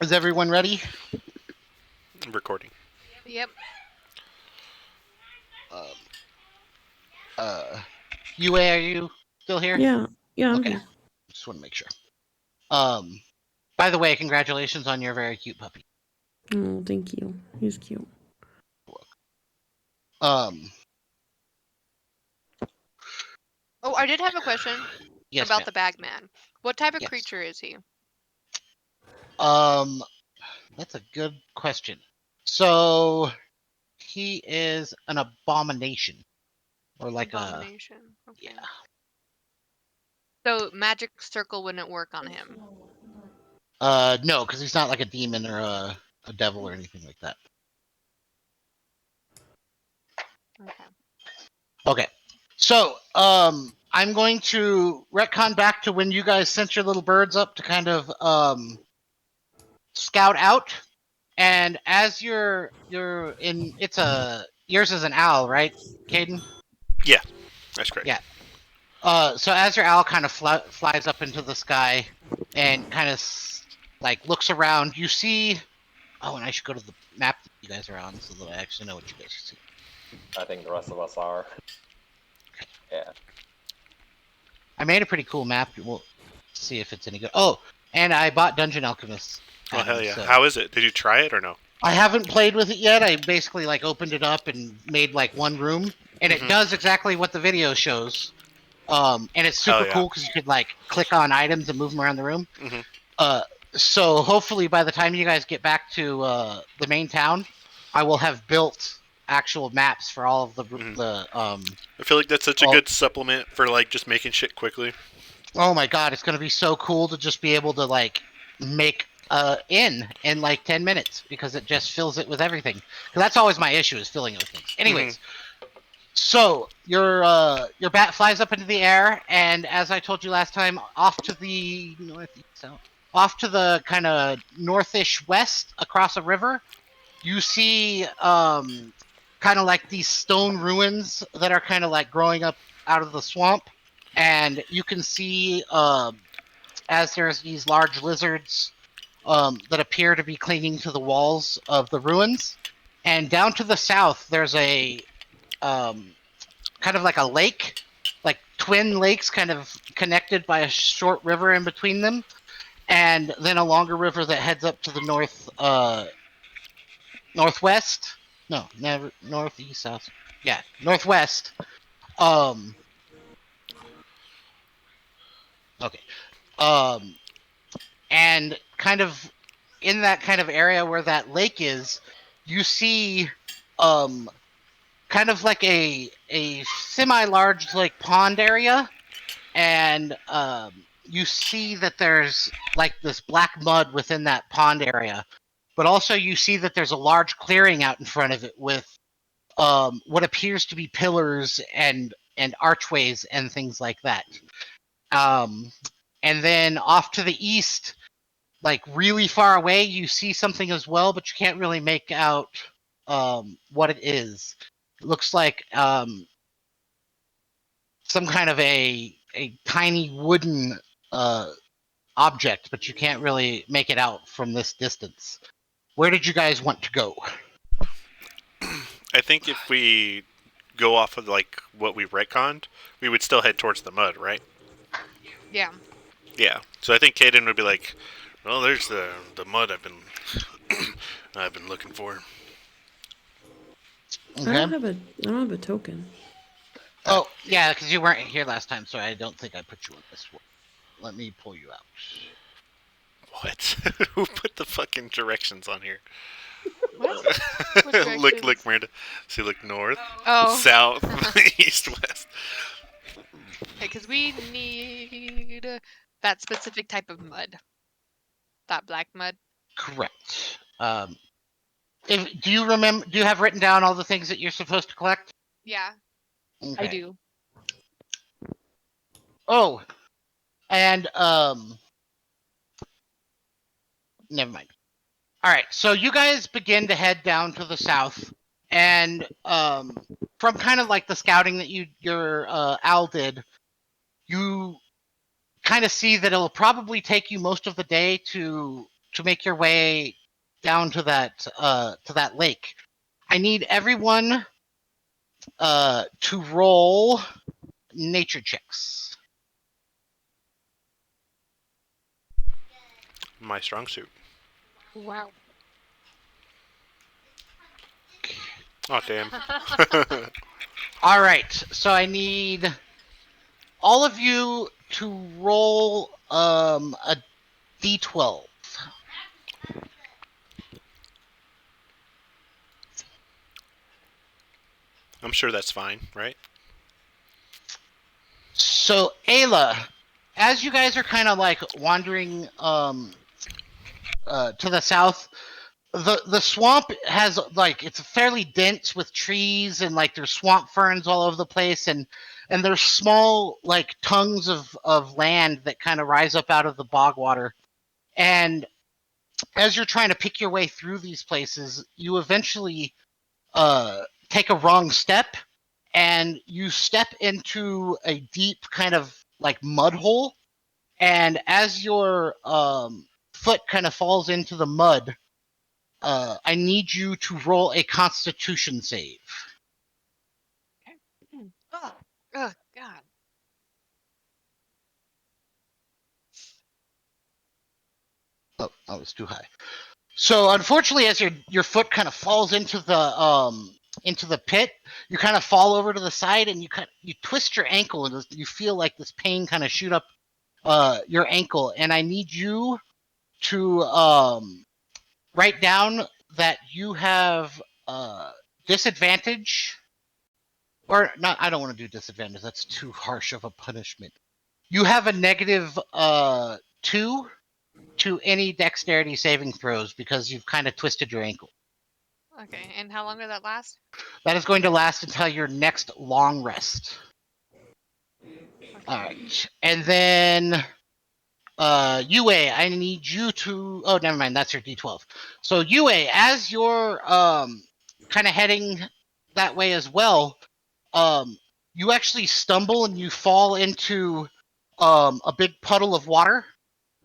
Is everyone ready? Recording. Yep. Um, UA, are you still here? Yeah, I'm Okay. here. Just want to make sure. By the way, congratulations on your very cute puppy. Oh, thank you. He's cute. Um, Oh, I did have a question yes, about ma'am. the Bagman. What type of Yes. creature is he? That's a good question. So he is an abomination, or like Abomination. Okay. yeah. So magic circle wouldn't work on him. No, because he's not like a demon or a devil or anything like that. Okay. Okay. So, I'm going to retcon back to when you guys sent your little birds up to kind of scout out, and as you're in, it's a yours is an owl, right, Caden? Yeah, that's correct. Yeah. So as your owl kind of flies up into the sky and kind of like looks around, you see. Oh, and I should go to the map that you guys are on so that I actually know what you guys see. I think the rest of us are. Yeah. I made a pretty cool map. We'll see if it's any good. Oh, and I bought Dungeon Alchemist. Oh hell yeah! So How is it? Did you try it or no? I haven't played with it yet. I basically like opened it up and made like one room, and it does exactly what the video shows. And it's super cool because you could like click on items and move them around the room. So hopefully by the time you guys get back to the main town, I will have built actual maps for all of the I feel like that's such a good supplement for like just making shit quickly. Oh my god, it's gonna be so cool to just be able to like make in like 10 minutes because it just fills it with everything. 'Cause that's always my issue is filling it with things. Anyways, so your bat flies up into the air, and as I told you last time, off to the northeast, off to the kind of northish west across a river, you see kind of like these stone ruins that are kind of like growing up out of the swamp, and you can see as there's these large lizards that appear to be clinging to the walls of the ruins, and down to the south there's a kind of like a lake, like twin lakes kind of connected by a short river in between them, and then a longer river that heads up to the northwest. No, never northeast, south. Yeah, northwest. Okay. And kind of in that kind of area where that lake is, you see kind of like a semi-large like pond area, and you see that there's like this black mud within that pond area, but also you see that there's a large clearing out in front of it with what appears to be pillars and archways and things like that. And then off to the east, like really far away, you see something as well, but you can't really make out what it is. It looks like some kind of a tiny wooden object, but you can't really make it out from this distance. Where did you guys want to go? I think if we go off of like what we retconned, we would still head towards the mud, right? Yeah. Yeah. So I think Caden would be like, "Well, there's the mud I've been looking for." Okay. I don't have a token. Oh yeah, because you weren't here last time, so I don't think I put you on this one. Let me pull you out. What? Who put the fucking directions on here? What? Look, Miranda. See, look north, south, east, west. Because we need that specific type of mud. That black mud. Correct. Do you remember? Do you have written down all the things that you're supposed to collect? Yeah, okay. I do. Oh, and never mind. All right, so you guys begin to head down to the south, and from kind of like the scouting that your owl did, you kind of see that it'll probably take you most of the day to make your way down to that lake, I need everyone to roll nature checks. My strong suit. Wow. Oh damn. All right, so I need all of you to roll a d12. I'm sure that's fine, right? So Ayla, as you guys are kind of like wandering to the south, the swamp has like it's fairly dense with trees and like there's swamp ferns all over the place and there's small like tongues of land that kind of rise up out of the bog water. And as you're trying to pick your way through these places, you eventually take a wrong step and you step into a deep kind of like mud hole. And as your foot kind of falls into the mud, I need you to roll a Constitution save. Oh, oh God. Oh, that was too high. So unfortunately, as your foot kind of falls into the pit, you kind of fall over to the side and you twist your ankle and you feel like this pain kind of shoot up your ankle. And I need you to write down that you have disadvantage. Or not, I don't want to do disadvantage. That's too harsh of a punishment. You have a negative 2 to any dexterity saving throws because you've kind of twisted your ankle. Okay, and how long does that last? That is going to last until your next long rest. Okay. All right, and then Yue, I need you to. Oh, never mind. That's your D12. So Yue, as you're kind of heading that way as well, you actually stumble and you fall into a big puddle of water,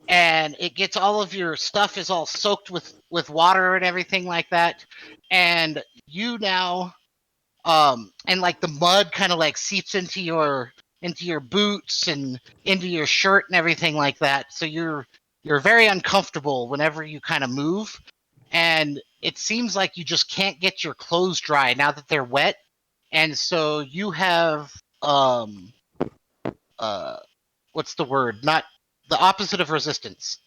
and it gets all of your stuff is all soaked with water and everything like that, and you now and like the mud kind of like seeps into your boots and into your shirt and everything like that, so you're very uncomfortable whenever you kind of move, and it seems like you just can't get your clothes dry now that they're wet, and so you have what's the word, not the opposite of resistance,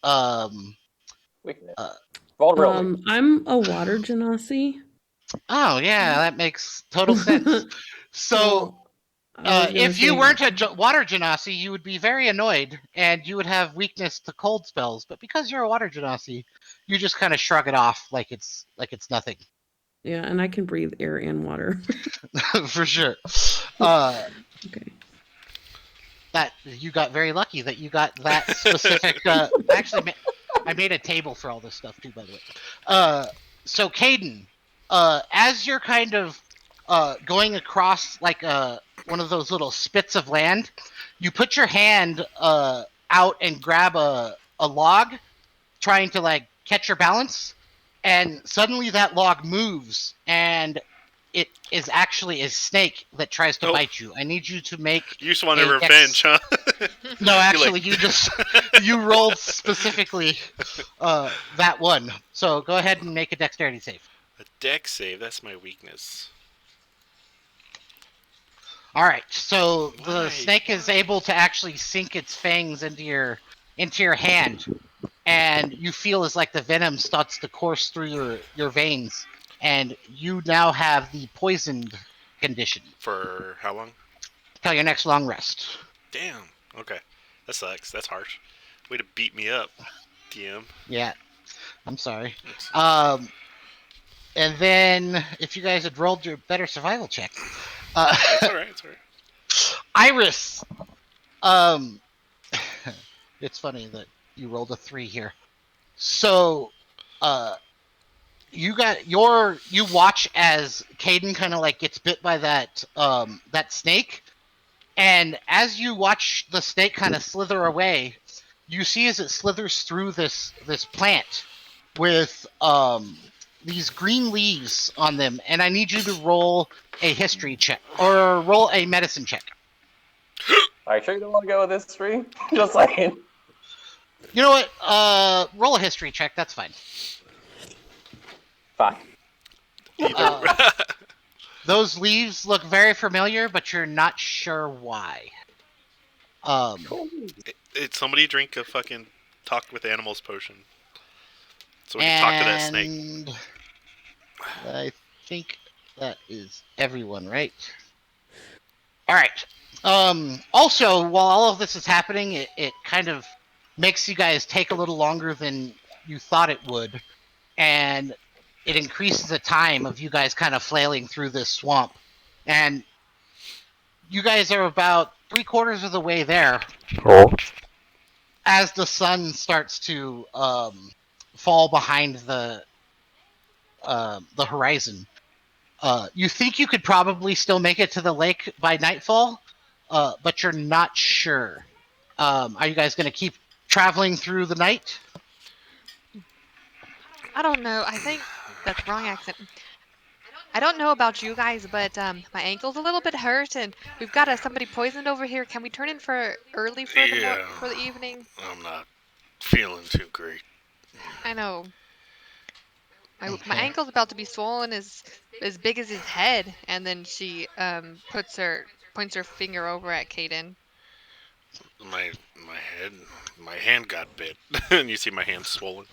Weakness. uh, Vulnerability. I'm a water genasi. oh yeah, that makes total sense. So Well, I was gonna if you say, weren't a water genasi, you would be very annoyed and you would have weakness to cold spells. But because you're a water genasi, you just kind of shrug it off like it's nothing. yeah, and I can breathe air and water. For sure. Uh, Okay. that you got very lucky that you got that specific. Actually, I made a table for all this stuff too, by the way. So Caden, as you're kind of going across like one of those little spits of land, you put your hand out and grab a log, trying to like catch your balance, and suddenly that log moves and it is actually a snake that tries to Oh. bite you. I need you to make You just wanted a revenge, huh? no, actually, like- you just you rolled specifically that one. So go ahead and make a dexterity save. A dex save, that's my weakness. All right. So the Why? snake is able to actually sink its fangs into your hand, and you feel as like the venom starts to course through your veins, and you now have the poisoned condition For how long? till your next long rest. Damn. Okay. That sucks. That's harsh. Way to beat me up, DM. Yeah, I'm sorry. Thanks. And then if you guys had rolled your better survival check, It's alright, it's alright. Iris, it's funny that you rolled a 3 here. So, you watch as Caden kind of like gets bit by that snake, and as you watch the snake kind of slither away, you see as it slithers through this plant, with these green leaves on them, and I need you to roll a history check or roll a medicine check. Are you sure you don't want to go with this tree? Just saying. You know what? Roll a history check. That's fine. Fine. Either. Those leaves look very familiar, but you're not sure why. Did somebody drink a fucking talk with animals potion? So we can talk to that snake. And I think that is everyone, right? All right. Also, while all of this is happening, it kind of makes you guys take a little longer than you thought it would, and it increases the time of you guys kind of flailing through this swamp. And you guys are about 3/4 of the way there as the sun starts to fall behind the horizon. You think you could probably still make it to the lake by nightfall, but you're not sure. Are you guys going to keep traveling through the night? I don't know. I think that's the wrong accent. I don't know about you guys, but my ankle's a little bit hurt, and we've got somebody poisoned over here. Can we turn in for early for the evening? I'm not feeling too great. I know. My Okay. ankle's about to be swollen as big as his head, and then she points her finger over at Caden. My hand got bit, and you see my hand swollen.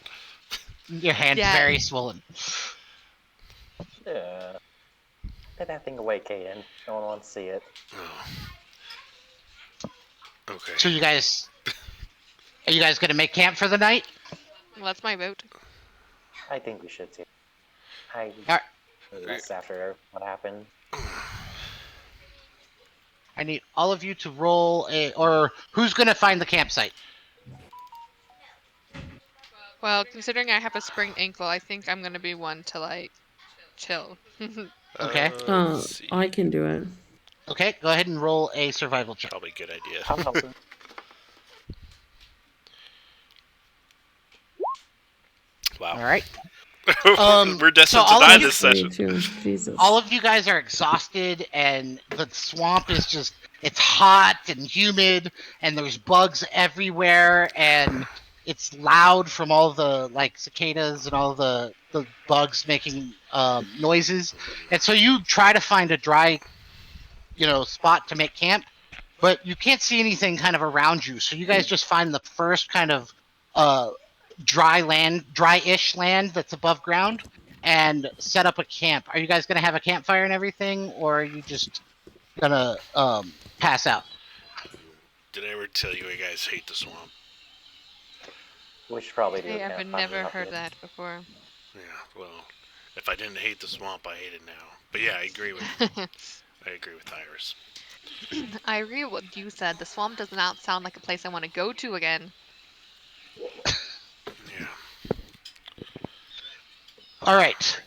Your hand's Yeah. very swollen. Yeah. Put that thing away, Caden. No one wants to see it. Oh. Okay. So are you guys going to make camp for the night? Well, that's my vote. I think we should too. I Alright. rest after what happened. I need all of you to roll or who's going to find the campsite? Well, considering I have a sprained ankle, I think I'm gonna be one to like chill. Okay. Let's see. I can do it. Okay, go ahead and roll a survival check. Probably a good idea. I'm helping. Wow. All right. We're destined so to die all of this Me session. too. Jesus. All of you guys are exhausted, and the swamp is it's hot and humid, and there's bugs everywhere, and it's loud from all the like cicadas and all the bugs making noises. And so you try to find a dry, spot to make camp, but you can't see anything kind of around you. So you guys just find the first kind of dry-ish land that's above ground, and set up a camp. Are you guys gonna have a campfire and everything, or are you just gonna pass out? Did I ever tell you guys hate the swamp? We should probably do Hey, a I've campfire never up heard here. that before. Yeah, well, if I didn't hate the swamp, I hate it now. But yeah, I agree with Iris. I agree with what you said. The swamp does not sound like a place I want to go to again. Yeah. All right.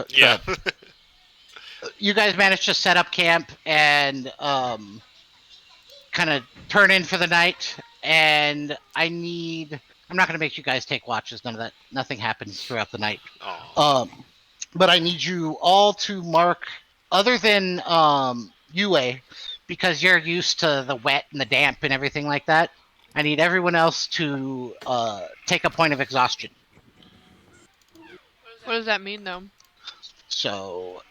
Yeah. You guys managed to set up camp and kind of turn in for the night. And I'm not going to make you guys take watches. None of that. Nothing happens throughout the night. Oh. But I need you all to mark, other than Yue, because you're used to the wet and the damp and everything like that. I need everyone else to take a point of exhaustion. What does that mean, though? So,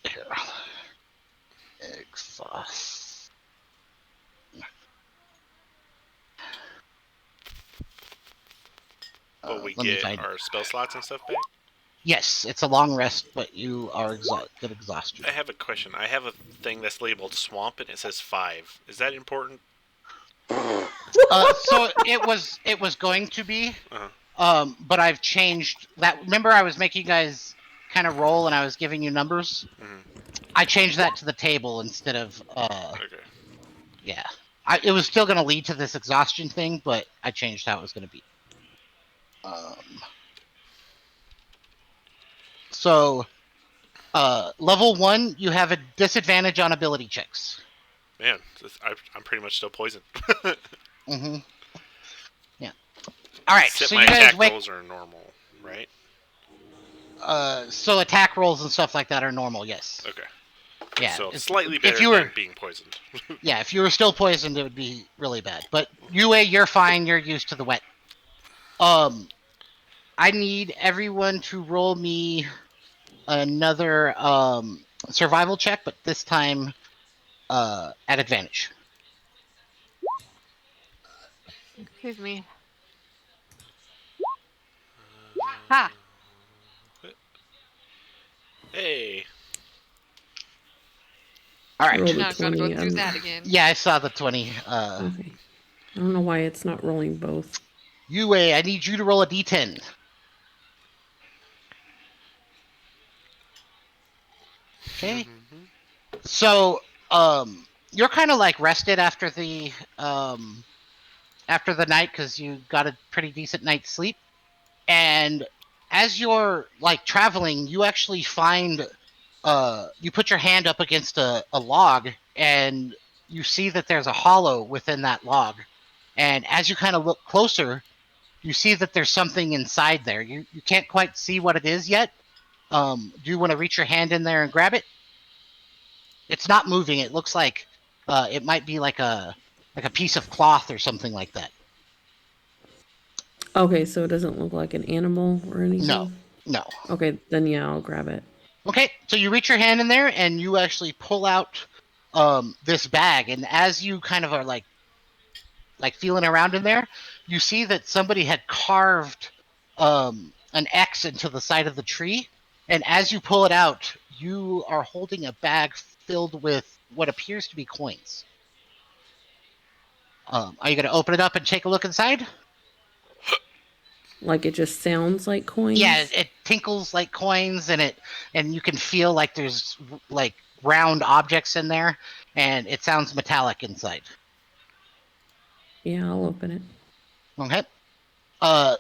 here. Exhaust. But we let me get find- our spell slots and stuff back? Yes, it's a long rest, but you are get exhausted. I have a question. I have a thing that's labeled swamp and it says 5. Is that important? So it was going to be, but I've changed that. Remember, I was making you guys kind of roll, and I was giving you numbers. I changed that to the table instead of. Okay. Yeah, it was still going to lead to this exhaustion thing, but I changed how it was going to be. So, level 1, you have a disadvantage on ability checks. Man, I'm pretty much still poisoned. Mm-hmm. Yeah. All right, Except so my you guys attack wake. rolls are normal, right? So attack rolls and stuff like that are normal. Yes. Okay. Yeah. So slightly if better you than were, being poisoned. yeah, if you were still poisoned, it would be really bad. But Yue, you're fine. You're used to the wet. I need everyone to roll me another survival check, but this time at advantage. Excuse me. Ha! Hey. All I rolled right. a Now I've got to go 20. through that again. Yeah, I saw the 20. Okay. I don't know why it's not rolling both. Yue, I need you to roll a d10. Okay. So, you're kind of like rested after the night because you got a pretty decent night's sleep, and as you're like traveling, you actually find you put your hand up against a log, and you see that there's a hollow within that log, and as you kind of look closer, you see that there's something inside there. You can't quite see what it is yet. Do you want to reach your hand in there and grab it? It's not moving. It looks like it might be like a piece of cloth or something like that. Okay, so it doesn't look like an animal or anything? No. Okay, then yeah, I'll grab it. Okay, so you reach your hand in there and you actually pull out this bag, and as you kind of are like feeling around in there, you see that somebody had carved an X into the side of the tree, and as you pull it out, you are holding a bag filled with what appears to be coins. Are you going to open it up and take a look inside? Like it just sounds like coins? Yeah, it tinkles like coins, and you can feel like there's like round objects in there, and it sounds metallic inside. Yeah, I'll open it. Okay.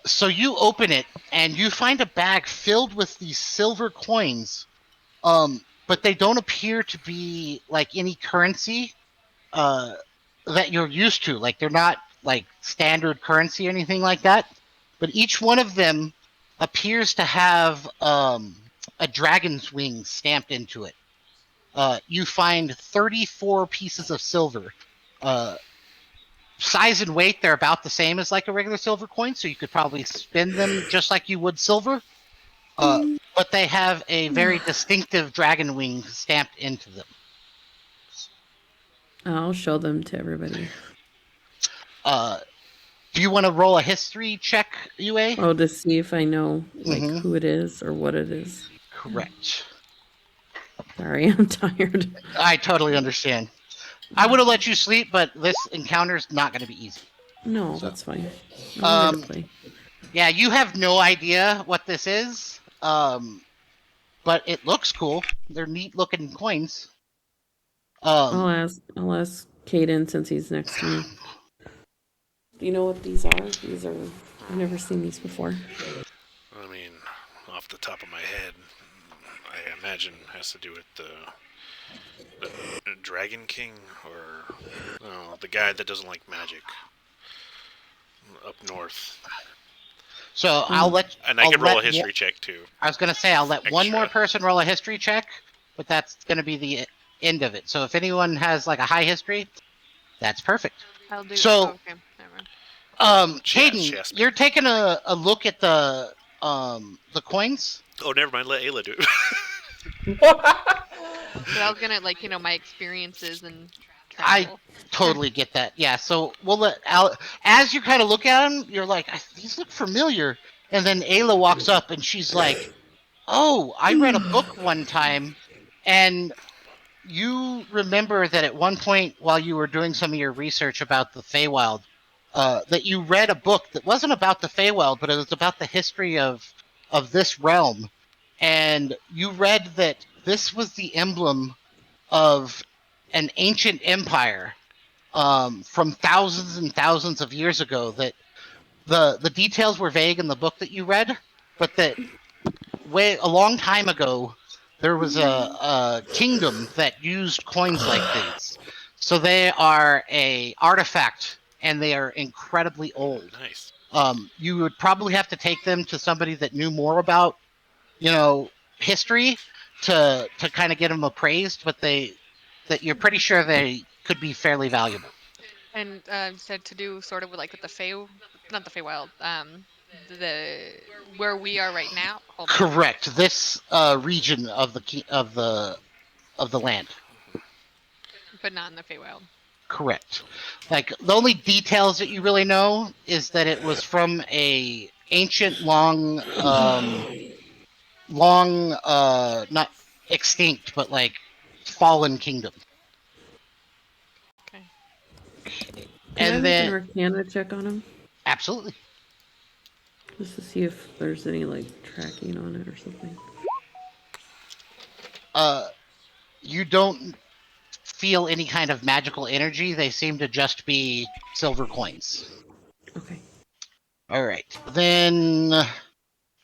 So you open it and you find a bag filled with these silver coins, but they don't appear to be like any currency that you're used to. Like they're not like standard currency or anything like that. But each one of them appears to have a dragon's wing stamped into it. You find 34 pieces of silver. Size and weight, they're about the same as like a regular silver coin, so you could probably spin them just like you would silver. But they have a very distinctive dragon wing stamped into them. I'll show them to everybody. Do you want to roll a history check, UA? Oh, to see if I know like Mhm. who it is or what it is. Correct. Sorry, I'm tired. I totally understand. I would have let you sleep, but this encounter's not going to be easy. No, So, that's fine. I'm here to play. Yeah, you have no idea what this is, but it looks cool. They're neat-looking coins. I'll ask Caden since he's next to me. Do you know what these are? I've never seen these before. I mean, off the top of my head, I imagine it has to do with the Dragon King, or the guy that doesn't like magic up north. So I'll let. And I I'll can roll a let history check too. I was going to say I'll let one more Extra. person roll a history check, but that's going to be the end of it. So if anyone has like a high history, that's perfect. I'll do. So- Oh, okay, never mind. Caden, yes, you're taking a look at the coins. Oh, never mind. Let Ayla do it. But I was gonna like my experiences and travel. Totally get that. Yeah. So we'll let as you kind of look at them, you're like, these look familiar. And then Ayla walks up and she's like, "Oh, I read a book one time, and you remember that at one point while you were doing some of your research about the Feywild, that you read a book that wasn't about the Feywild, but it was about the history of this realm, and you read that this was the emblem of an ancient empire from thousands and thousands of years ago. That the details were vague in the book that you read, but that a long time ago there was a kingdom that used coins like these. So they are a artifact, and they are incredibly old. Nice. You would probably have to take them to somebody that knew more about, history to kind of get them appraised, but that you're pretty sure they could be fairly valuable. And said to do sort of with the Fey, not the Feywild, the where we are right now. Hold on. Correct. This region of the land. But not in the Feywild. Correct. Like the only details that you really know is that it was from a ancient, not extinct, but like fallen kingdom. Okay. Can I And make an then Arcana check on him? absolutely. Just to see if there's any tracking on it or something. You don't feel any kind of magical energy. They seem to just be silver coins. Okay. All right. Then,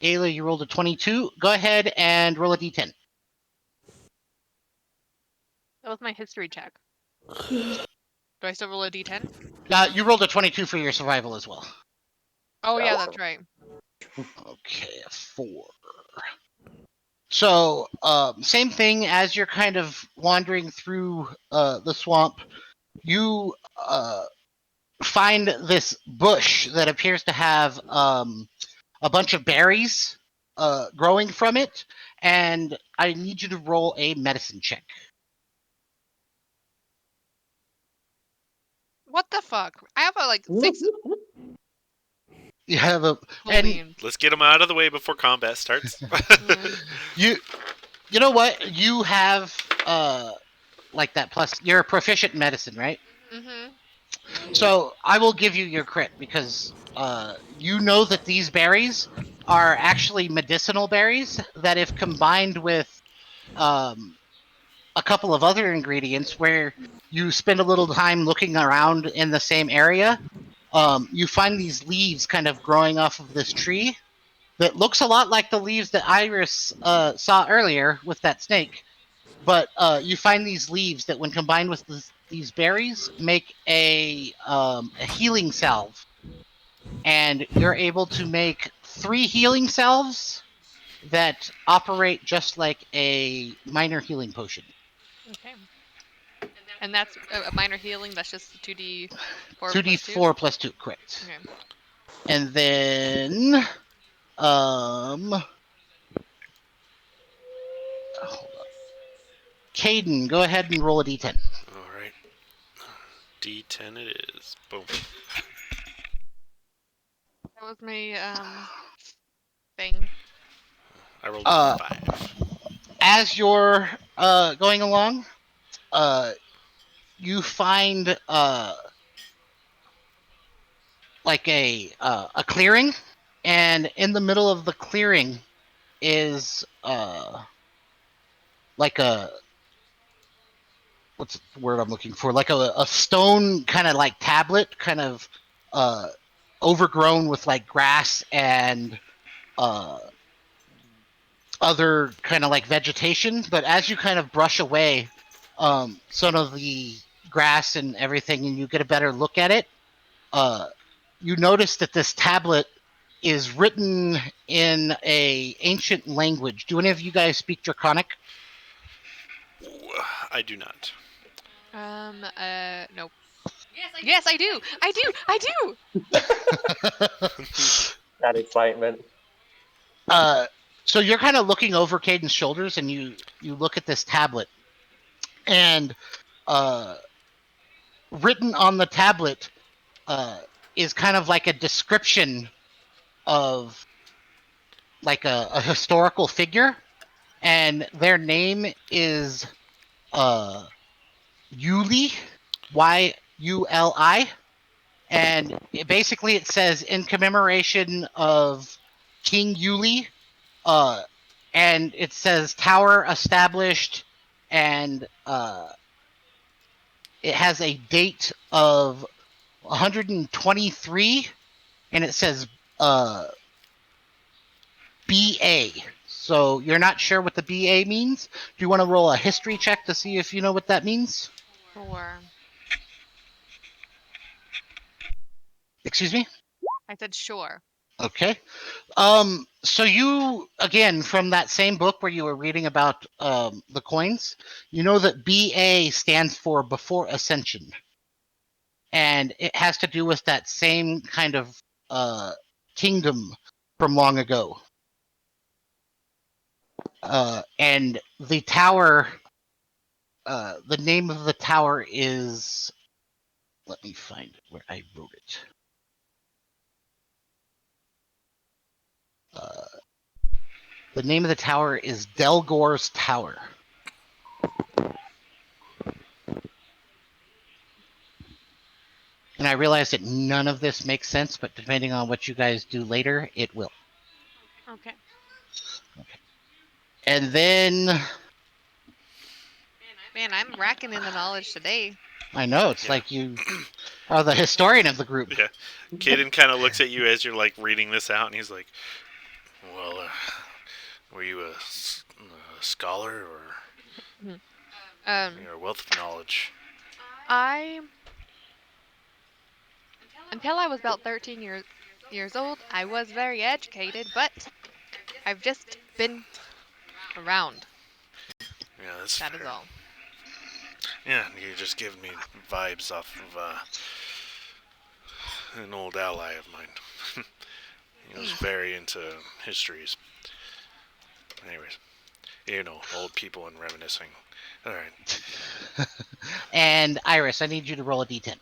Ayla, you rolled a 22. Go ahead and roll a d10. That was my history check. Do I still roll a d10? You rolled a 22 for your survival as well. Oh yeah, That's that's right. Okay, a 4. So, same thing as you're kind of wandering through the swamp, you find this bush that appears to have a bunch of berries growing from it, and I need you to roll a medicine check. What the fuck? I have a 6 You have a bullion. Let's get them out of the way before combat starts. you know what? You have that plus. You're a proficient in medicine, right? Mm-hmm. So I will give you your crit because you know that these berries are actually medicinal berries that, if combined with a couple of other ingredients, where you spend a little time looking around in the same area, you find these leaves kind of growing off of this tree that looks a lot like the leaves that Iris saw earlier with that snake. But you find these leaves that, when combined with these berries, make a healing salve, and you're able to make 3 healing salves that operate just like a minor healing potion. Okay. And that's a minor healing. That's just 2d4 plus 2. 2d4 plus 2, correct. Okay. And then, hold on. Caden, go ahead and roll a d10. All right. D10 it is. Boom. That was my thing. I rolled a 5. As you're going along, you find a clearing, and in the middle of the clearing is like a, what's the word I'm looking for? Like a stone kind of like tablet, kind of overgrown with like grass and other kind of like vegetation. But as you kind of brush away some of the grass and everything, and you get a better look at it, you notice that this tablet is written in a ancient language. Do any of you guys speak Draconic? I do not. Nope. Yes, I do. I do. I do. that excitement. So you're kind of looking over Caden's shoulders, and you look at this tablet, and written on the tablet is kind of like a description of like a historical figure, and their name is Yuli, Yuli, and basically it says, in commemoration of King Yuli, and it says tower established, and it has a date of 123, and it says BA. So you're not sure what the BA means? Do you want to roll a history check to see if you know what that means? 4. Excuse me? I said sure. Okay. So you again from that same book where you were reading about the coins, you know that BA stands for before ascension, and it has to do with that same kind of kingdom from long ago. And the tower, the name of the tower is. Let me find where I wrote it. The name of the tower is Delgore's Tower. And I realize that none of this makes sense, but depending on what you guys do later, it will. Okay. And then Man, I'm racking in the knowledge today. I know it's Yeah. like you are the historian of the group. Yeah. Kaden kind of looks at you as you're like reading this out, and he's like, "Well, were you a scholar or you're a wealth of knowledge?" Until I was about 13 years old, I was very educated, but I've just been around. Yeah, that's That fair. is all. Yeah, you're just giving me vibes off of an old ally of mine. He was very into histories. Anyways, old people and reminiscing. All right. And Iris, I need you to roll a d10.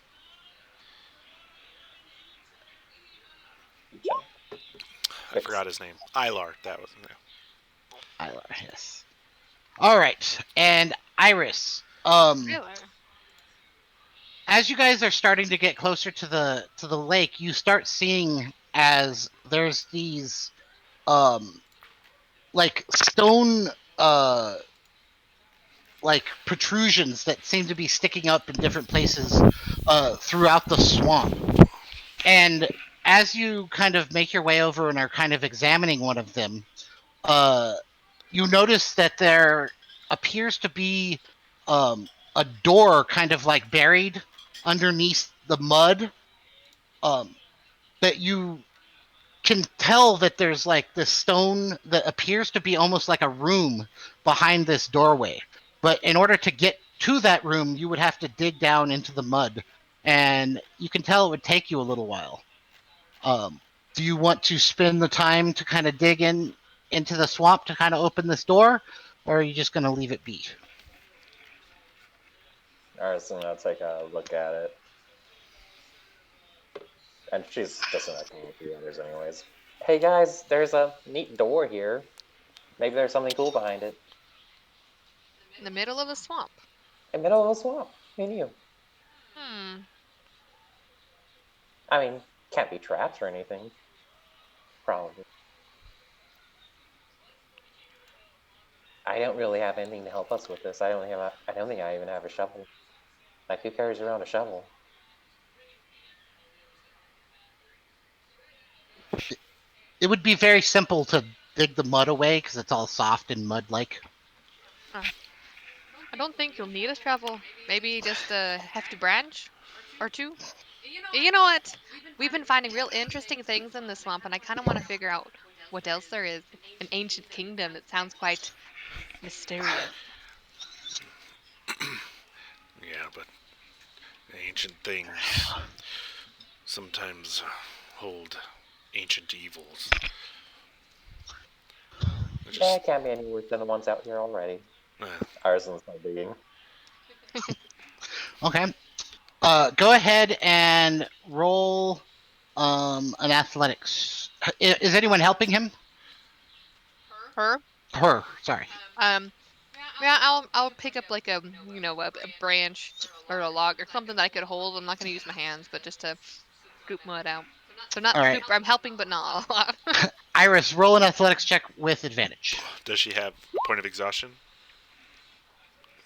I forgot his name. Ilar. That was Yes. All right. And Iris, Really? as you guys are starting to get closer to the lake, you start seeing as there's these like stone like protrusions that seem to be sticking up in different places throughout the swamp. And as you kind of make your way over and are kind of examining one of them, you notice that there appears to be a door kind of like buried underneath the mud, that you can tell that there's like this stone that appears to be almost like a room behind this doorway. But in order to get to that room, you would have to dig down into the mud, and you can tell it would take you a little while. Do you want to spend the time to kind of dig into the swamp to kind of open this door, or are you just going to leave it be? Alright, so I'm gonna take a look at it. And she's just gonna come with the others anyways. Hey guys, there's a neat door here. Maybe there's something cool behind it. In the middle of the swamp. In the middle of a swamp. Me and you. I mean, can't be traps or anything. Probably. I don't really have anything to help us with this. I don't think I even have a shovel. Like, who carries around a shovel? It would be very simple to dig the mud away because it's all soft and mud-like. I don't think you'll need a shovel. Maybe just a hefty branch or two. You know what? We've been finding real interesting things in the swamp, and I kind of want to figure out what else there is. An ancient kingdom that sounds quite mysterious. Yeah, but ancient things sometimes hold ancient evils. Yeah, it can't be any worse than the ones out here already. Ours is not digging. Okay. Go ahead and roll an athletics. Is anyone helping him? Her? Her, sorry. Yeah, I'll pick up like a branch or a log or something that I could hold. I'm not gonna use my hands, but just to scoop mud out. So not All right. super. I'm helping, but not a lot. Iris, roll an athletics check with advantage. Does she have a point of exhaustion?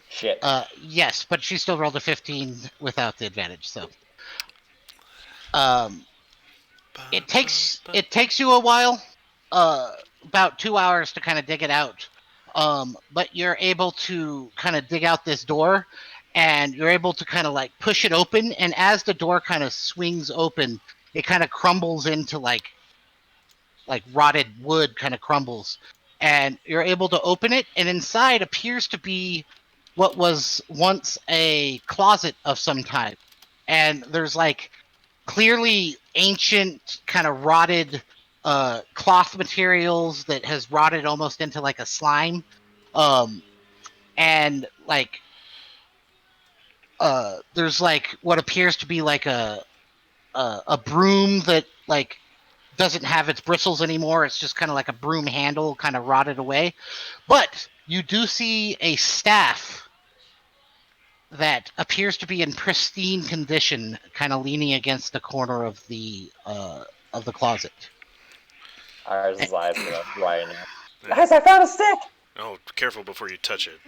Shit. Yes, but she still rolled a 15 without the advantage. So, it takes you a while, about 2 hours to kind of dig it out. But you're able to kind of dig out this door, and you're able to kind of like push it open. And as the door kind of swings open, it kind of crumbles into like rotted wood, kind of crumbles, and you're able to open it, and inside appears to be what was once a closet of some type, and there's like clearly ancient kind of rotted cloth materials that has rotted almost into like a slime, and like there's like what appears to be like a broom that like doesn't have its bristles anymore. It's just kind of like a broom handle, kind of rotted away. But you do see a staff that appears to be in pristine condition, kind of leaning against the corner of the closet. Iris' eyes are widen out. Guys, I found a stick! Oh, careful before you touch it.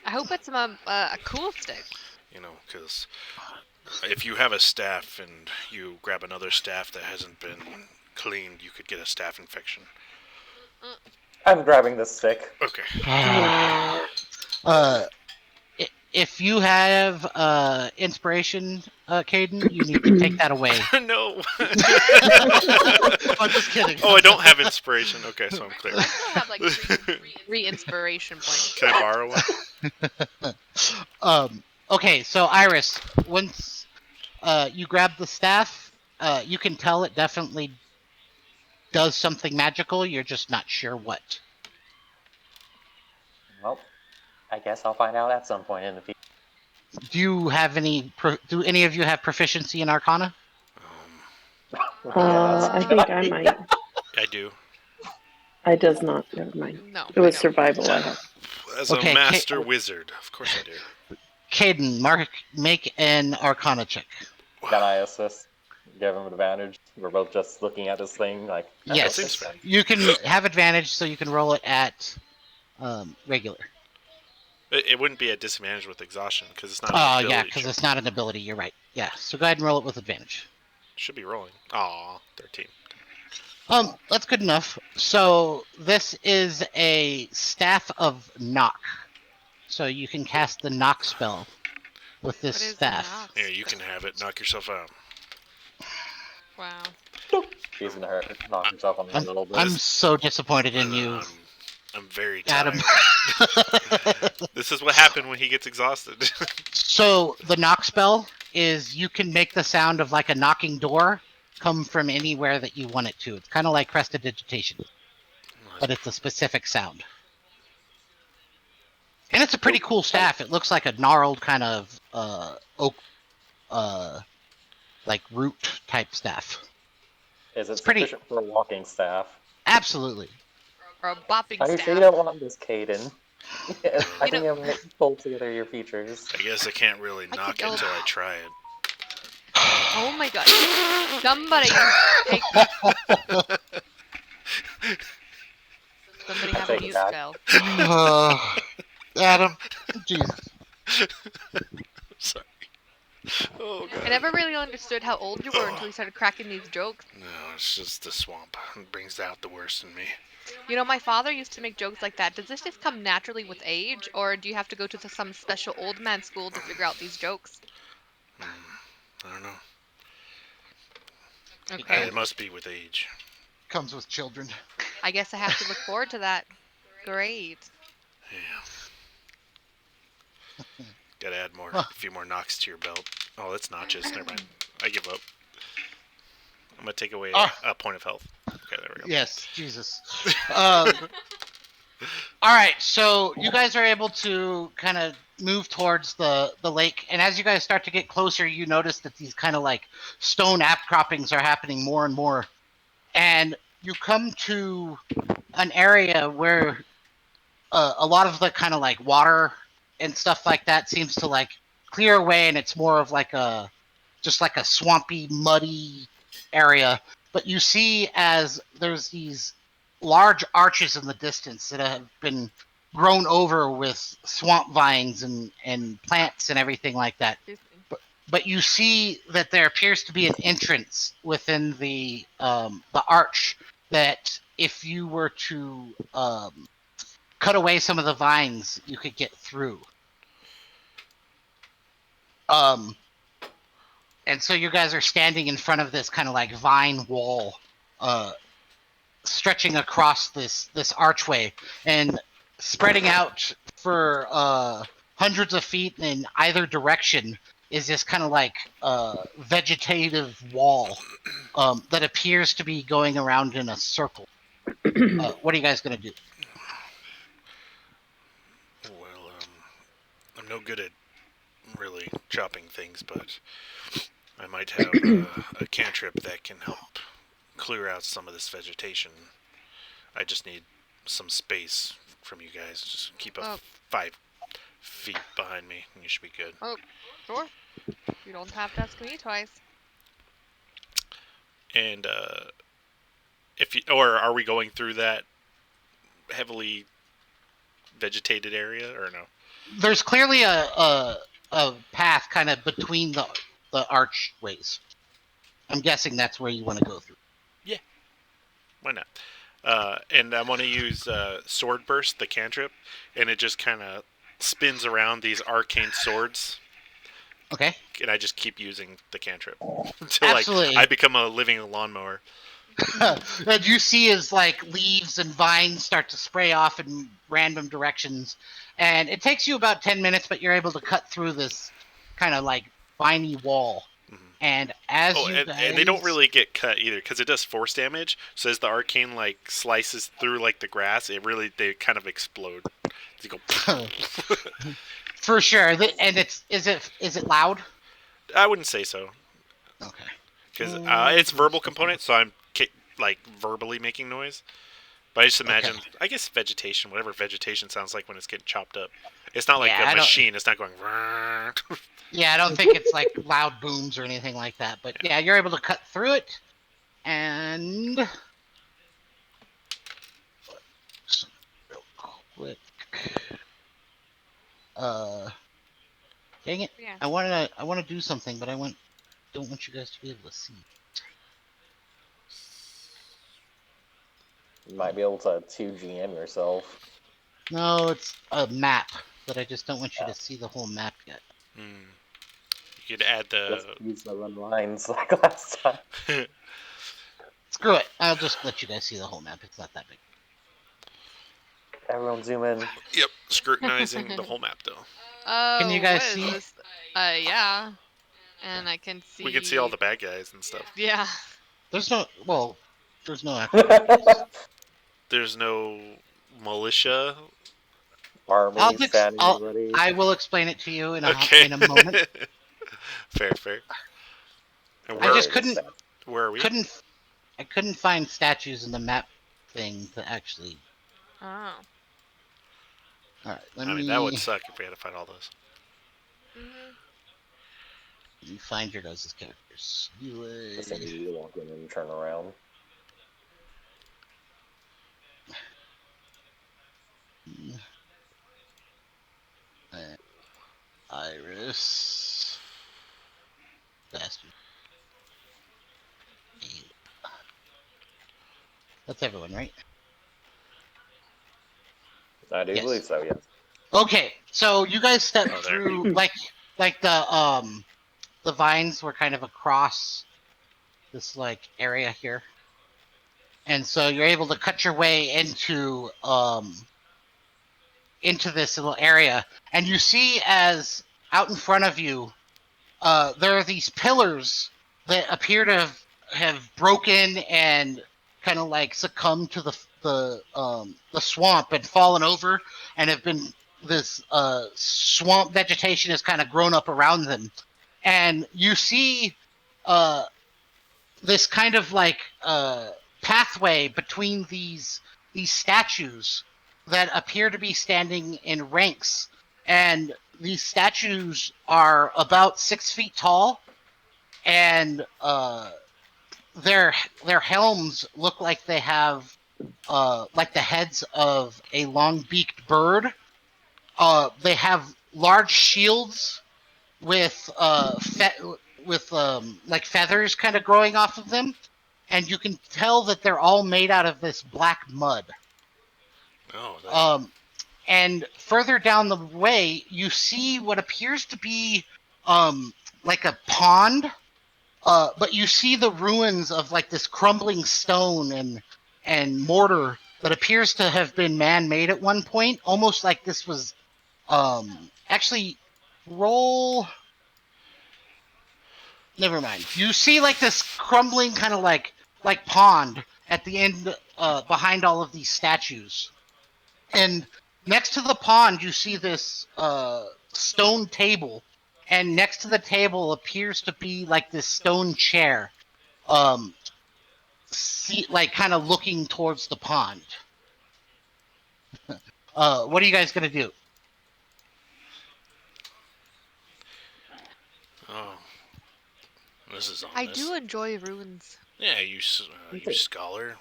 I hope it's a cool stick. You know, because if you have a staff and you grab another staff that hasn't been cleaned, you could get a staph infection. I'm grabbing this stick. Okay. If you have inspiration, Caden, you need to take that away. No. I'm just kidding. Oh, I don't have inspiration. Okay, so I'm clear. I still have like three inspiration points. Can I borrow one? Okay, so Iris, once you grab the staff, you can tell it definitely does something magical. You're just not sure what. Well, I guess I'll find out at some point in the future. Do you have do any of you have proficiency in Arcana? I think I might. I do. I does not. Never mind. No. It was survival. I have. As a master wizard, of course I do. Caden, make an Arcana check. Wow. Can I assist? Give him an advantage? We're both just looking at this thing like... Yes, you can have advantage, so you can roll it at regular. It wouldn't be a disadvantage with exhaustion, because it's not an ability. Yeah, because it's not an ability, you're right. Yeah, so go ahead and roll it with advantage. Should be rolling. Aw, 13. That's good enough. So this is a Staff of Knock. So you can cast the knock spell with this staff. Here, you can have it. Knock yourself out. Wow. He's gonna knock himself on the head a little bit. I'm so disappointed in you. I'm very tired. Adam. This is what happened when he gets exhausted. So the knock spell is you can make the sound of like a knocking door come from anywhere that you want it to. It's kind of like prestidigitation, but it's a specific sound. And it's a pretty cool staff. It looks like a gnarled kind of oak, like root type staff. Is it sufficient for a walking staff? Absolutely. Or a bopping Are you staff. sure you don't want this, Caden? I think I'm gonna pull together your features. I guess I can't really knock it until I try it. Oh my god. Somebody take Somebody have a mute spell. Adam, Jesus. Sorry. Oh, God. I never really understood how old you were until you started cracking these jokes. No, it's just the swamp. It brings out the worst in me. You know, my father used to make jokes like that. Does this just come naturally with age, or do you have to go to some special old man school to figure out these jokes? I don't know. Okay. It must be with age. Comes with children. I guess I have to look forward to that. Great. Yeah. Gotta add a few more knocks to your belt. Oh, that's notches. Never mind. I give up. I'm gonna take away a point of health. Okay, there we go. Yes, Jesus. All right, so you guys are able to kind of move towards the lake, and as you guys start to get closer, you notice that these kind of like stone outcroppings are happening more and more, and you come to an area where a lot of the kind of like water and stuff like that seems to like clear away, and it's more of like just like a swampy, muddy area. But you see as there's these large arches in the distance that have been grown over with swamp vines and plants and everything like that. But you see that there appears to be an entrance within the arch that if you were to cut away some of the vines, you could get through. And so you guys are standing in front of this kind of like vine wall, stretching across this archway and spreading out for hundreds of feet in either direction is this kind of like vegetative wall that appears to be going around in a circle. What are you guys gonna do? Well, I'm no good at really chopping things, but I might have a cantrip that can help clear out some of this vegetation. I just need some space from you guys. Just keep 5 feet behind me, and you should be good. Oh, sure. You don't have to ask me twice. And or are we going through that heavily vegetated area, or no? There's clearly a path kind of between the archways. I'm guessing that's where you want to go through. Yeah. Why not? And I want to use Sword Burst, the cantrip, and it just kind of spins around these arcane swords. Okay. And I just keep using the cantrip until Absolutely. I become a living lawnmower. And you see as like leaves and vines start to spray off in random directions, and it takes you about 10 minutes, but you're able to cut through this kind of like viney wall. Mm-hmm. And as and they don't really get cut either because it does force damage. So as the arcane like slices through like the grass, they kind of explode. They go. For sure. And is it loud? I wouldn't say so. Okay. Because it's verbal component, so I'm like verbally making noise. But I just imagine, I guess vegetation, whatever vegetation sounds like when it's getting chopped up. It's not like a machine. It's not going. Yeah, I don't think it's like loud booms or anything like that. But yeah, you're able to cut through it, and real quick. Dang it! Yeah. I want to do something, but don't want you guys to be able to see. You might be able to 2GM yourself. No, it's a map, but I just don't want you to see the whole map yet. You could add the... Just use the run lines like last time. Screw it. I'll just let you guys see the whole map. It's not that big. Everyone zoom in. Yep, scrutinizing the whole map, though. Can you guys see? Yeah. And I can see... We can see all the bad guys and stuff. Yeah. There's no There's no militia. Army standing ready. I will explain it to you in a moment. Fair. And I just couldn't. Where are we? I couldn't find statues in the map thing to actually. Oh. All right. I mean, that would suck if we had to find all those. You find your guys' characters. You walk in and turn around. Iris. Bastard. That's everyone, right? I do believe so, yes. Okay, so you guys step through like the vines were kind of across this like area here. And so you're able to cut your way into this little area, and you see as out in front of you there are these pillars that appear to have broken and kind of like succumbed to the swamp and fallen over, and have been this swamp vegetation has kind of grown up around them, and you see this kind of like pathway between these statues that appear to be standing in ranks, and these statues are about 6 feet tall, and their helms look like they have like the heads of a long-beaked bird. They have large shields with like feathers kind of growing off of them, and you can tell that they're all made out of this black mud. And further down the way, you see what appears to be like a pond But you see the ruins of like this crumbling stone and mortar that appears to have been man-made at one point, almost like this was actually roll. Never mind. You see like this crumbling kind of like pond at the end behind all of these statues. And next to the pond you see this stone table, and next to the table appears to be like this stone chair. Like kind of looking towards the pond. What are you guys gonna do? Oh, this is I ominous. do enjoy ruins. Yeah, you scholar.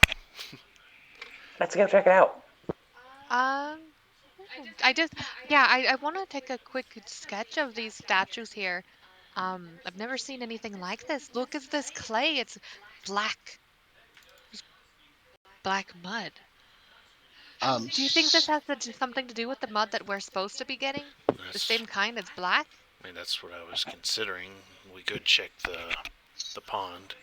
Let's go check it out. I just, yeah, I want to take a quick sketch of these statues here. I've never seen anything like this. Look at this clay. It's black, black mud. Do you think this has something to do with the mud that we're supposed to be getting? The same kind as black? I mean, that's what I was considering. We could check the pond.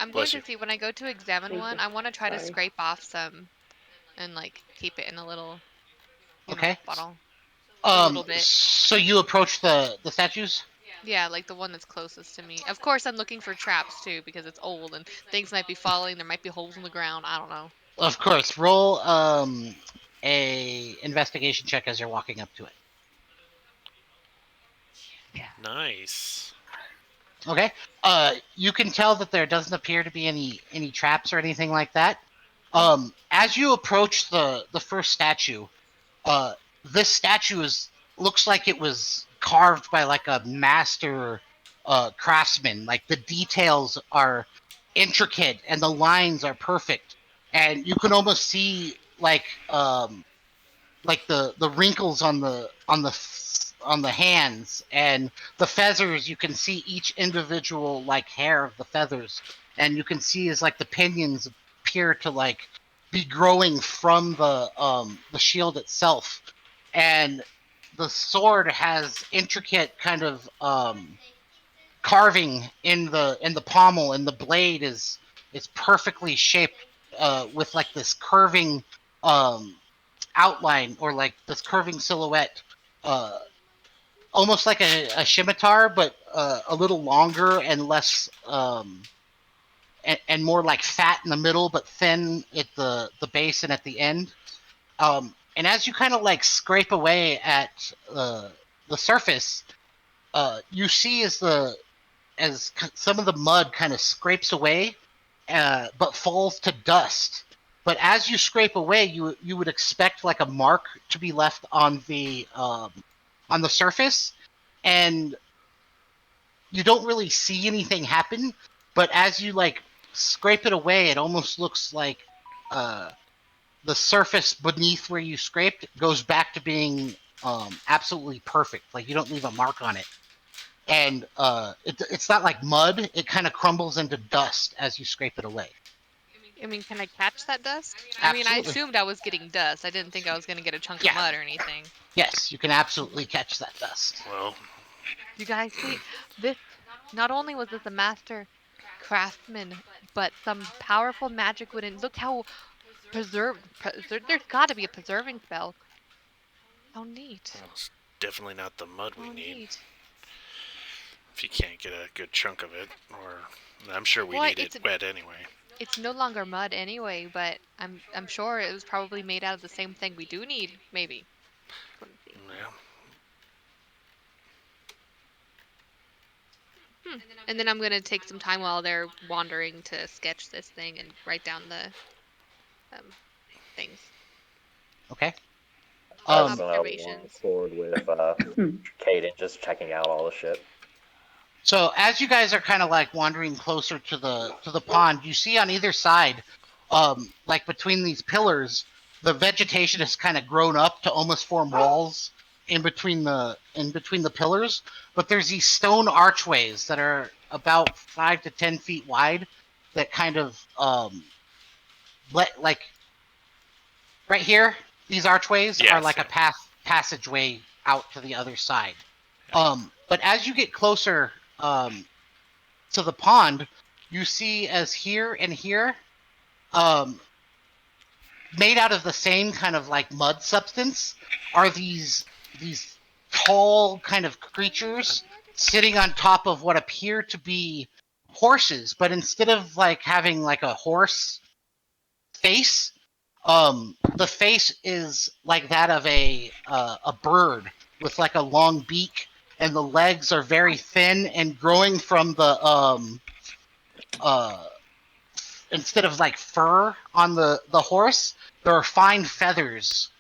I'm going to see when I go to examine one. I want to try to scrape off some and like keep it in a little, bottle. A little bit. So you approach the statues? Yeah, like the one that's closest to me. Of course, I'm looking for traps too because it's old and things might be falling. There might be holes in the ground. I don't know. Of course. Roll a investigation check as you're walking up to it. Yeah. Nice. Okay. You can tell that there doesn't appear to be any traps or anything like that. As you approach the first statue, this statue looks like it was carved by like a master craftsman. Like the details are intricate and the lines are perfect, and you can almost see like the wrinkles on the hands and the feathers. You can see each individual like hair of the feathers, and you can see as like the pinions appear to like be growing from the shield itself. And the sword has intricate kind of carving in the pommel, and the blade is perfectly shaped with like this curving outline, or like this curving silhouette, almost like a scimitar, but a little longer and less and more like fat in the middle, but thin at the base and at the end. And as you kind of like scrape away at the surface, you see as some of the mud kind of scrapes away, but falls to dust. But as you scrape away, you would expect like a mark to be left on the surface, and you don't really see anything happen. But as you like scrape it away, it almost looks like the surface beneath where you scraped goes back to being absolutely perfect. Like you don't leave a mark on it. And it's not like mud. It kind of crumbles into dust as you scrape it away. I mean, can I catch that dust? Absolutely. I mean, I assumed I was getting dust. I didn't think I was going to get a chunk of mud or anything. Yes, you can absolutely catch that dust. Well, you guys see this? Not only was this a master craftsman, but some powerful magic wouldn't. Look how preserved. There's got to be a preserving spell. How neat. Well, it's definitely not the mud we need. Neat. If you can't get a good chunk of it, or I'm sure we need it wet anyway. It's no longer mud anyway, but I'm sure it was probably made out of the same thing we do need, maybe. Yeah. And then I'm gonna take some time while they're wandering to sketch this thing and write down the things. Okay. Observations. Forward with Caden just checking out all the shit. So as you guys are kind of like wandering closer to the pond, you see on either side, like between these pillars, the vegetation has kind of grown up to almost form walls in between the pillars. But there's these stone archways that are about 5 to 10 feet wide that kind of like right here. These archways are like a passageway out to the other side. But as you get closer to to the pond, you see as here and here, made out of the same kind of like mud substance, are these tall kind of creatures sitting on top of what appear to be horses, but instead of like having like a horse face, the face is like that of a bird with like a long beak, and the legs are very thin and growing from the instead of like fur on the horse, there are fine feathers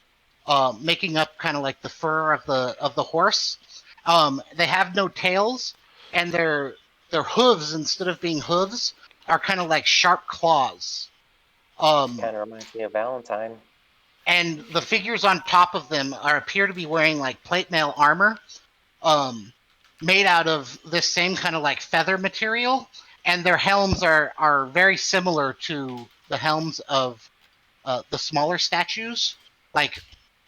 making up kind of like the fur of the horse. They have no tails, and their hooves, instead of being hooves, are kind of like sharp claws. Kind of reminds me of Valentine. And the figures on top of them appear to be wearing like plate mail armor, made out of this same kind of like feather material, and their helms are very similar to the helms of the smaller statues, like,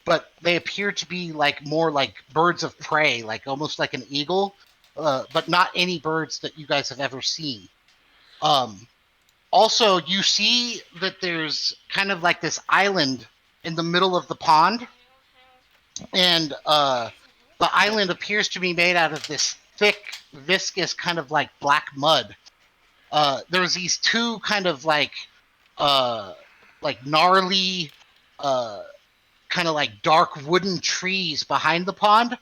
but they appear to be like more like birds of prey, like almost like an eagle, but not any birds that you guys have ever seen. Also, you see that there's kind of like this island in the middle of the pond, and the island appears to be made out of this thick, viscous kind of like black mud. There's these two kind of like gnarly, kind of like dark wooden trees behind the pond,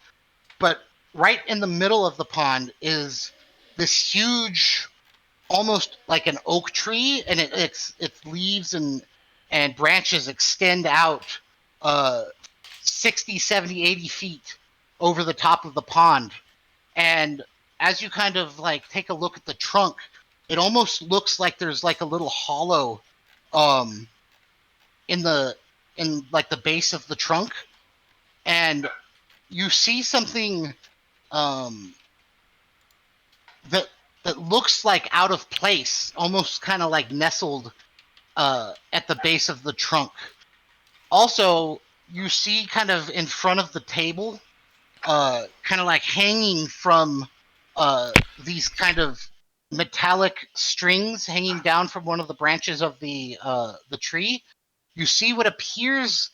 but right in the middle of the pond is this huge, almost like an oak tree, and its leaves and branches extend out 60, 70, 80 feet over the top of the pond. And as you kind of like take a look at the trunk, it almost looks like there's like a little hollow in like the base of the trunk, and you see something that looks like out of place, almost kind of like nestled at the base of the trunk. Also, you see kind of in front of the table, kind of like hanging from these kind of metallic strings hanging down from one of the branches of the tree. You see what appears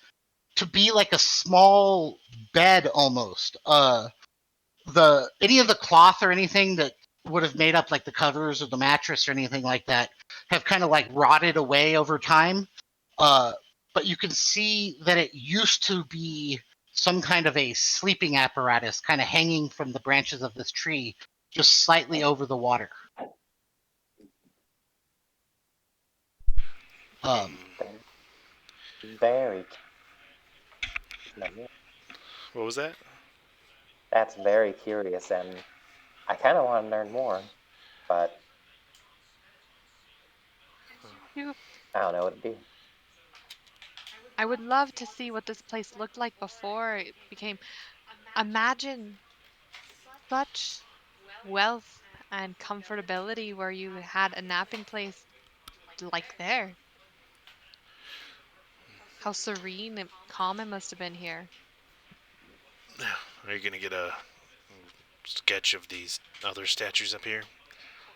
to be like a small bed almost. Any of the cloth or anything that would have made up like the covers or the mattress or anything like that have kind of like rotted away over time. But you can see that it used to be some kind of a sleeping apparatus kind of hanging from the branches of this tree, just slightly over the water. Very. What was that? That's very curious, and I kind of want to learn more, but I don't know what it'd be. I would love to see what this place looked like before it became. Imagine such wealth and comfortability where you had a napping place like there. How serene and calm it must have been here. Are you gonna get a sketch of these other statues up here?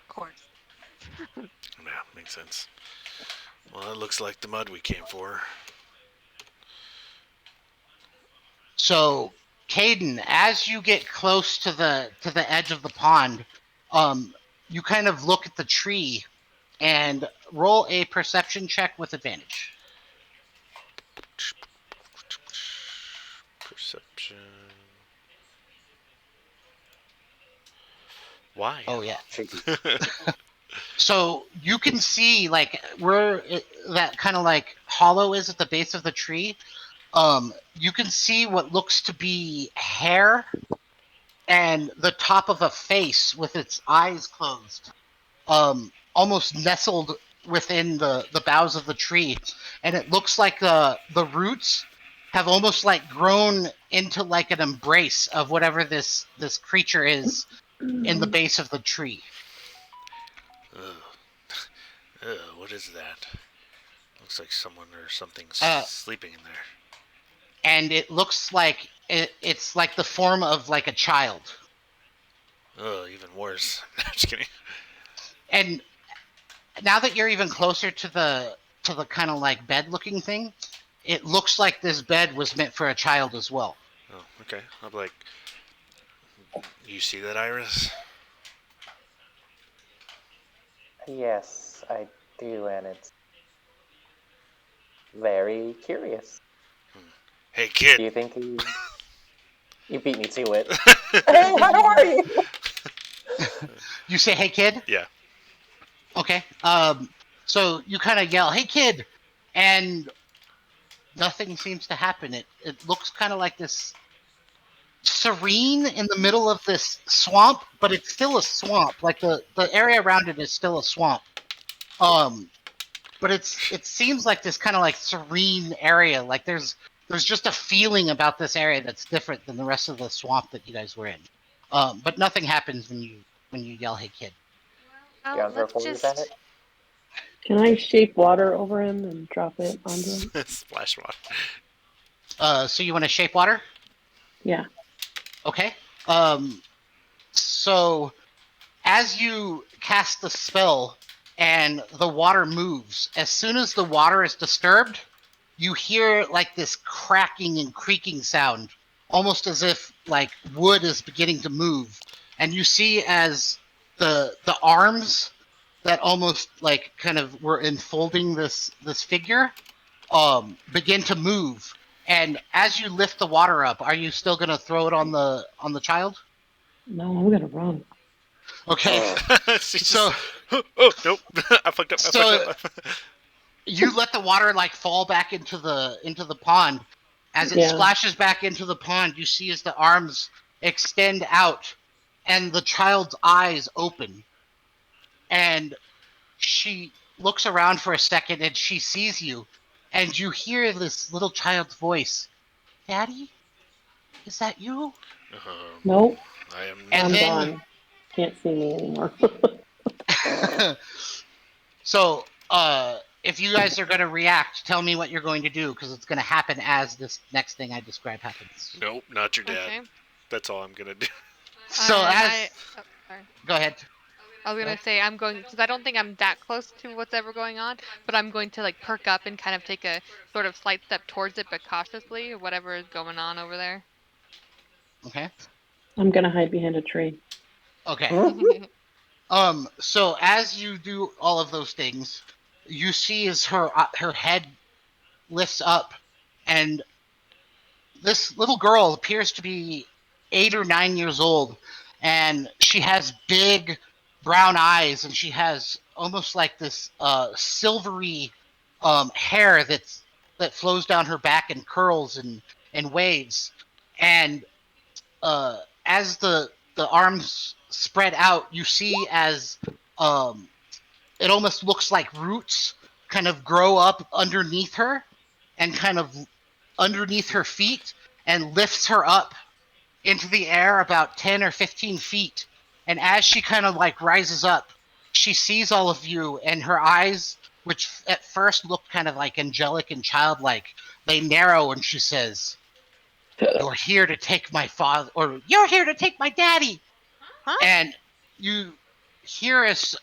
Of course. Yeah, makes sense. Well, it looks like the mud we came for. So, Caden, as you get close to the edge of the pond, you kind of look at the tree and roll a perception check with advantage. Perception. Why? Oh yeah. So you can see like where that kind of like hollow is at the base of the tree. You can see what looks to be hair and the top of a face with its eyes closed, almost nestled within the boughs of the tree, and it looks like the roots have almost like grown into like an embrace of whatever this creature is in the base of the tree. What is that? Looks like someone or something's sleeping in there. And it looks like it's like the form of like a child. Even worse. Just kidding. And now that you're even closer to the kind of like bed looking thing, it looks like this bed was meant for a child as well. Oh, okay. I'm like, you see that, Iris? Yes, I do, and it's very curious. Hey, kid. Do you think you beat me to it? Hey, how are you? You say, "Hey, kid." Yeah. Okay. So you kind of yell, "Hey, kid," and nothing seems to happen. It looks kind of like this serene in the middle of this swamp, but it's still a swamp. Like the area around it is still a swamp. But it seems like this kind of like serene area. Like there's just a feeling about this area that's different than the rest of the swamp that you guys were in. But nothing happens when you yell, "Hey, kid." You on for 40 Bennett? Can I shape water over him and drop it onto him? Splash water. So you want to shape water? Yeah. Okay. So as you cast the spell and the water moves, as soon as the water is disturbed, you hear like this cracking and creaking sound, almost as if like wood is beginning to move. And you see as the arms that almost like kind of were enfolding this figure begin to move. And as you lift the water up, are you still gonna throw it on the child? No, I'm gonna run. Okay. She's So just, oh, nope. I fucked up. so you let the water like fall back into the pond. As it Yeah. splashes back into the pond, you see as the arms extend out and the child's eyes open. And she looks around for a second and she sees you. And you hear this little child's voice. "Daddy? Is that you?" Nope. I am And I'm not. then gone. Can't see me anymore. so if you guys are going to react, tell me what you're going to do because it's going to happen as this next thing I describe happens. Nope, not your dad. Okay. That's all I'm gonna do. So Sorry. go ahead. I was gonna say I'm going because I don't think I'm that close to what's ever going on, but I'm going to like perk up and kind of take a sort of slight step towards it, but cautiously, whatever is going on over there. Okay. I'm gonna hide behind a tree. Okay. So as you do all of those things, you see as her head lifts up, and this little girl appears to be 8 or 9 years old, and she has big brown eyes, and she has almost like this silvery hair that flows down her back and curls and waves, and as the arms spread out, you see as um, it almost looks like roots kind of grow up underneath her and kind of underneath her feet and lifts her up into the air about 10 or 15 feet. And as she kind of like rises up, she sees all of you, and her eyes, which at first looked kind of like angelic and childlike, they narrow, and she says, "You're here to take my father," or "You're here to take my daddy." Huh? And you hear as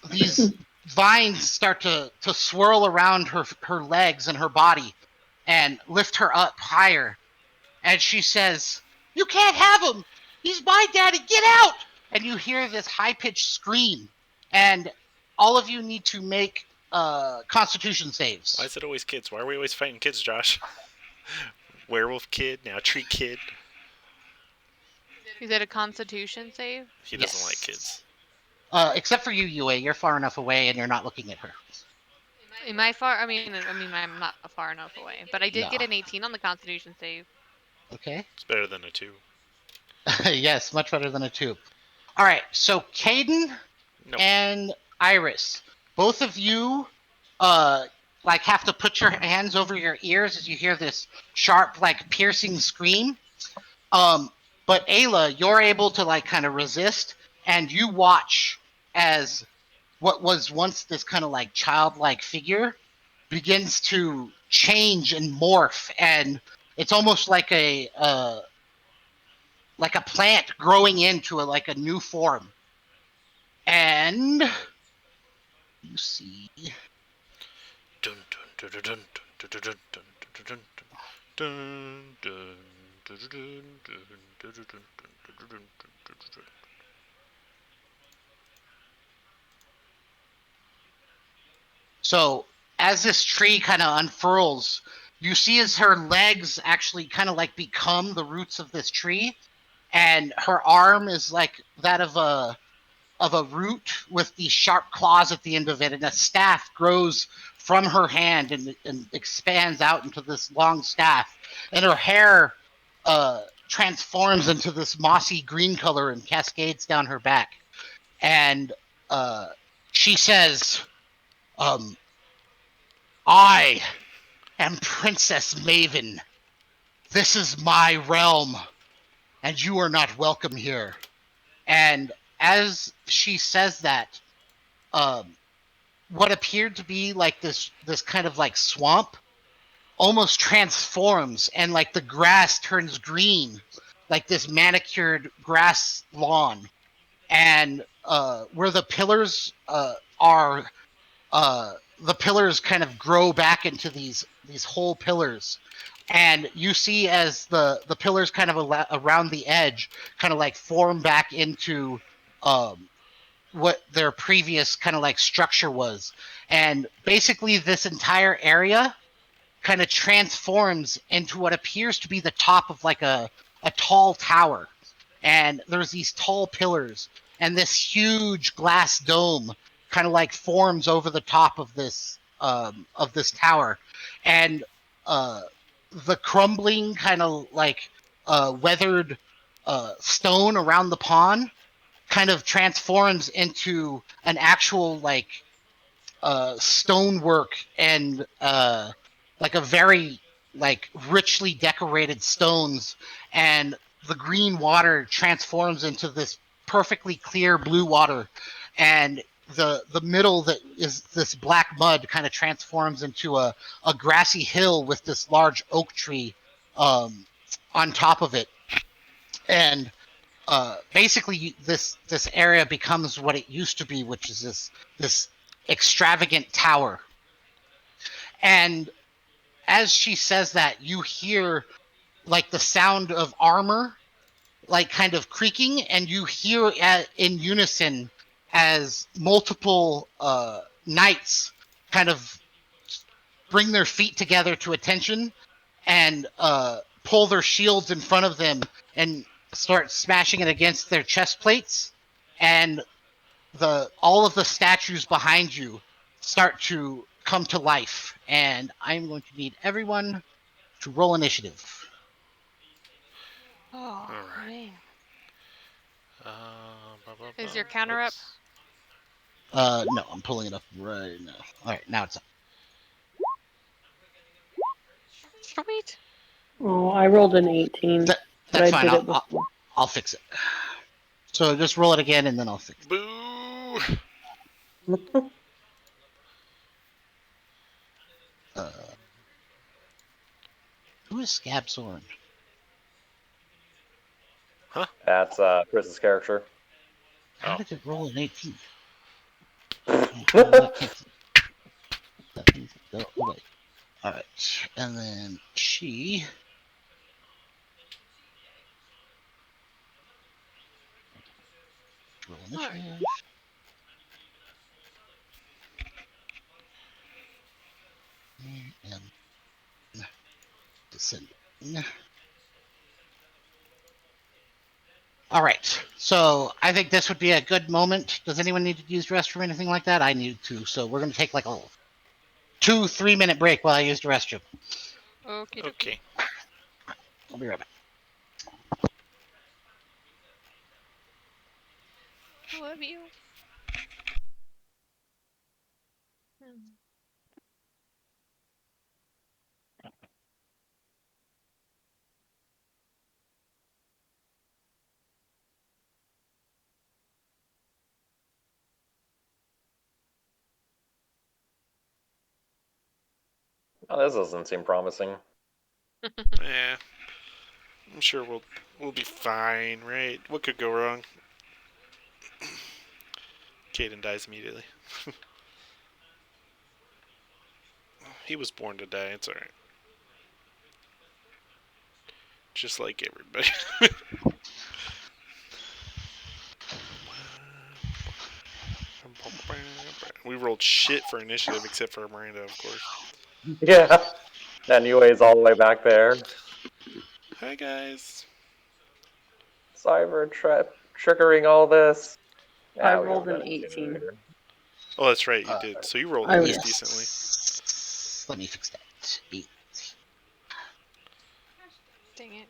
these vines start to swirl around her legs and her body and lift her up higher. And she says, "You can't have him. He's my daddy. Get out!" And you hear this high-pitched scream. And all of you need to make Constitution saves. Why is it always kids? Why are we always fighting kids, Josh? Werewolf kid, now tree kid. Is it a Constitution save? He doesn't like kids. Except for you, Yue. You're far enough away and you're not looking at her. Am I far? I mean, I'm not far enough away, but I did No. get an 18 on the Constitution save. Okay. It's better than a 2. Yes, much better than a 2. All right, so Caden and Iris, both of you like have to put your hands over your ears as you hear this sharp, like piercing scream. But Ayla, you're able to like kind of resist, and you watch as what was once this kind of like childlike figure begins to change and morph, and it's almost like a plant growing into like a new form. And you see. So as this tree kind of unfurls, you see as her legs actually kind of like become the roots of this tree, and her arm is like that of a root with these sharp claws at the end of it, and a staff grows from her hand and expands out into this long staff, and her hair transforms into this mossy green color and cascades down her back, and she says, I am Princess Maven. This is my realm, and you are not welcome here. And as she says that, what appeared to be like this kind of like swamp almost transforms, and like the grass turns green, like this manicured grass lawn. And where the pillars are, the pillars kind of grow back into these whole pillars, and you see as the pillars kind of around the edge kind of like form back into what their previous kind of like structure was. And basically this entire area kind of transforms into what appears to be the top of like a tall tower. And there's these tall pillars, and this huge glass dome kind of like forms over the top of this tower. And the crumbling kind of like weathered stone around the pond kind of transforms into an actual like stonework, and like a very like richly decorated stones, and the green water transforms into this perfectly clear blue water, and the middle that is this black mud kind of transforms into a grassy hill with this large oak tree on top of it. And basically this area becomes what it used to be, which is this extravagant tower. And as she says that, you hear like the sound of armor like kind of creaking, and you hear in unison as multiple knights kind of bring their feet together to attention, and pull their shields in front of them and start smashing it against their chest plates, and all of the statues behind you start to come to life. And I'm going to need everyone to roll initiative. Oh, right. man. Is your counter up? No, I'm pulling it up right now. All right, now it's up. Sweet. Oh, I rolled an 18. That's fine. Did it before. I'll fix it. So just roll it again, and then I'll fix it. Boo! Who is Scab Soren? Huh? That's Chris's character. How Oh. did it roll an 18? Okay. All right, and then she. Roll initiative. And descending. All right, so I think this would be a good moment. Does anyone need to use the restroom or anything like that? I need to, so we're going to take like a 2-3 minute break while I use the restroom. Okay. I'll be right back. Love you. Oh, this doesn't seem promising. Yeah. I'm sure we'll be fine, right? What could go wrong? Caden dies immediately. He was born to die. It's alright. Just like everybody. We rolled shit for initiative except for Miranda, of course. Yeah. And Yue's all the way back there. Hi, guys. Sorry for triggering all this. I rolled an 18. Oh, that's right, you did. So you rolled at least decently. Let me fix that. 8. Dang it.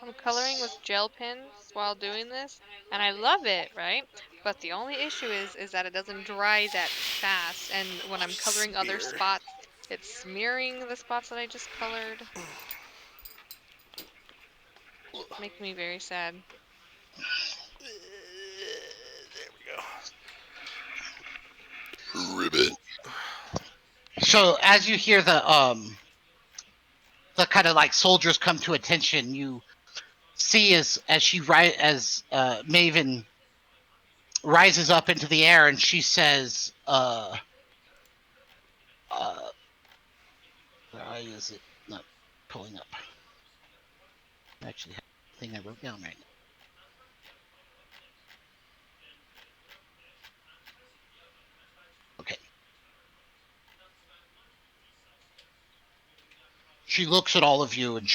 I'm coloring with gel pens while doing this, and I love it, right? But the only issue is that it doesn't dry that fast, and when I'm coloring other spots, it's smearing the spots that I just colored. Makes me very sad. There we go. Ribbit. So as you hear the kind of like soldiers come to attention, you see as Maven rises up into the air and she says, why is it not pulling up? I actually have the thing I wrote down right now. Okay. She looks at all of you and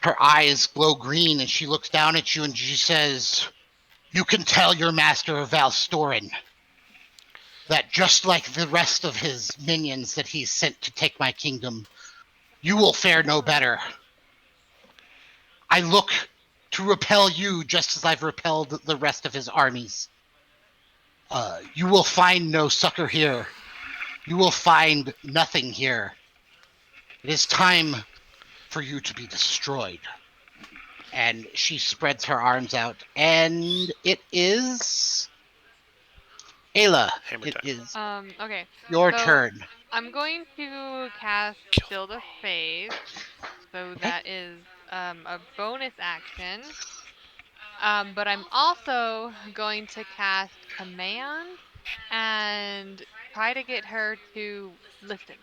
her eyes glow green and she looks down at you and she says, "You can tell your master of Valstorin that just like the rest of his minions that he's sent to take my kingdom, you will fare no better. I look to repel you just as I've repelled the rest of his armies. You will find no succor here. You will find nothing here. It is time for you to be destroyed." And she spreads her arms out, and it is Ayla. Hammer It time. is Okay. your So turn. I'm going to cast Shield of Faith, so Okay. that is a bonus action. But I'm also going to cast Command and try to get her to listen.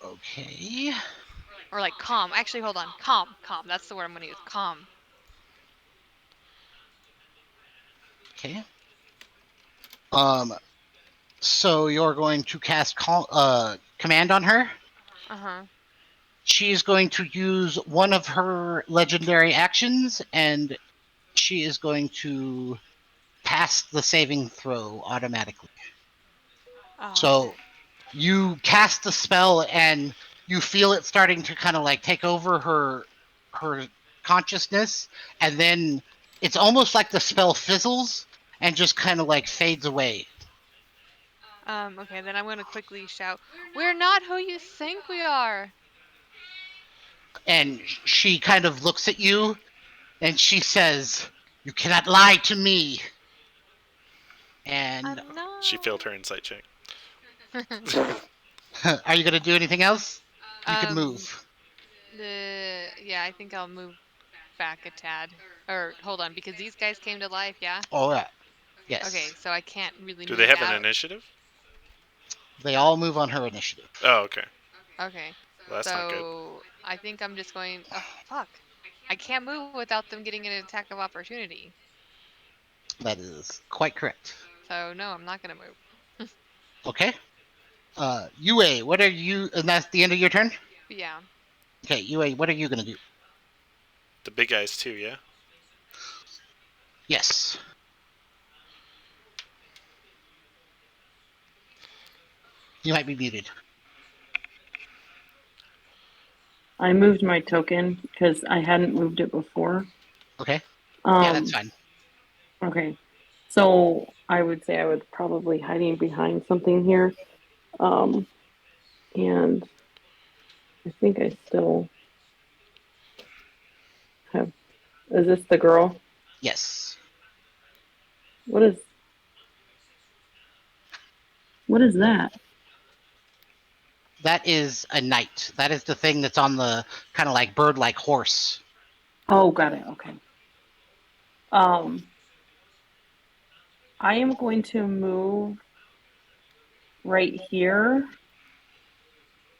Okay. Or like calm. Actually, hold on. Calm. That's the word I'm going to use. Calm. Okay. So you're going to cast command on her? Uh-huh. She's going to use one of her legendary actions, and she is going to pass the saving throw automatically. So you cast the spell, and you feel it starting to kind of like take over her consciousness, and then it's almost like the spell fizzles and just kind of like fades away. Okay, then I'm going to quickly shout, "We're not who you think we are!" And she kind of looks at you, and she says, "You cannot lie to me." And No. She failed her insight check. are you going to do anything else? You can move. Yeah, I think I'll move back a tad. Or hold on, because these guys came to life, yeah? Oh, yeah. Yes. Okay, so I can't really Do move they have out. an initiative? They all move on her initiative. Oh, okay. Okay. Well, that's not good. So I think I'm just going. Oh fuck! I can't move without them getting an attack of opportunity. That is quite correct. So no, I'm not gonna move. Okay. Yue, what are you? And that's the end of your turn. Yeah. Okay, Yue, what are you gonna do? The big guys too, yeah. Yes. You might be muted. I moved my token because I hadn't moved it before. Okay. Yeah, that's fine. Okay. So I would say I was probably hiding behind something here. And I think I still have. Is this the girl? Yes. What is that? That is a knight. That is the thing that's on the kind of like bird-like horse. Oh, got it. Okay. I am going to move right here,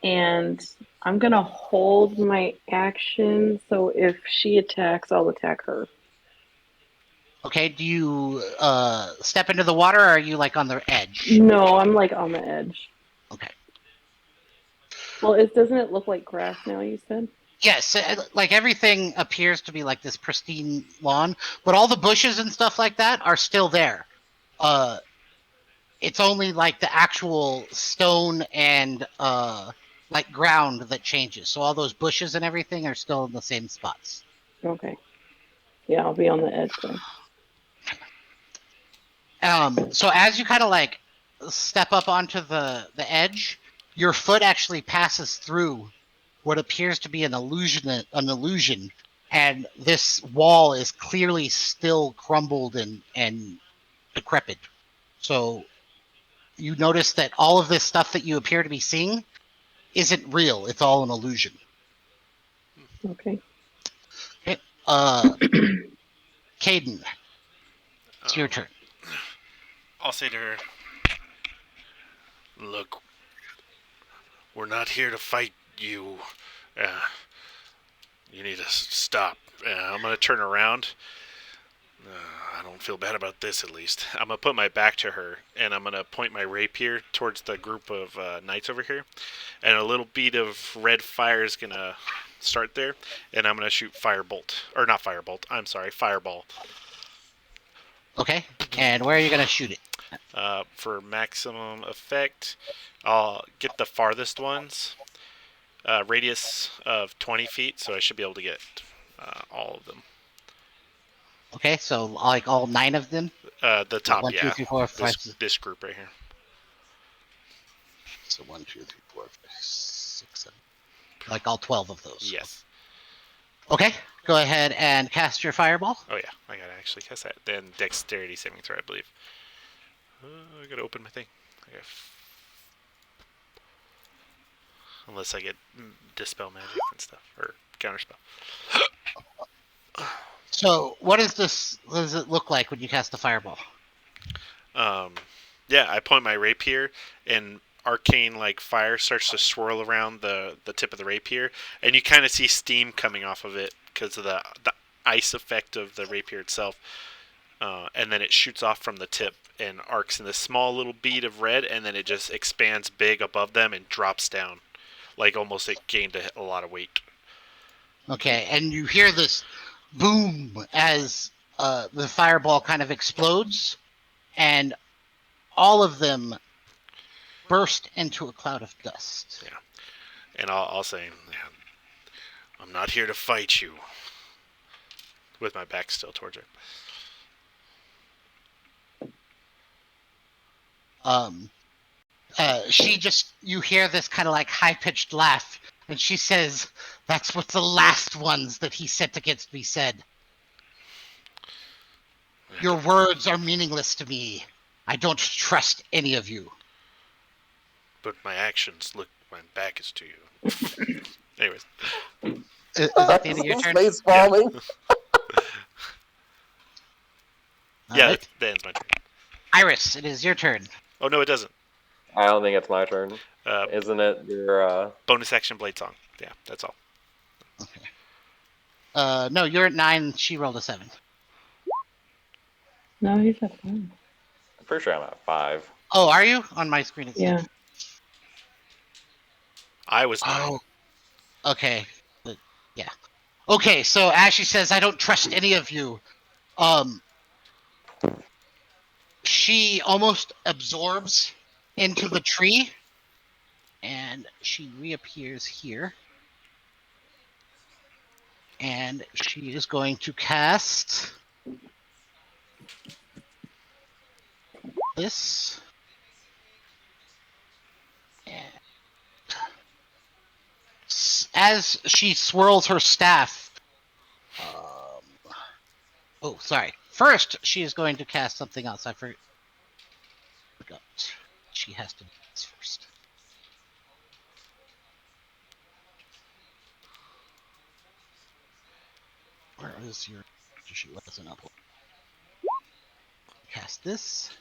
and I'm going to hold my action, so if she attacks, I'll attack her. Okay, do you step into the water, or are you like on the edge? No, I'm like on the edge. Okay. Well, doesn't it look like grass now, you said? Yes, like everything appears to be like this pristine lawn, but all the bushes and stuff like that are still there. It's only like the actual stone and like ground that changes. So all those bushes and everything are still in the same spots. Okay. Yeah, I'll be on the edge then. So as you kind of like step up onto the edge, your foot actually passes through what appears to be an illusion, and this wall is clearly still crumbled and decrepit. So you notice that all of this stuff that you appear to be seeing isn't real. It's all an illusion. Okay. Okay. Caden, it's your turn. I'll say to her, look, we're not here to fight you. You need to stop. I'm going to turn around. I don't feel bad about this, at least. I'm going to put my back to her, and I'm going to point my rapier towards the group of knights over here. And a little bead of red fire is going to start there, and I'm going to shoot firebolt. Or not firebolt, I'm sorry, fireball. Okay, and where are you going to shoot it? For maximum effect, I'll get the farthest ones. Radius of 20 feet, so I should be able to get all of them. Okay, so like all 9 of them? The top, 1, 2, 3, 4, 5, 6. This group right here. So 1, 2, 3, 4, 5, 6, 7. Like all 12 of those. Yes. Okay, go ahead and cast your fireball. Oh yeah, I gotta actually cast that. Then dexterity saving throw, I believe. I gotta open my thing. Unless I get dispel magic and stuff, or counterspell. So, what does it look like when you cast the fireball? Yeah, I point my rapier, and arcane like fire starts to swirl around the tip of the rapier, and you kind of see steam coming off of it because of the ice effect of the rapier itself. And then it shoots off from the tip and arcs in this small little bead of red, and then it just expands big above them and drops down, like almost it gained a lot of weight. Okay, and you hear this boom as the fireball kind of explodes, and all of them burst into a cloud of dust. Yeah, and I'll say, I'm not here to fight you, with my back still towards her. You hear this kind of like high-pitched laugh, and she says, "That's what the last ones that he sent against me said. Your words are meaningless to me. I don't trust any of you." But my actions look, my back is to you. Anyways. Is that the end of your turn? Face falling. Yeah, Right. that ends my turn. Iris, it is your turn. Oh, no, it doesn't. I don't think it's my turn. Isn't it your... Bonus action blade song. Yeah, that's all. Okay. No, you're at 9. She rolled a 7. No, he's at 5. I'm pretty sure I'm at 5. Oh, are you? On my screen it's 7. I was 9. Oh. Okay. Yeah. Okay, so as she says, I don't trust any of you. She almost absorbs into the tree, and she reappears here. And she is going to cast this. And as she swirls her staff, oh, sorry. First, she is going to cast something else. I forgot. She has to do this first. Where is your... She wasn't uploaded. cast this.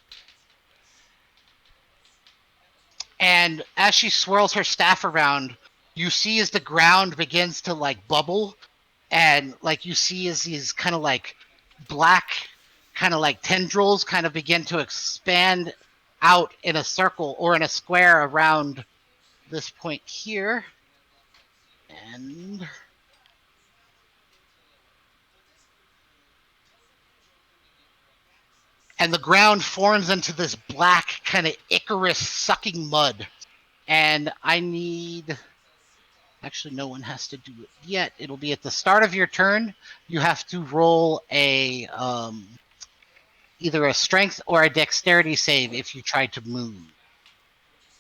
And as she swirls her staff around, you see as the ground begins to like bubble, and like you see as these kind of like black kind of like tendrils kind of begin to expand out in a circle or in a square around this point here. And the ground forms into this black kind of Icarus sucking mud. And I need... Actually, no one has to do it yet. It'll be at the start of your turn. You have to roll a either a strength or a dexterity save if you try to move.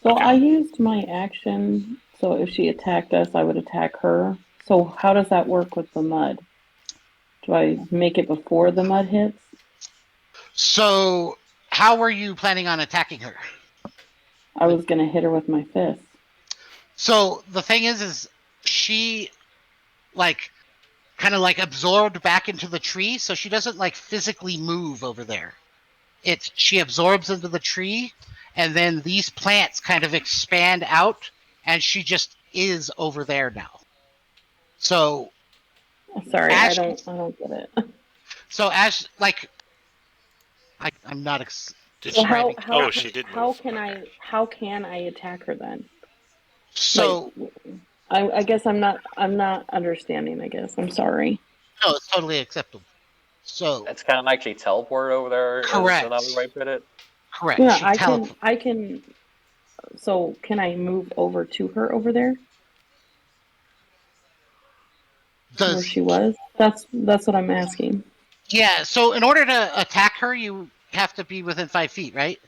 So okay. I used my action, so if she attacked us, I would attack her. So how does that work with the mud? Do I make it before the mud hits? So how were you planning on attacking her? I was going to hit her with my fist. So the thing is she like kind of like absorbed back into the tree, so she doesn't like physically move over there. She absorbs into the tree, and then these plants kind of expand out, and she just is over there now. So sorry, I don't get it. So as like I'm not describing. So she did move. How can I attack her then? So like, I guess I'm not understanding, I guess. I'm sorry. No, it's totally acceptable. So it's kind of like she teleported over there. Correct. Is another way to put it. Correct. Yeah, I can. So can I move over to her over there? Where she was? That's what I'm asking. Yeah. So in order to attack her, you have to be within 5 feet, right?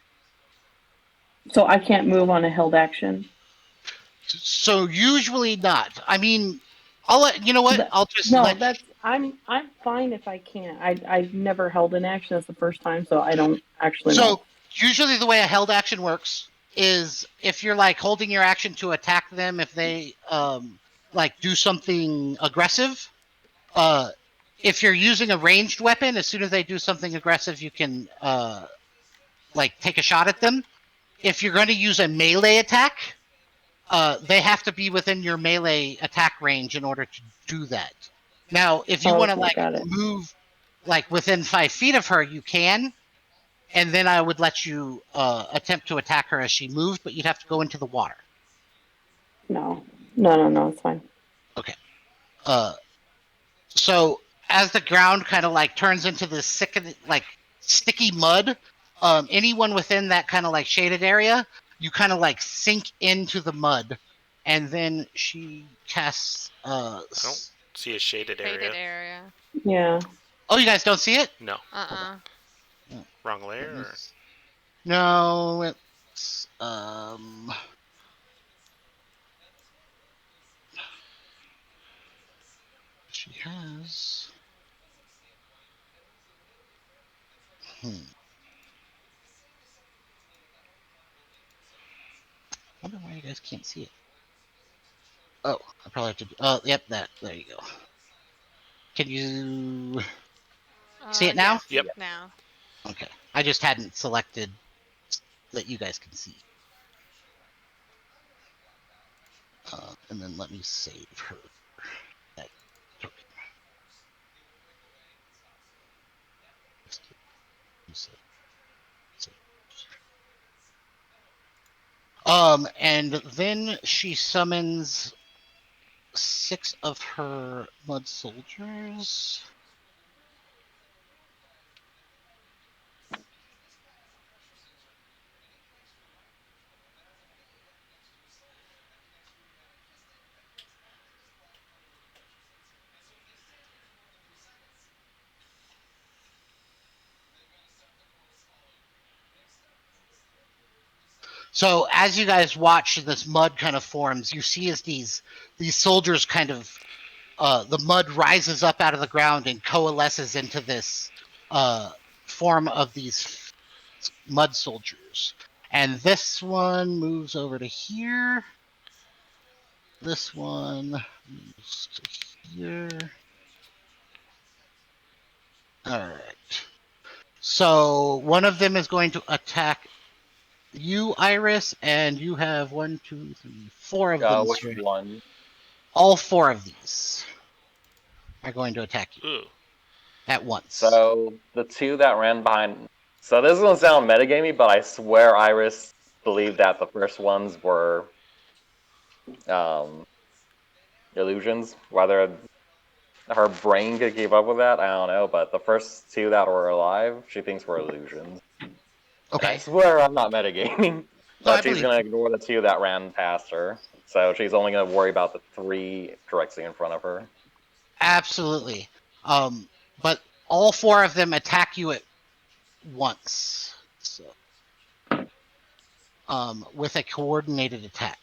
So I can't move on a held action. So usually not. I mean, I'll let you know what. I'll just I'm fine if I can't. I've never held an action. It's the first time, so I don't actually know. So usually the way a held action works is if you're like holding your action to attack them, if they like do something aggressive. If you're using a ranged weapon, as soon as they do something aggressive, you can like take a shot at them. If you're going to use a melee attack, they have to be within your melee attack range in order to do that. Now, if you want to like move like within 5 feet of her, you can, and then I would let you attempt to attack her as she moves, but you'd have to go into the water. No, it's fine. Okay. So as the ground kind of like turns into this sticky mud, anyone within that kind of like shaded area, you kind of like sink into the mud, and then she casts. I don't see a shaded area. Yeah. Oh, you guys don't see it? No. Wrong layer. Or? No, it's She has. I wonder why you guys can't see it. Oh, I probably have to. Oh, yep, that. There you go. Can you see it now? Yep. Now. Okay. I just hadn't selected that you guys can see. And then let me save her. And then she summons 6 of her mud soldiers. So as you guys watch this mud kind of forms, you see as these soldiers kind of the mud rises up out of the ground and coalesces into this form of these mud soldiers. And this one moves over to here. This one moves to here. All right. So one of them is going to attack you, Iris, and you have 1, 2, 3, 4 of them. Which one? All 4 of these are going to attack you Ooh. at once. So the 2 that ran behind. So this is gonna sound metagamey, but I swear Iris believed that the first ones were illusions. Whether her brain could keep up with that, I don't know. But the first 2 that were alive, she thinks were illusions. Okay. And I swear I'm not metagaming. But she's believe gonna ignore the 2 that ran past her. So she's only gonna worry about the 3 directly in front of her. Absolutely. But all 4 of them attack you at once. So, with a coordinated attack.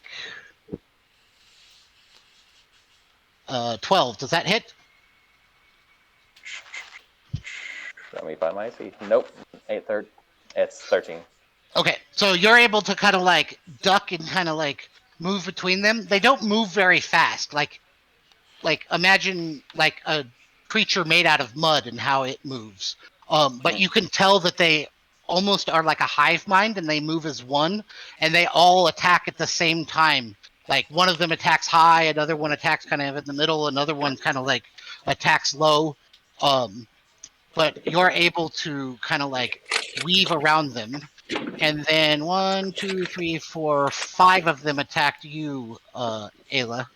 12. Does that hit? Let me find my AC. Nope. 8, it's 13. Okay, so you're able to kind of like duck and kind of like move between them. They don't move very fast. Like imagine like a creature made out of mud and how it moves. But you can tell that they almost are like a hive mind and they move as one, and they all attack at the same time. Like one of them attacks high, another one attacks kind of in the middle, another one kind of like attacks low. But you're able to kind of like weave around them. And then 1, 2, 3, 4, 5 of them attacked you, Ayla.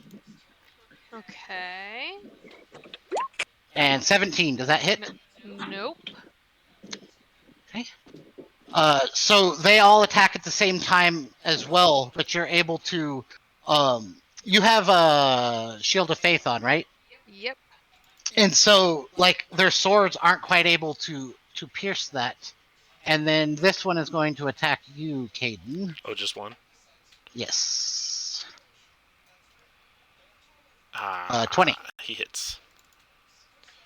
Okay. And 17, does that hit? Nope. Okay. So they all attack at the same time as well, but you're able to. You have a Shield of Faith on, right? Yep. And so, like, their swords aren't quite able to pierce that. And then this one is going to attack you, Caden. Oh, just one? Yes. 20. 20. He hits.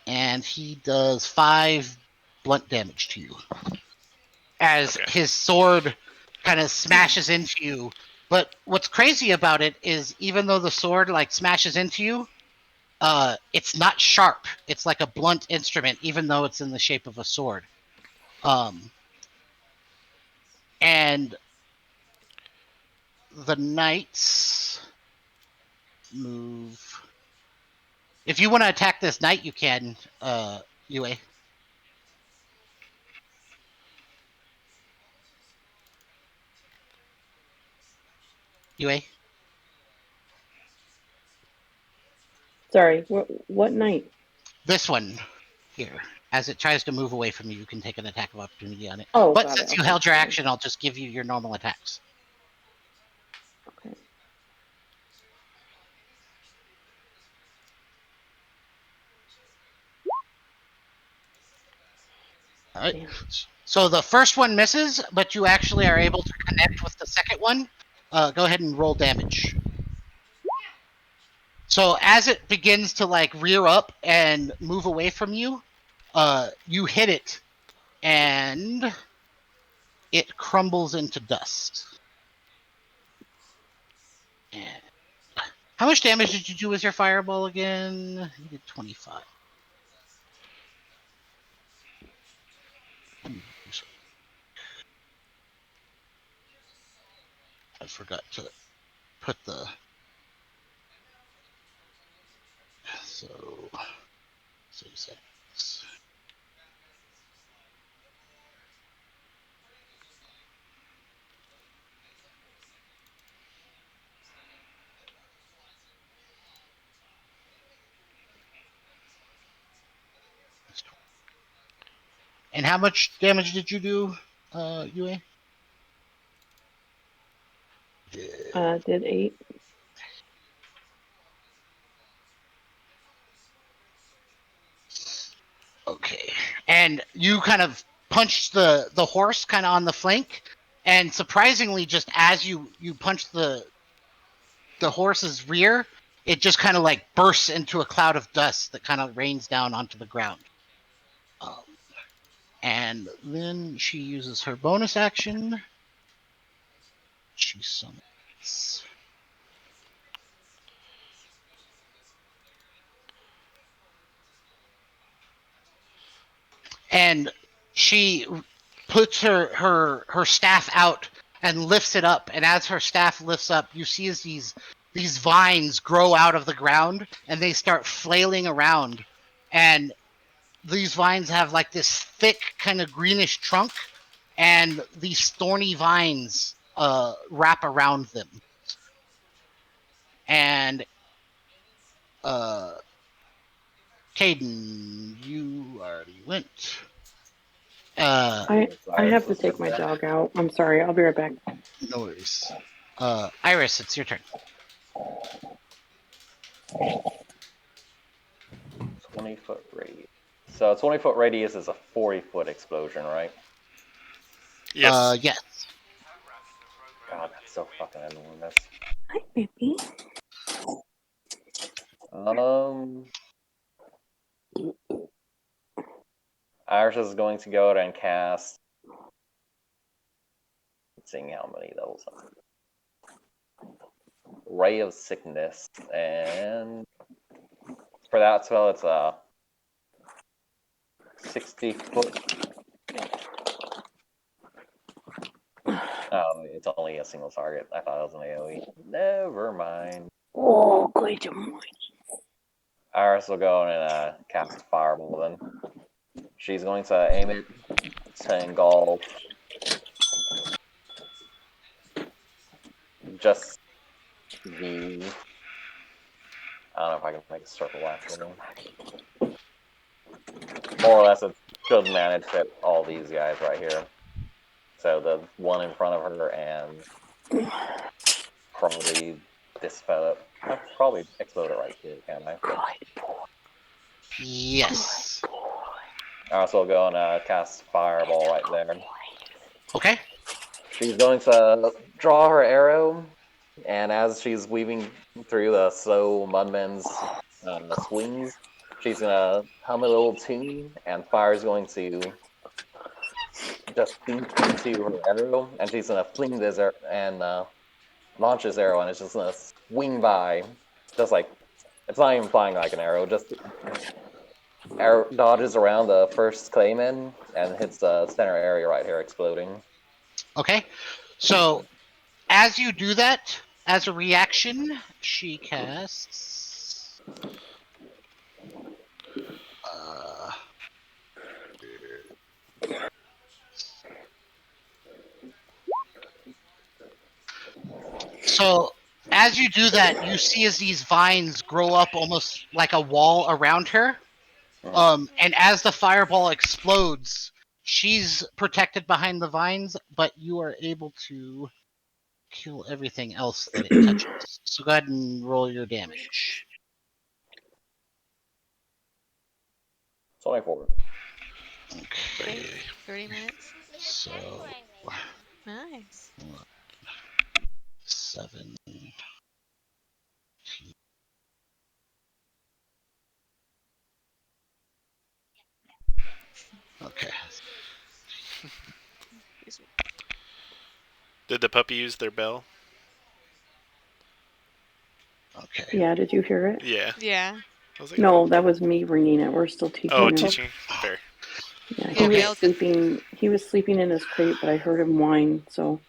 And he does 5 blunt damage to you. As his sword kind of smashes into you. But what's crazy about it is even though the sword like smashes into you, it's not sharp. It's like a blunt instrument, even though it's in the shape of a sword. And the knights move. If you want to attack this knight, you can, UA. UA? Sorry, what night? This one here. As it tries to move away from you, you can take an attack of opportunity on it. Oh, but got since it. you Okay, held your sorry. action, I'll just give you your normal attacks. Okay. All right. So the first one misses, but you actually are able to connect with the second one. Go ahead and roll damage. So as it begins to like rear up and move away from you, you hit it, and it crumbles into dust. And how much damage did you do with your fireball again? You did 25. I forgot to put the. So 6 seconds. And how much damage did you do, UA? Did 8. Okay. And you kind of punched the horse kind of on the flank, and surprisingly, just as you punch the horse's rear, it just kind of like bursts into a cloud of dust that kind of rains down onto the ground. And then she uses her bonus action. She summons. And she puts her staff out and lifts it up, and as her staff lifts up, you see as these vines grow out of the ground and they start flailing around, and these vines have like this thick kind of greenish trunk, and these thorny vines wrap around them. And Caden, you already went. I have to take my dog out. I'm sorry. I'll be right back. No worries. Iris, it's your turn. 20-foot radius. So 20-foot radius is a 40-foot explosion, right? Yes. Yes. God, that's so fucking enormous. Hi, baby. Iris is going to go ahead and cast. Seeing how many levels. Ray of Sickness, and for that spell, it's a 60-foot. Oh, it's only a single target. I thought it was an AoE. Never mind. Oh, good. Iris will go and cast Fireball then. She's going to aim it to engulf just the. I don't know if I can make a circle actually. More or less, it should manage to hit all these guys right here. So the one in front of her and probably this fellow. I'll probably explode it right here, can I? Yes. I also go and cast Fireball right there. Okay. She's going to draw her arrow, and as she's weaving through the slow mudmen's swings, she's going to hum a little tune, and fire's going to just sink into her arrow, and she's going to fling this arrow and launch this arrow, and it's just going to swing by, just like, it's not even flying like an arrow, just arrow dodges around the first clayman and hits the center area right here, exploding. Okay. So as you do that, as a reaction, she casts. So as you do that, you see as these vines grow up almost like a wall around her. And as the fireball explodes, she's protected behind the vines, but you are able to kill everything else that it touches. So go ahead and roll your damage. 24. Okay. 30 minutes. So Nice. 7. Okay. Did the puppy use their bell? Okay. Yeah, did you hear it? Yeah. Yeah. I was like, No, that was me ringing it. We're still teaching oh, him. teaching. Fair. Yeah, Yeah, he Vale was sleeping. He was sleeping in his crate, but I heard him whine, so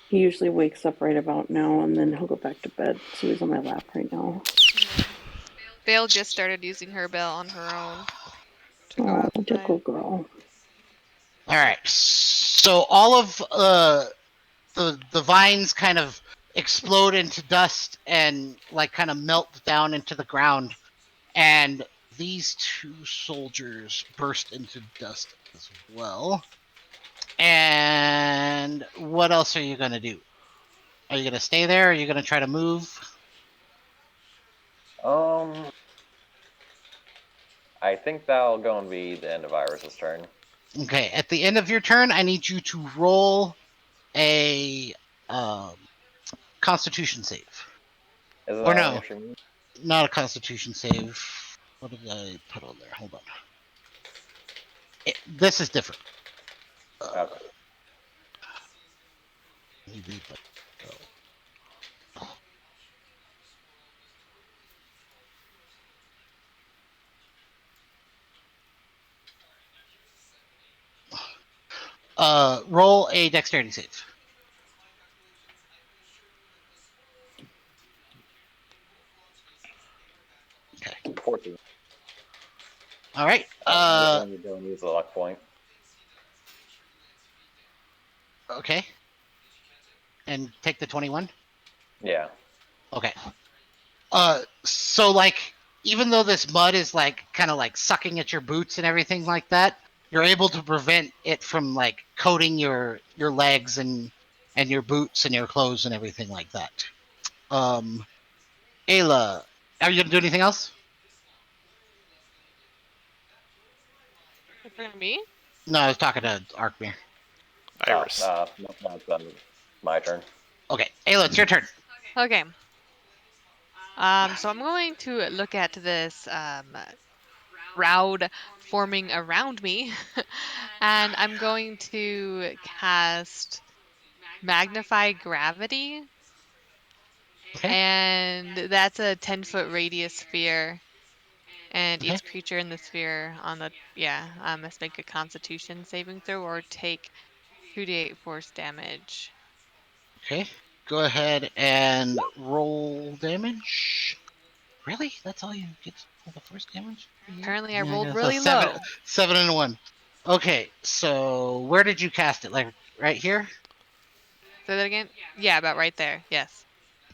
he usually wakes up right about now, and then he'll go back to bed. So he's on my lap right now. Vale just started using her bell on her own to go Oh, outside. good girl. All right. So all of the vines kind of explode into dust and like kind of melt down into the ground, and these two soldiers burst into dust as well. And what else are you gonna do? Are you gonna stay there? Are you gonna try to move? I think that'll go and be the end of Iris's turn. Okay. At the end of your turn, I need you to roll a Constitution save. Isn't Or that no, what she means? not a Constitution save. What did I put on there? Hold on. This is different. Okay. roll a dexterity save. Okay. 14. All right. You don't use a luck point. Okay. And take the 21. Yeah. Okay. So like, even though this mud is like kind of like sucking at your boots and everything like that, you're able to prevent it from like coating your legs and your boots and your clothes and everything like that. Ayla, are you gonna do anything else? In front of me? No, I was talking to Arkmir. Iris. That's my turn. Okay, Ayla, it's your turn. Okay. So I'm going to look at this crowd forming around me, and I'm going to cast Magnify Gravity, Okay. and that's a 10-foot radius sphere, and Okay. each creature in the sphere must make a Constitution saving throw or take 2d8 force damage. Okay. Go ahead and roll damage. Really? That's all you get for the first damage? Apparently, I Yeah, rolled so really seven, low. 7 and 1. Okay, so where did you cast it? Like right here? Say that again? Yeah, about right there. Yes.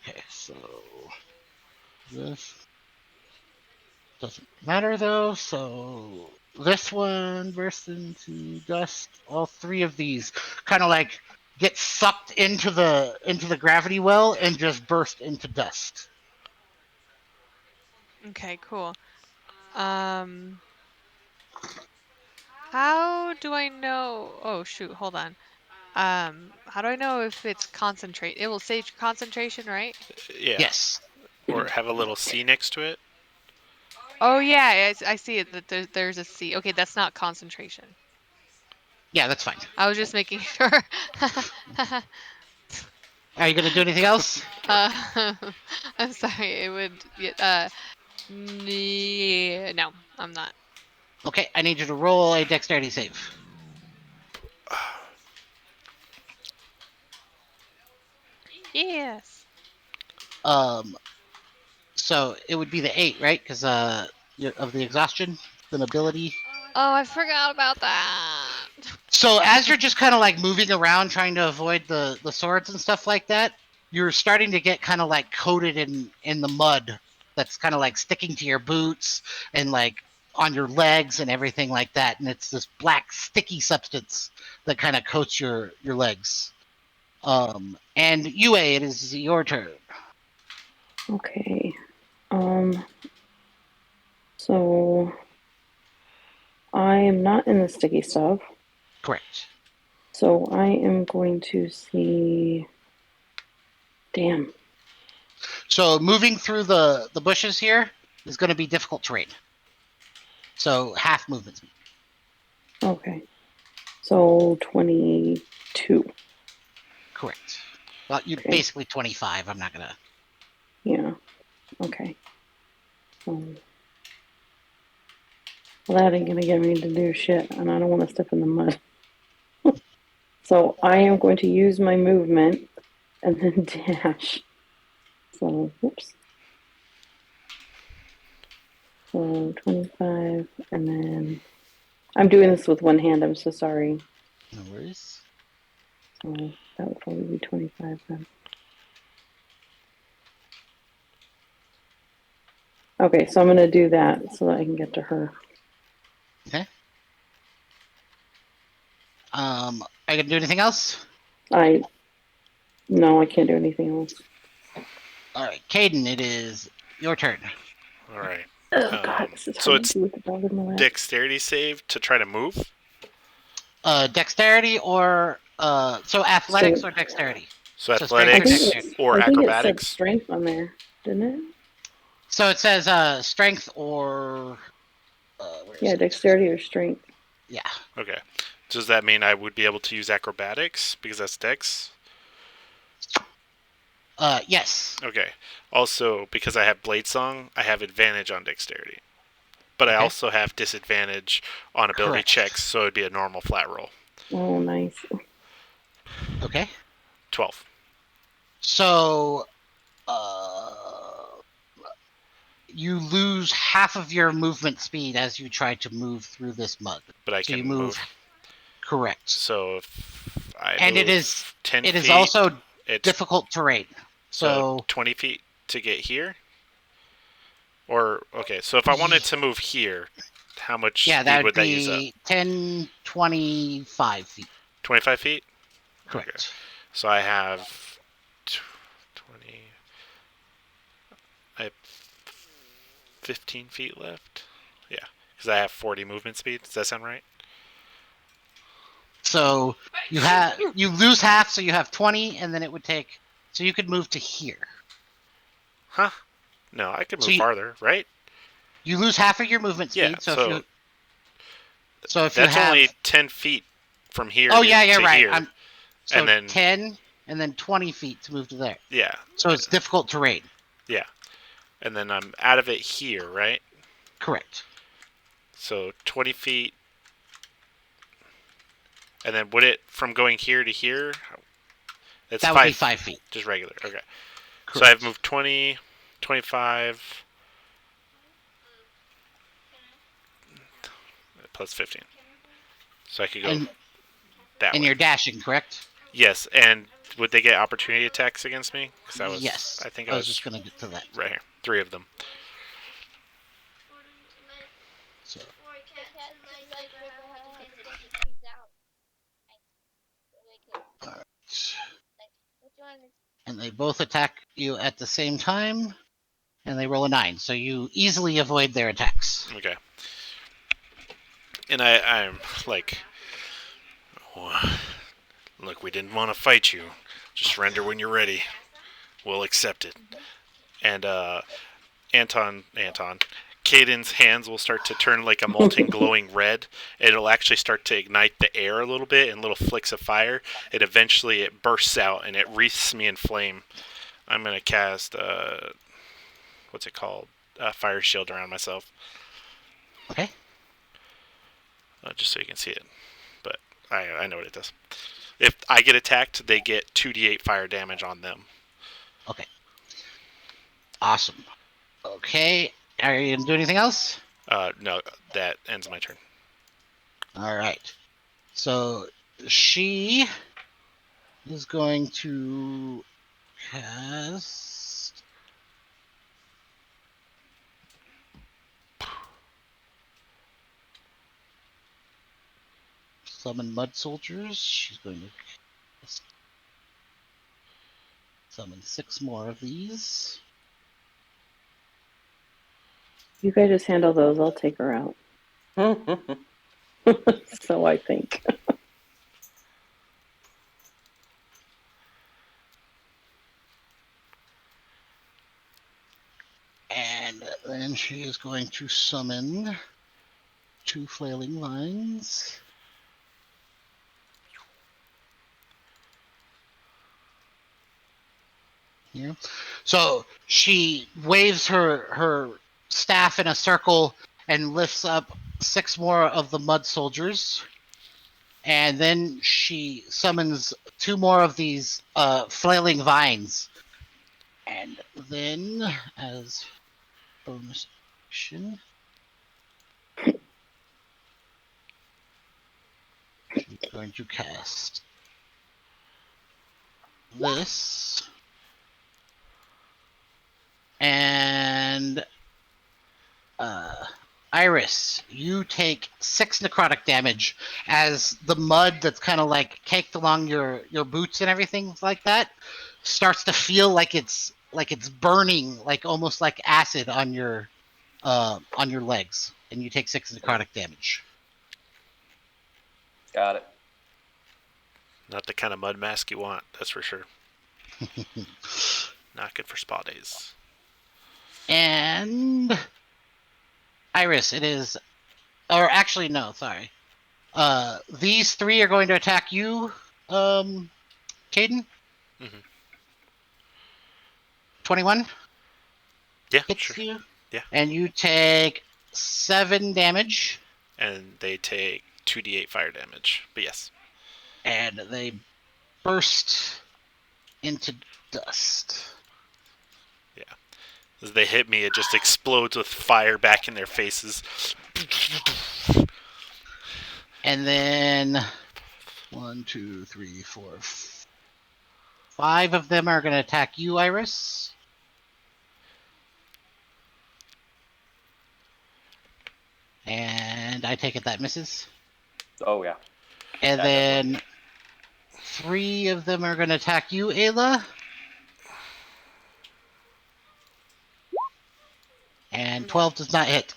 Okay, so this doesn't matter though. So this one bursts into dust. All three of these kind of like get sucked into the gravity well and just burst into dust. Okay, cool. How do I know? Oh shoot, hold on. How do I know if it's concentrate? It will say concentration, right? Yeah. Yes. Or have a little C next to it. Oh yeah, I see it. That there's a C. Okay, that's not concentration. Yeah, that's fine. I was just making sure. Are you gonna do anything else? I'm sorry. It would. No, I'm not. Okay, I need you to roll a dexterity save. Yes. So it would be the 8, right? Because of the exhaustion, the ability. Oh, I forgot about that. So as you're just kind of like moving around trying to avoid the swords and stuff like that, you're starting to get kind of like coated in the mud that's kind of like sticking to your boots and like on your legs and everything like that, and it's this black sticky substance that kind of coats your legs. And Yue, it is your turn. Okay. So I am not in the sticky stuff. Correct. So I am going to see. Damn. So moving through the bushes here is going to be difficult terrain. So half movement speed. Okay. So 22. Correct. Well, you Okay. basically 25. I'm not gonna. Yeah. Okay. Well, that ain't gonna get me to do shit, and I don't want to step in the mud. So I am going to use my movement and then dash. So, whoops. So 25, and then I'm doing this with one hand. I'm so sorry. No worries. So that would probably be 25 then. Okay, so I'm gonna do that so that I can get to her. Okay. Are you gonna do anything else? No, I can't do anything else. All right, Caden, it is your turn. All right. Oh God, this is So hard it's to do with the dog in my lap. dexterity save to try to move. Dexterity or so athletics or dexterity. So So strength athletics dexterity. or I think it said acrobatics. strength on there, didn't it? So it says strength or where is Yeah, it? dexterity or strength. Yeah. Okay. Does that mean I would be able to use acrobatics because that's dex? Yes. Okay. Also, because I have Blade Song, I have advantage on dexterity. But I Okay. also have disadvantage on ability Correct. checks, so it'd be a normal flat roll. Oh, nice. Okay. 12. So, you lose half of your movement speed as you try to move through this mud. But I so can you move. Correct. So if I and move it is 10 it feet, is also it's difficult terrain. so 20 feet to get here. Or okay, so if I wanted to move here, how much yeah, speed that would would that use up? be 10, 25 feet. 25 feet. Correct. Okay. So I have 20. I have 15 feet left. Yeah, because I have 40 movement speed. Does that sound right? So you lose half, so you have 20, and then it would take. So you could move to here. Huh? No, I could move So farther, right? you lose half of your movement speed. Yeah. So if you That's have. only 10 feet from here Oh to, yeah, you're to right. here, So and then 10, and then 20 feet to move to there. yeah. So it's difficult terrain. Yeah, and then I'm out of it here, right? Correct. So 20 feet. And then would it, from going here to here, it's That would be 5 feet. Just regular, okay. Correct. So I've moved 20, 25, plus 15. So I could go that way. And you're dashing, correct? Yes, and would they get opportunity attacks against me? Because yes. I think I was just going to get to that. Right here. 3 of them. So. Alright. And they both attack you at the same time, and they roll a 9, so you easily avoid their attacks. Okay. And I'm like, look, we didn't want to fight you. Just surrender when you're ready. We'll accept it. And Anton, Caden's hands will start to turn like a molten glowing red. It'll actually start to ignite the air a little bit in little flicks of fire. And eventually it bursts out and it wreaths me in flame. I'm going to cast, what's it called? Fire shield around myself. Okay. Just so you can see it. But I know what it does. If I get attacked, they get 2d8 fire damage on them. Okay. Awesome. Okay. Are you going to do anything else? No, that ends my turn. All right. So she is going to cast. Summon mud soldiers. She's going to summon 6 more of these. You guys just handle those. I'll take her out. So I think. And then she is going to summon 2 flailing vines. Here. So she waves her staff in a circle and lifts up 6 more of the mud soldiers. And then she summons 2 more of these flailing vines. And then, as bonus action, she's going to cast this. And Iris, you take 6 necrotic damage as the mud that's kind of like caked along your boots and everything like that starts to feel like it's burning, like almost like acid on your legs, and you take 6 necrotic damage. Got it. Not the kind of mud mask you want, that's for sure. Not good for spa days. And Iris, it is, or actually no, sorry. These 3 are going to attack you, Caden. Mm-hmm. 21. Yeah, hits sure. you. Yeah. And you take 7 damage. And they take 2d8 fire damage. But yes. And they burst into dust. Yeah. As they hit me, it just explodes with fire back in their faces. And then 1, 2, 3, 4, 5 of them are going to attack you, Iris. And I take it that misses. Oh yeah. And That then definitely. 3 of them are going to attack you, Ayla. And 12 does not hit.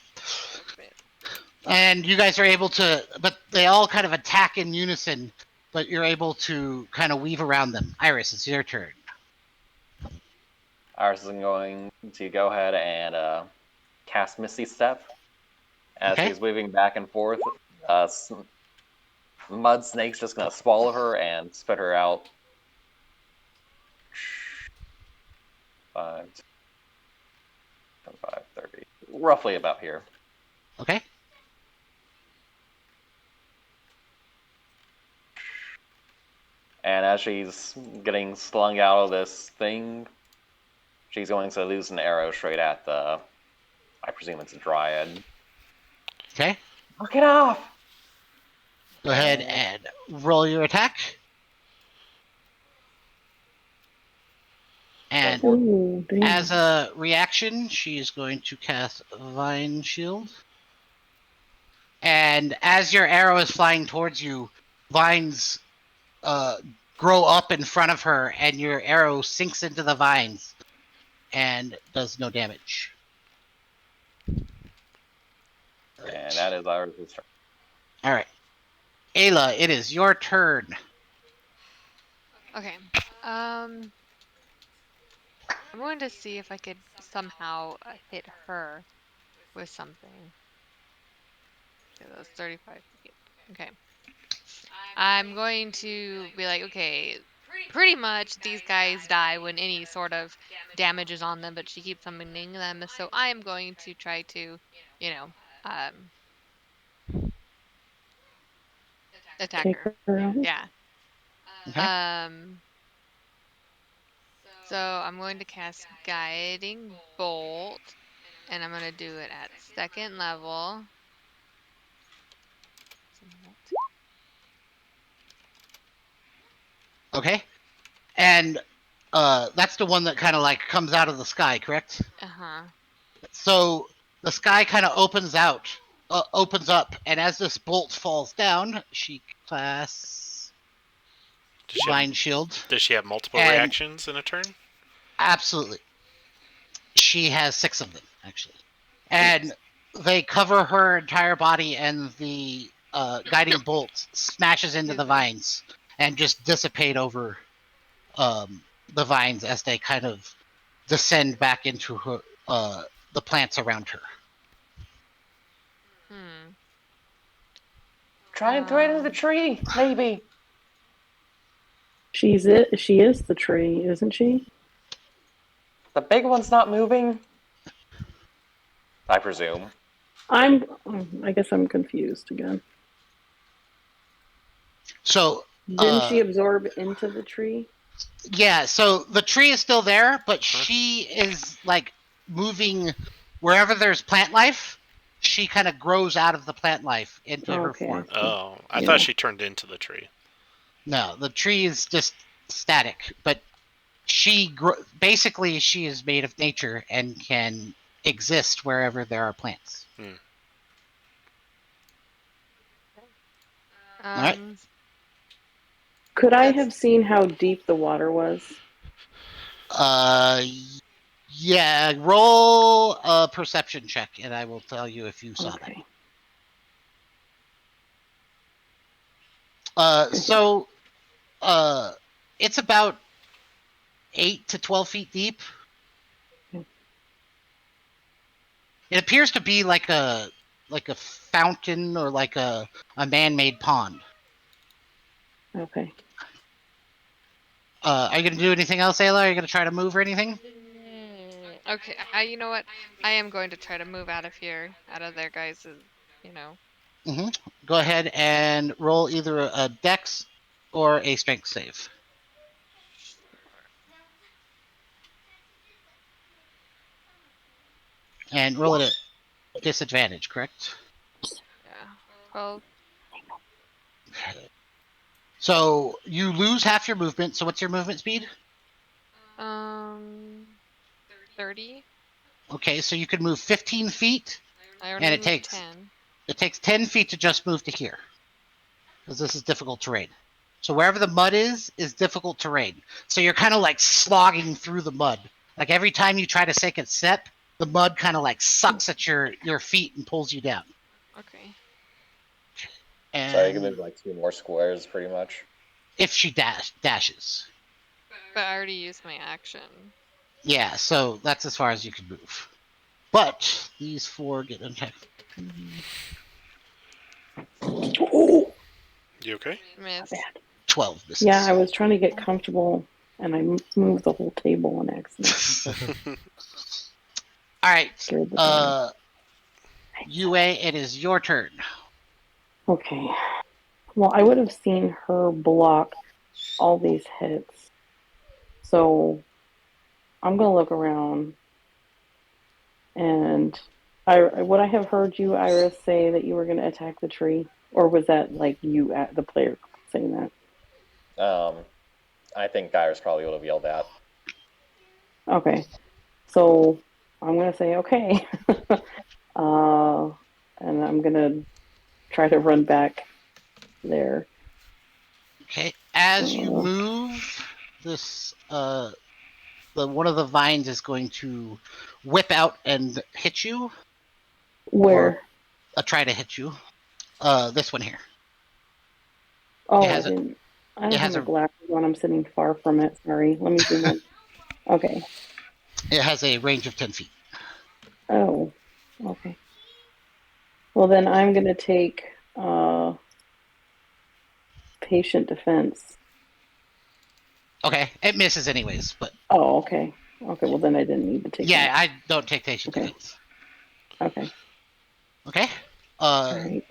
And you guys are able to, but they all kind of attack in unison, but you're able to kind of weave around them. Iris, it's your turn. Iris is going to go ahead and cast Misty Step. As Okay. she's weaving back and forth, Mud Snake's just gonna swallow her and spit her out. 5, 30. Roughly about here. Okay. And as she's getting slung out of this thing, she's going to lose an arrow straight at the, I presume it's a dryad. Okay. Knock it off! Go ahead and roll your attack. And Ooh, damn. as a reaction, she's going to cast Vine Shield. And as your arrow is flying towards you, vines grow up in front of her, and your arrow sinks into the vines and does no damage. And that is Iris' turn. All right. Ayla, it is your turn. Okay. I'm going to see if I could somehow hit her with something. Okay, that was 35 feet. Okay. I'm going to be like, okay, pretty much these guys die when any sort of damage is on them, but she keeps summoning them, so I am going to try to, attack Take her. her out. Yeah. Okay. So I'm going to cast Guiding Bolt, and I'm going to do it at 2nd level. Okay. And that's the one that kind of like comes out of the sky, correct? Uh-huh. So the sky kind of opens up, and as this bolt falls down, she casts Vine Shield. Does she have multiple And- reactions in a turn? Absolutely. She has 6 of them, actually. And they cover her entire body, and the guiding bolt smashes into the vines and just dissipate over the vines as they kind of descend back into her, the plants around her. Try and throw it into the tree, maybe. She is the tree, isn't she? The big one's not moving. I presume. I guess I'm confused again. So Didn't she absorb into the tree? yeah, so the tree is still there, but she is like moving wherever there's plant life. She kind of grows out of the plant life into her form. Oh, I thought she turned into the tree. No, the tree is just static, but basically she is made of nature and can exist wherever there are plants. All right. Could I have seen how deep the water was? Yeah. Roll a perception check, and I will tell you if you saw that. So, it's about 8 to 12 feet deep. It appears to be like a fountain or like a man-made pond. Okay. Are you gonna do anything else, Ayla? Are you gonna try to move or anything? Okay, you know what? I am going to try to move out of here, out of their guys', Go ahead and roll either a dex or a strength save. And roll it at disadvantage, correct? Yeah. 12. So you lose half your movement. So what's your movement speed? 30. Okay, so you can move 15 feet, I already and it moved takes 10. 10 feet to just move to here, because this is difficult terrain. So wherever the mud is difficult terrain. So you're kind of like slogging through the mud. Like every time you try to take a step, the mud kind of like sucks at your feet and pulls you down. Okay. And So you can move like 2 more squares, pretty much. if she dashes. But I already used my action. Yeah, so that's as far as you can move. But these 4 get attacked. Oh, You okay? Miss. 12 misses. yeah, I was trying to get comfortable, and I moved the whole table on accident. All right. Scared the dog. UA, it is your turn. Okay. Well, I would have seen her block all these hits. So I'm going to look around. And would I have heard you, Iris, say that you were going to attack the tree? Or was that like you, the player, saying that? I think Iris probably would have yelled out. Okay. So I'm going to say, okay. And I'm going to try to run back there. Okay. As you move, this one of the vines is going to whip out and hit you. Where? Or try to hit you. This one here. Oh, I don't have my glasses on. I'm sitting far from it. Sorry. Let me zoom in. Okay. It has a range of 10 feet. Oh, okay. Well, then I'm going to take patient defense. Okay. It misses anyways, but... Oh, okay. Okay, well, then I didn't need to take Yeah, that. I don't take patient defense. Okay. Okay. All right.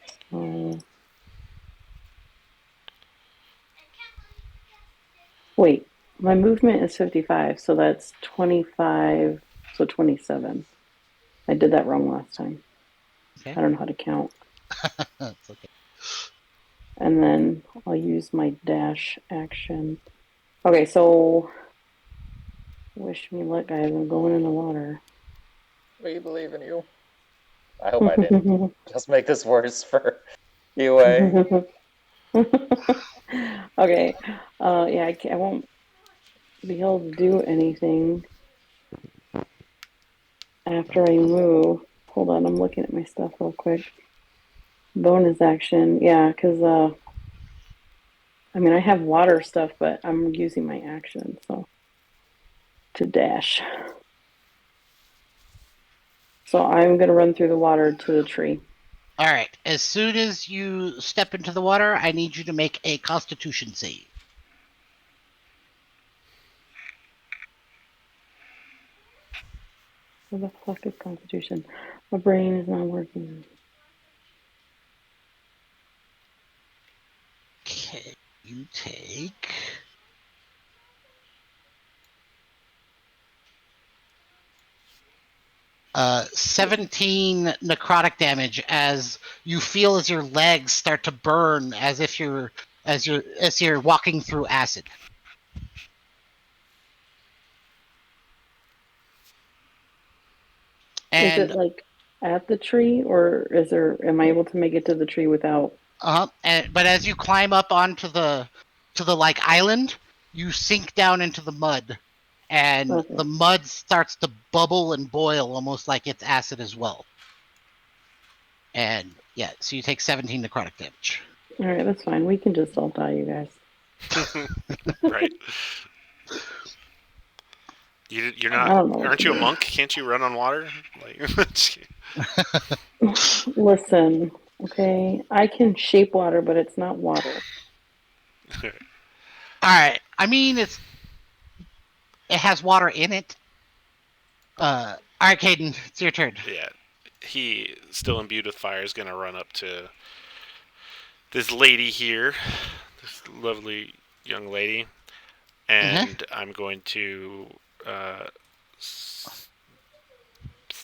Wait, my movement is 55, so that's 25, so 27. I did that wrong last time. Okay. I don't know how to count. That's okay. And then I'll use my dash action. Okay, so wish me luck, guys. I'm going in the water. We believe in you. I hope I didn't just make this worse for UA. Okay. Yeah, I won't be able to do anything after I move. Hold on, I'm looking at my stuff real quick. Bonus action, yeah, because I mean I have water stuff, but I'm using my action so to dash. So I'm gonna run through the water to the tree. All right. As soon as you step into the water, I need you to make a Constitution save. What the fuck is Constitution? My brain is not working. Okay, you take 17 necrotic damage as you feel as your legs start to burn as if you're walking through acid. And is it like at the tree, or am I able to make it to the tree without? But as you climb up onto the like island, you sink down into the mud, and the mud starts to bubble and boil almost like it's acid as well. And yeah, so you take 17 necrotic damage. All right, that's fine. We can just all die, you guys. Right. You're not. Aren't you a monk? Can't you run on water? Listen, okay. I can shape water, but it's not water. All right. I mean, it has water in it. All right, Caden, it's your turn. Yeah. He, still imbued with fire, is going to run up to this lady here, this lovely young lady, and I'm going to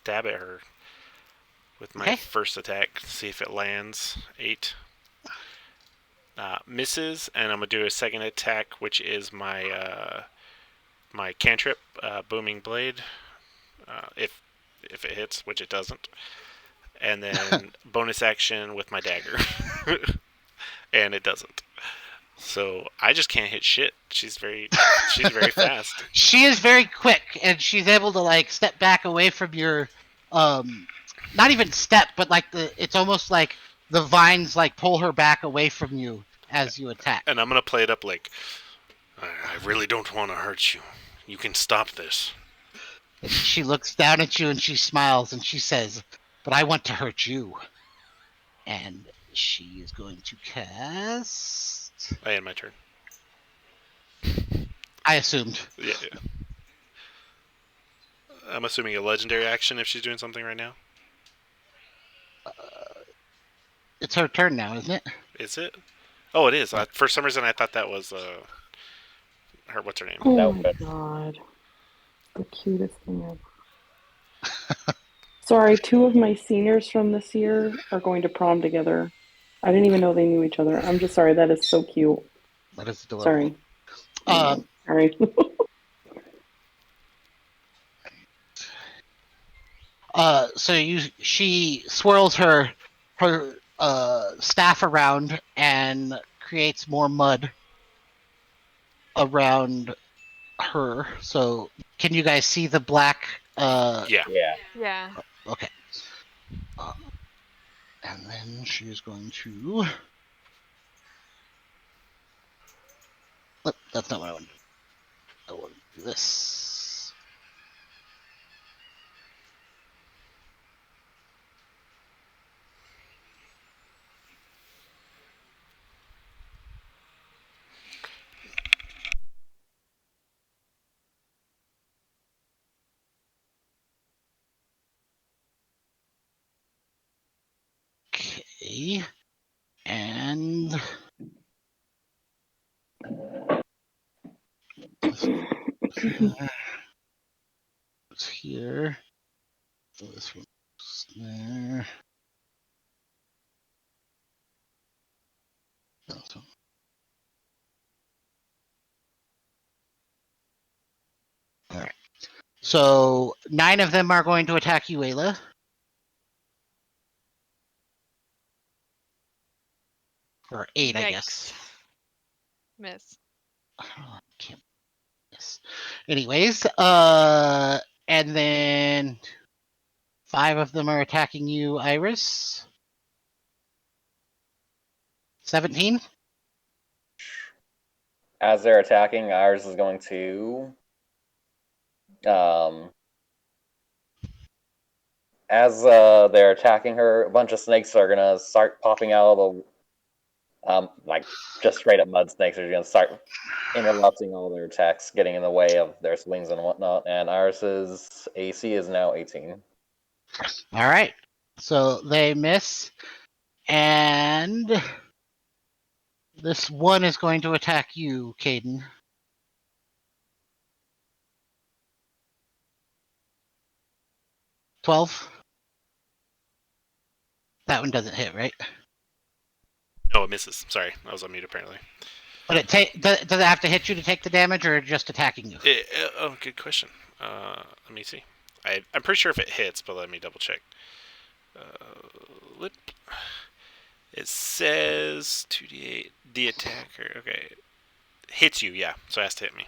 stab at her with my first attack. See if it lands. 8. Misses, and I'm gonna do a second attack, which is my my cantrip, booming blade. If it hits, which it doesn't, and then bonus action with my dagger, and it doesn't. So I just can't hit shit. She's very fast. She is very quick, and she's able to like step back away from your, not even step, but like it's almost like the vines like pull her back away from you as you attack. And I'm gonna play it up like, I really don't want to hurt you. You can stop this. And she looks down at you and she smiles and she says, "But I want to hurt you." And she is going to cast. I end my turn. I assumed. Yeah. I'm assuming a legendary action if she's doing something right now. It's her turn now, isn't it? Is it? Oh, it is. For some reason, I thought that was her. What's her name? Oh my god. The cutest thing ever. Sorry, 2 of my seniors from this year are going to prom together. I didn't even know they knew each other. I'm just sorry. That is so cute. That is adorable. Sorry. Sorry. So she swirls her staff around and creates more mud around her. So can you guys see the black? Yeah. Okay. And then she's going to. Oh, that's not what I want. I want to do this. Okay. And it's here. This one's there. All right. So 9 of them are going to attack you, Ayla. Or 8, I guess. Miss. Oh, I can't miss. Anyways, and then 5 of them are attacking you, Iris. 17. As they're attacking, Iris is going to as they're attacking her, a bunch of snakes are gonna start popping out of the like just straight up mud snakes are gonna start interrupting all their attacks, getting in the way of their swings and whatnot. And Iris's AC is now 18. All right. So they miss, and this one is going to attack you, Caden. $12. That one doesn't hit, right? No, it misses. Sorry, I was on mute apparently. But does it have to hit you to take the damage, or just attacking you? Oh, good question. Let me see. I'm pretty sure if it hits, but let me double check. It says 2d8. The attacker. Okay, hits you. Yeah, so it has to hit me.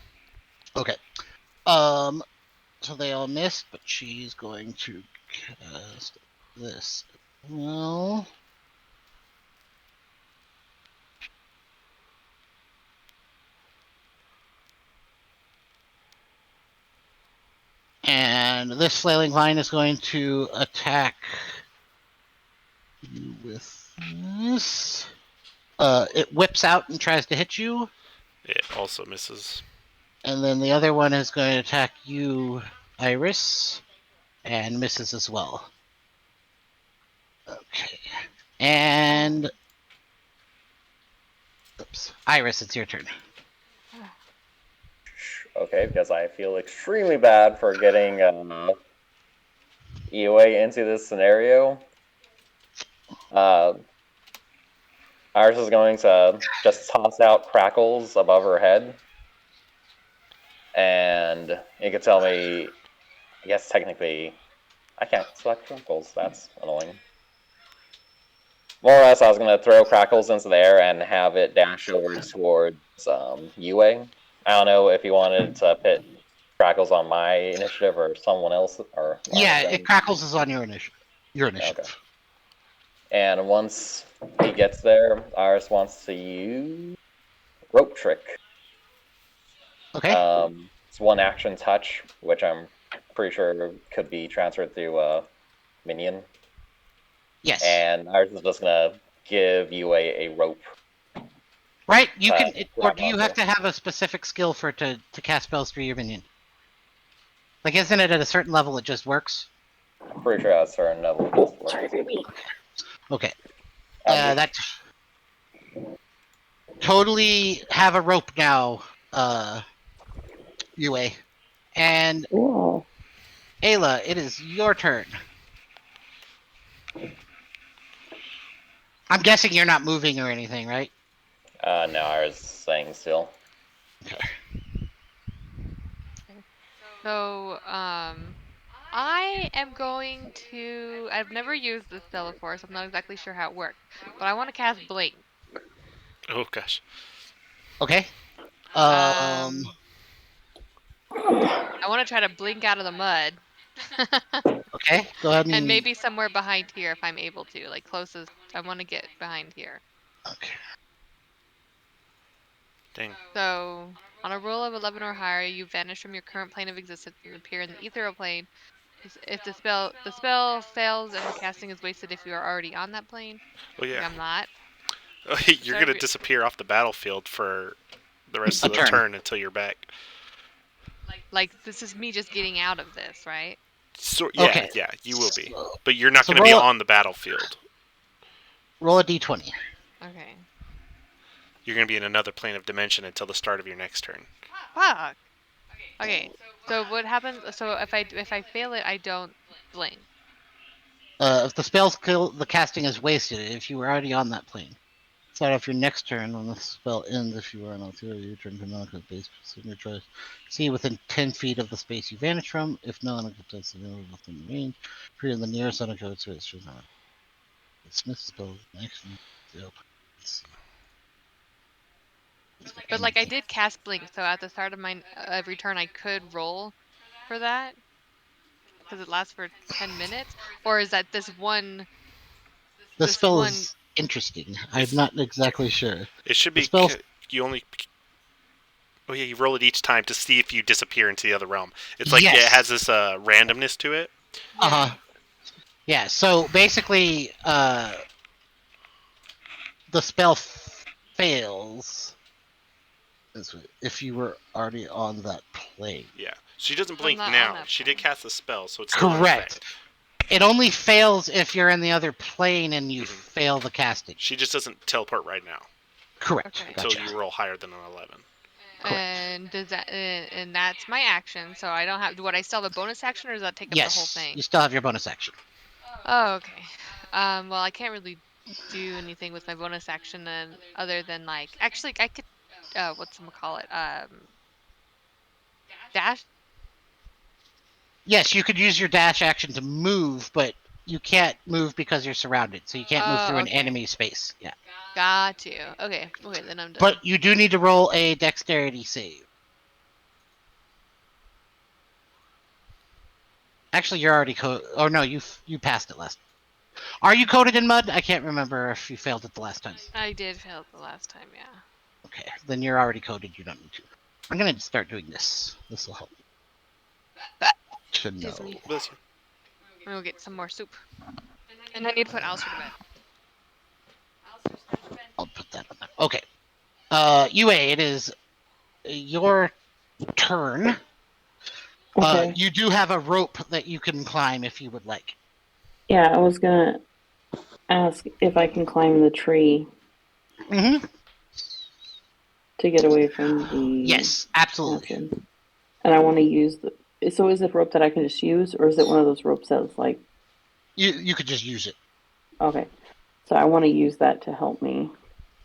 Okay. So they all missed, but she's going to cast this. Well. And this flailing line is going to attack you with this. It whips out and tries to hit you. It also misses. And then the other one is going to attack you, Iris, and misses as well. Okay. And oops. Iris, it's your turn. Okay, because I feel extremely bad for getting Yue into this scenario, Iris is going to just toss out crackles above her head. And you can tell me, I guess technically, I can't select crackles. That's annoying. More or less, I was going to throw crackles into the air and have it dash over towards Yue. I don't know if you wanted to put crackles on my initiative or someone else or Yeah, it crackles is on your initiative. Okay. And once he gets there, Iris wants to use rope trick. Okay. It's one action touch, which I'm pretty sure could be transferred through a minion. Yes. And Iris is just gonna give you a rope. Right. You can, or do you have to have a specific skill for it to cast spells through your minion? Like, isn't it at a certain level it just works? I'm pretty sure at a certain level it just works. Sorry, baby. Okay. That totally have a rope now, Yue. And Cool. Ayla, it is your turn. I'm guessing you're not moving or anything, right? No, I was staying still. Okay. So, I am going to. I've never used this spell before, so I'm not exactly sure how it works. But I want to cast Blink. Oh gosh. Okay. I want to try to blink out of the mud. Okay. Go ahead and maybe somewhere behind here if I'm able to, like closest. I want to get behind here. Okay. Dang. So, on a roll of 11 or higher, you vanish from your current plane of existence and appear in the ethereal plane. If the spell fails and the casting is wasted if you are already on that plane. Oh yeah. I'm not. You're gonna disappear off the battlefield for the rest of the turn until you're back. Like this is me just getting out of this, right? So yeah, yeah, you will be, but you're not gonna be on the battlefield. Roll a d20. Okay. You're gonna be in another plane of dimension until the start of your next turn. Fuck. Okay. So what happens? So if I fail it, I don't blink. If the spell's kill, the casting is wasted. If you were already on that plane, start off your next turn when the spell ends. If you are on Althea, your turn can knock a base signature. See within 10 feet of the space you vanish from. If no, unacceptance available within the range. If you're in the nearest unacceptance to it, should not. Dismiss spell action. But like I did cast blink, so at the start of my every turn I could roll for that because it lasts for 10 minutes, or is that this one? The spell is interesting. I'm not exactly sure. It should be. You only. Oh yeah, you roll it each time to see if you disappear into the other realm. It's like it has this randomness to it. Yeah. So basically, the spell fails if you were already on that plane. Yeah. She doesn't blink now. She did cast a spell, so it's correct. It only fails if you're in the other plane and you fail the casting. She just doesn't teleport right now. Correct. Okay. Until you roll higher than an 11. Correct. And does that and that's my action, so I don't have. Would I still have a bonus action, or does that take up the whole thing? Yes, you still have your bonus action. Oh, okay. Well, I can't really do anything with my bonus action other than like actually I could whatchamacallit dash. Yes, you could use your dash action to move, but you can't move because you're surrounded, so you can't move through an enemy space. Yeah. Got you. Okay, then I'm done. But you do need to roll a dexterity save. Actually, you're already oh no, you passed it last. Are you coated in mud? I can't remember if you failed it the last time. I did fail it the last time, yeah. Okay, then you're already coated. You don't need to. I'm gonna start doing this. This will help. I'm gonna get some more soup. And I need to put Alistair to bed. I'll put that on there. Okay. Yue, it is your turn. Okay. You do have a rope that you can climb if you would like. Yeah, I was gonna ask if I can climb the tree. Mm-hmm. To get away from the. Yes, absolutely. And I want to use So is it rope that I can just use, or is it one of those ropes that's like? You could just use it. Okay, so I want to use that to help me.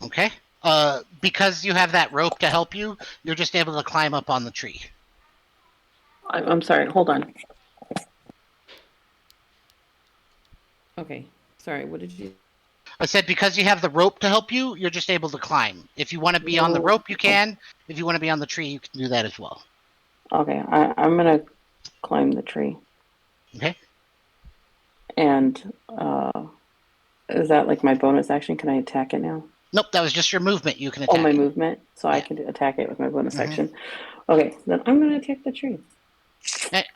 Okay. Because you have that rope to help you, you're just able to climb up on the tree. I'm sorry. Hold on. Okay. Sorry. What did you? I said because you have the rope to help you, you're just able to climb. If you want to be on the No. rope, you can. If you want to be on the tree, you can do that as well. Okay. I'm gonna climb the tree. Okay. And is that like my bonus action? Can I attack it now? Nope, that was just your movement. You can Oh, attack my it. movement, so I Yeah. can attack it with my bonus Mhm. action. Okay, then I'm gonna attack the tree.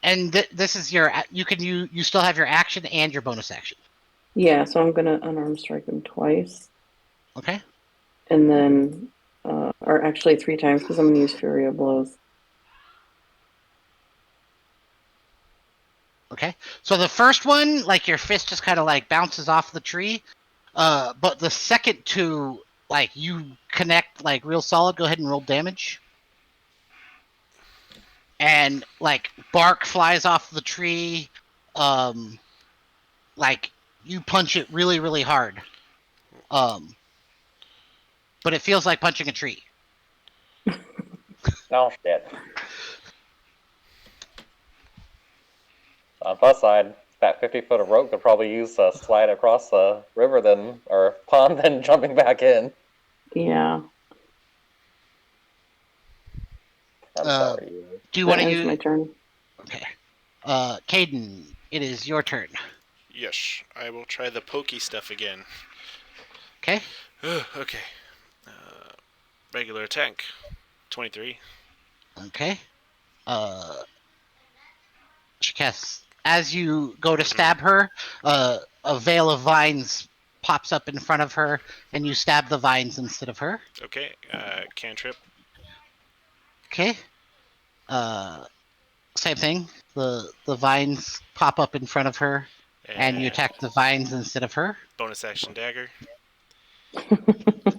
And this is your. You still have your action and your bonus action. Yeah, so I'm gonna unarmed strike him twice, Okay. and then, or actually 3 times because I'm gonna use Fury of Blows. Okay. So the first one, like your fist just kind of like bounces off the tree. But the second two, like you connect like real solid. Go ahead and roll damage. And like bark flies off the tree. Like you punch it really, really hard. But it feels like punching a tree. Oh shit. On plus side, that 50-foot of rope could probably use to slide across the river then, or pond, then jumping back in. Yeah, I'm Uh, sorry. do you that want to ends my use? turn. Okay. Caden, it is your turn. Yes, I will try the pokey stuff again. Okay. Okay. Regular attack. 23. Okay. She casts. As you go to stab her, a veil of vines pops up in front of her, and you stab the vines instead of her. Okay. Cantrip. Okay. Same thing. The vines pop up in front of her, and you attack the vines instead of her. Bonus action dagger.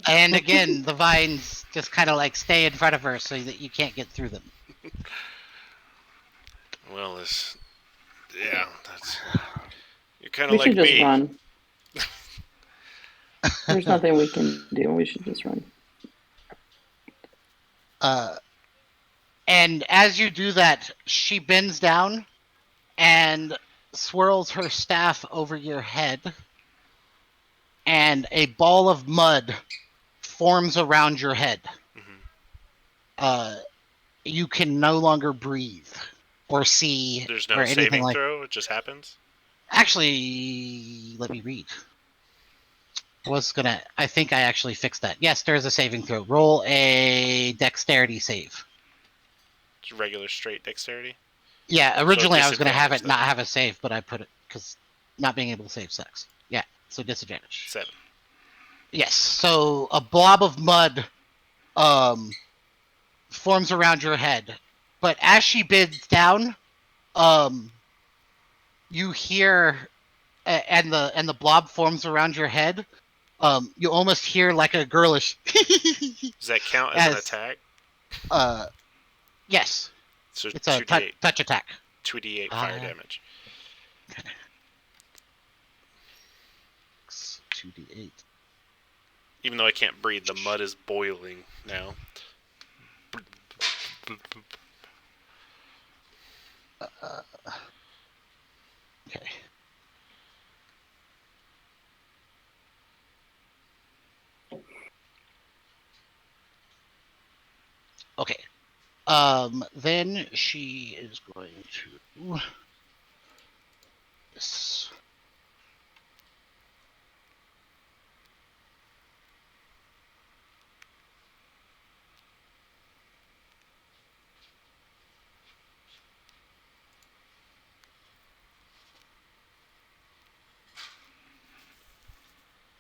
And again, the vines just kind of like stay in front of her so that you can't get through them. Well, this. Yeah, that's. You're kind We of like should just me. run. There's nothing we can do. We should just run. And as you do that, she bends down and swirls her staff over your head, and a ball of mud forms around your head. Mm-hmm. You can no longer breathe or see There's or no anything saving like. throw. It just happens. Actually, let me read. I think I actually fixed that. Yes, there is a saving throw. Roll a dexterity save. Just regular straight dexterity. Yeah, originally I was gonna have disadvantage, it not have a save, but I put it because not being able to save sucks. Yeah, so disadvantage. 7. Yes, so a blob of mud forms around your head, but as she bends down, you hear and the blob forms around your head. You almost hear like a girlish. Does that count as an attack? Yes, So it's a 2d8. touch attack. 2d8 fire damage. 2d8. Even though I can't breathe, the mud is boiling now. Okay. Okay. Then she is going to. This.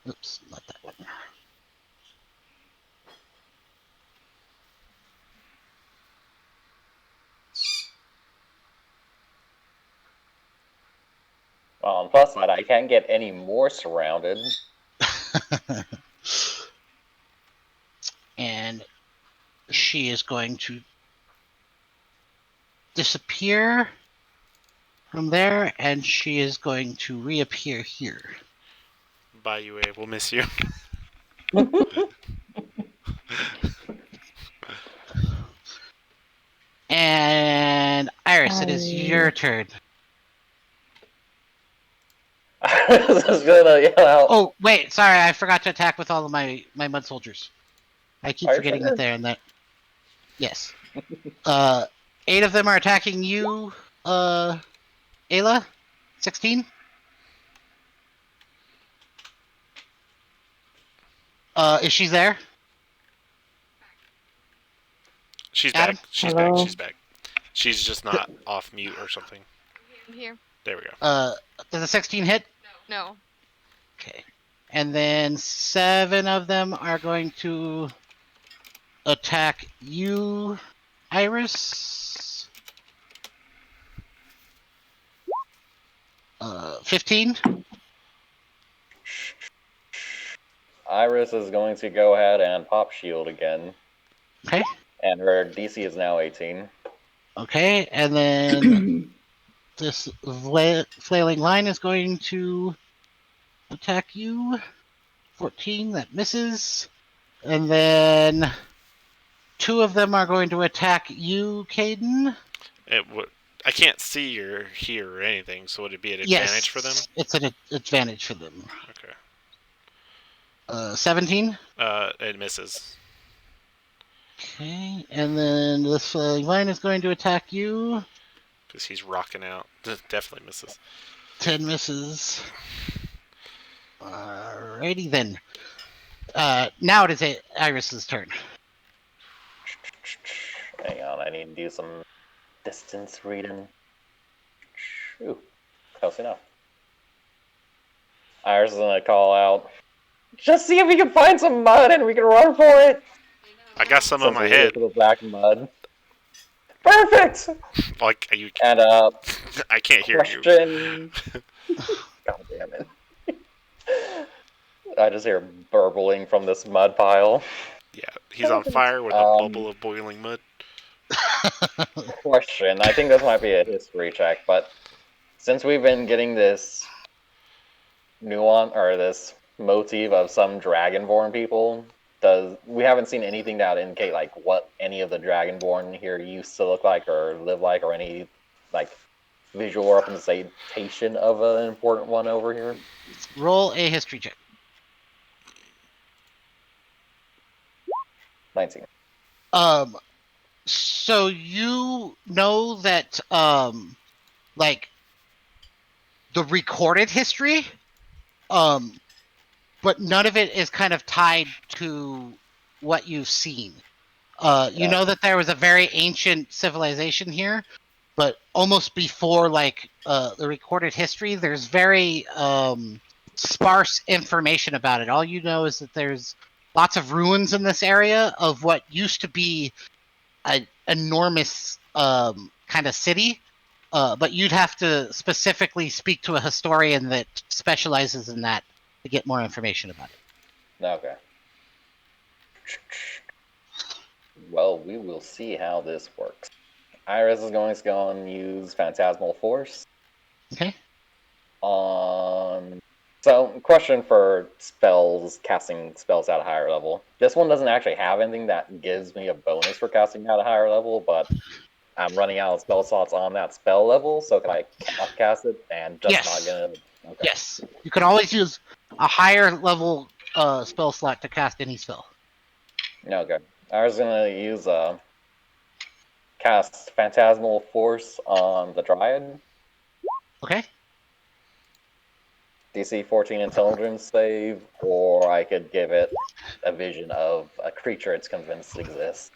Oops, not that one. Well, on plus side, I can't get any more surrounded. And she is going to disappear from there, and she is going to reappear here. Bye, UA. We'll miss you. And Iris, it is your turn. Iris is gonna yell out. Oh, wait, sorry, I forgot to attack with all of my mud soldiers. I keep forgetting that they're in that. Yes. 8 of them are attacking you, Ayla. 16. Is she there? She's Adam? back. She's Hello? back. She's back. She's just not off mute or something. I'm here. There we go. Does a 16 hit? No. Okay. And then 7 of them are going to attack you, Iris. 15. Iris is going to go ahead and pop shield again. Okay. And her DC is now 18. Okay, and then this flailing line is going to attack you. 14, that misses. And then 2 of them are going to attack you, Caden. I can't see or hear or anything, so would it be an advantage for them? It's an advantage for them. Okay. 17? It misses. Okay, and then this line is going to attack you. Because he's rocking out. Definitely misses. 10 misses. Alrighty then. Now it is Iris's turn. Hang on, I need to do some distance reading. Ooh, close enough. Iris is gonna call out. Just see if we can find some mud and we can run for it. I got some on my head. The black mud. Perfect. Like you. And I can't hear you. God damn it! I just hear burbling from this mud pile. Yeah, he's on fire with a bubble of boiling mud. Question. I think this might be a history check, but since we've been getting this nuance or this motif of some dragonborn people, we haven't seen anything that indicate like what any of the dragonborn here used to look like or live like, or any like visual representation of an important one over here. Roll a history check. 19. So you know that like the recorded history, but none of it is kind of tied to what you've seen. You know that there was a very ancient civilization here, but almost before like the recorded history, there's very sparse information about it. All you know is that there's lots of ruins in this area of what used to be an enormous kind of city, but you'd have to specifically speak to a historian that specializes in that to get more information about it. Okay. Well, we will see how this works. Iris is going to go and use Phantasmal Force. Okay. So, question for spells, casting spells at a higher level. This one doesn't actually have anything that gives me a bonus for casting at a higher level, but I'm running out of spell slots on that spell level, so can I cast it and just not get it? Okay. Yes. You can always use a higher level spell slot to cast any spell. Okay. I was going to use cast Phantasmal Force on the Dryad. Okay. DC 14 Intelligence save, or I could give it a vision of a creature it's convinced exists.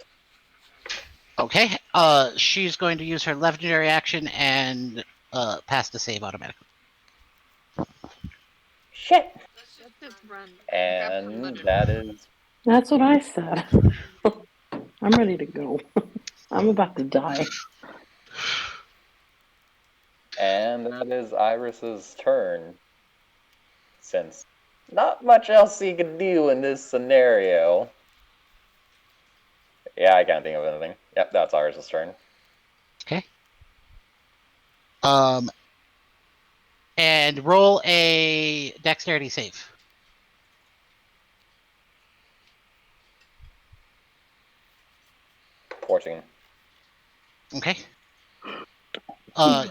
Okay. She's going to use her legendary action and pass the save automatically. Shit! Let's just run. And that is... That's what I said. I'm ready to go. I'm about to die. And that is Iris's turn. Since not much else he can do in this scenario. Yeah, I can't think of anything. Yep, that's Iris's turn. Okay. And roll a dexterity save. Fourteen. Okay.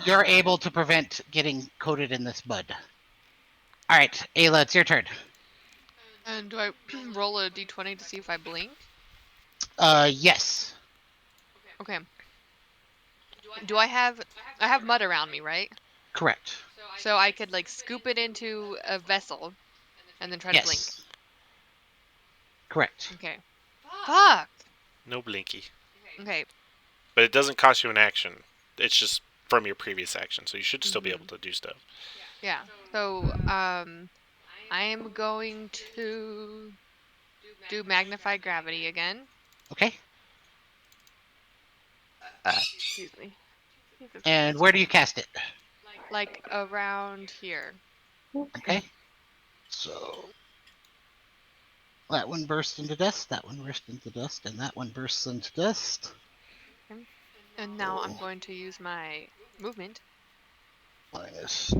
You're able to prevent getting coated in this mud. All right, Ayla, it's your turn. And do I roll a d20 to see if I blink? Yes. Okay. Do I have mud around me, right? Correct. So I could like scoop it into a vessel and then try to blink. Yes. Correct. Okay. Fuck. No blinky. Okay. But it doesn't cost you an action. It's just from your previous action, so you should still be able to do stuff. Yeah. So I am going to do magnified gravity again. Okay. Excuse me. Jesus And Christ. where do you cast it? Like around here. Okay. So that one bursts into dust, that one bursts into dust, and that one bursts into dust. Okay. And now I'm going to use my movement. Minus.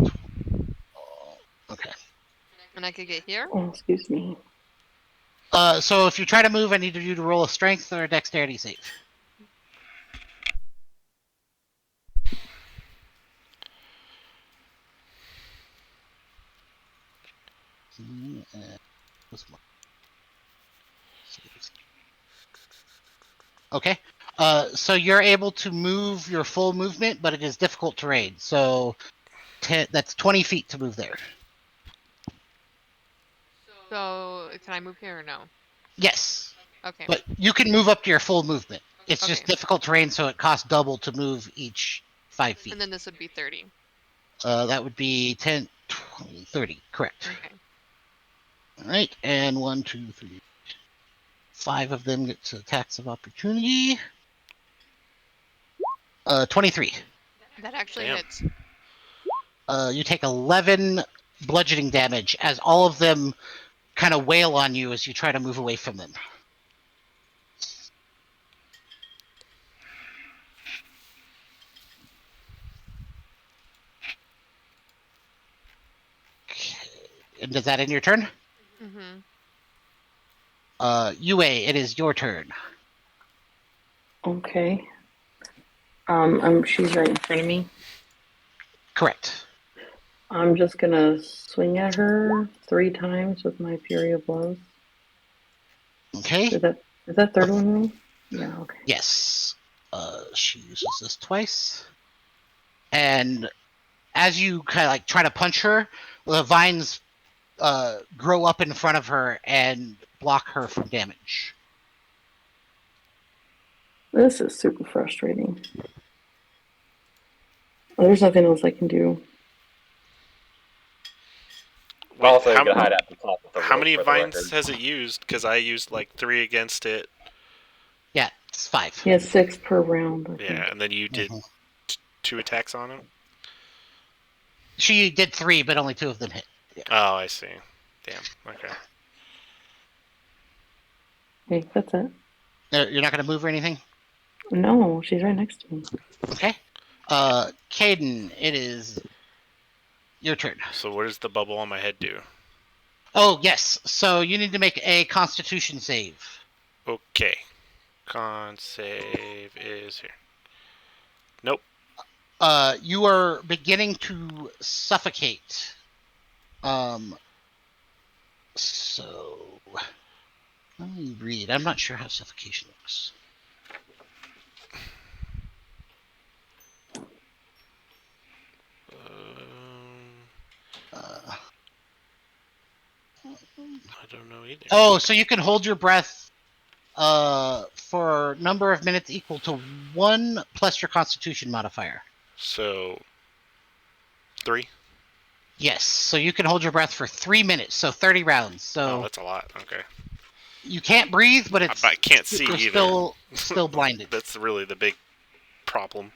Okay. And I could get here. Oh, excuse me. So if you try to move, I need you to roll a strength or a dexterity save. Okay. So you're able to move your full movement, but it is difficult terrain. So that's 20 feet to move there. So can I move here or no? Yes. Okay. But you can move up to your full movement. It's just Okay. difficult terrain, so it costs double to move each 5 feet. And then this would be 30. That would be 10, 20, 30. Correct. Okay. All right. And 1, 2, 3. 5 of them get to attacks of opportunity. 23. That actually Damn. hits. You take 11 bludgeoning damage as all of them kind of wail on you as you try to move away from them. Okay. And does that end your turn? Mm-hmm. Yue, it is your turn. Okay. She's right in front of me. Correct. I'm just gonna swing at her 3 times with my Fury of Blows. Okay. Is that third one wrong? Yeah, okay. Yes. She uses this twice. And as you kind of like try to punch her, the vines grow up in front of her and block her from damage. This is super frustrating. There's nothing else I can do. Wait, Also, you can hide at the top of the how rope many for the vines record. has it used? Because I used like 3 against it. Yeah, it's 5. He has 6 per round. I think. Yeah, and then you did 2 attacks on him? She did 3, but only 2 of them hit. Yeah. Oh, I see. Damn. Okay. Okay, that's it. You're not going to move or anything? No, she's right next to me. Okay. Caden, it is your turn. So what does the bubble on my head do? Oh, yes. So you need to make a constitution save. Okay. Con save is here. Nope. You are beginning to suffocate. So let me read. I'm not sure how suffocation works. I don't know either. Oh, so you can hold your breath for number of minutes equal to 1 plus your constitution modifier. So 3? Yes, so you can hold your breath for 3 minutes, so 30 rounds. So that's a lot. Okay. you can't breathe, but I can't see you're either. still blinded. That's really the big problem.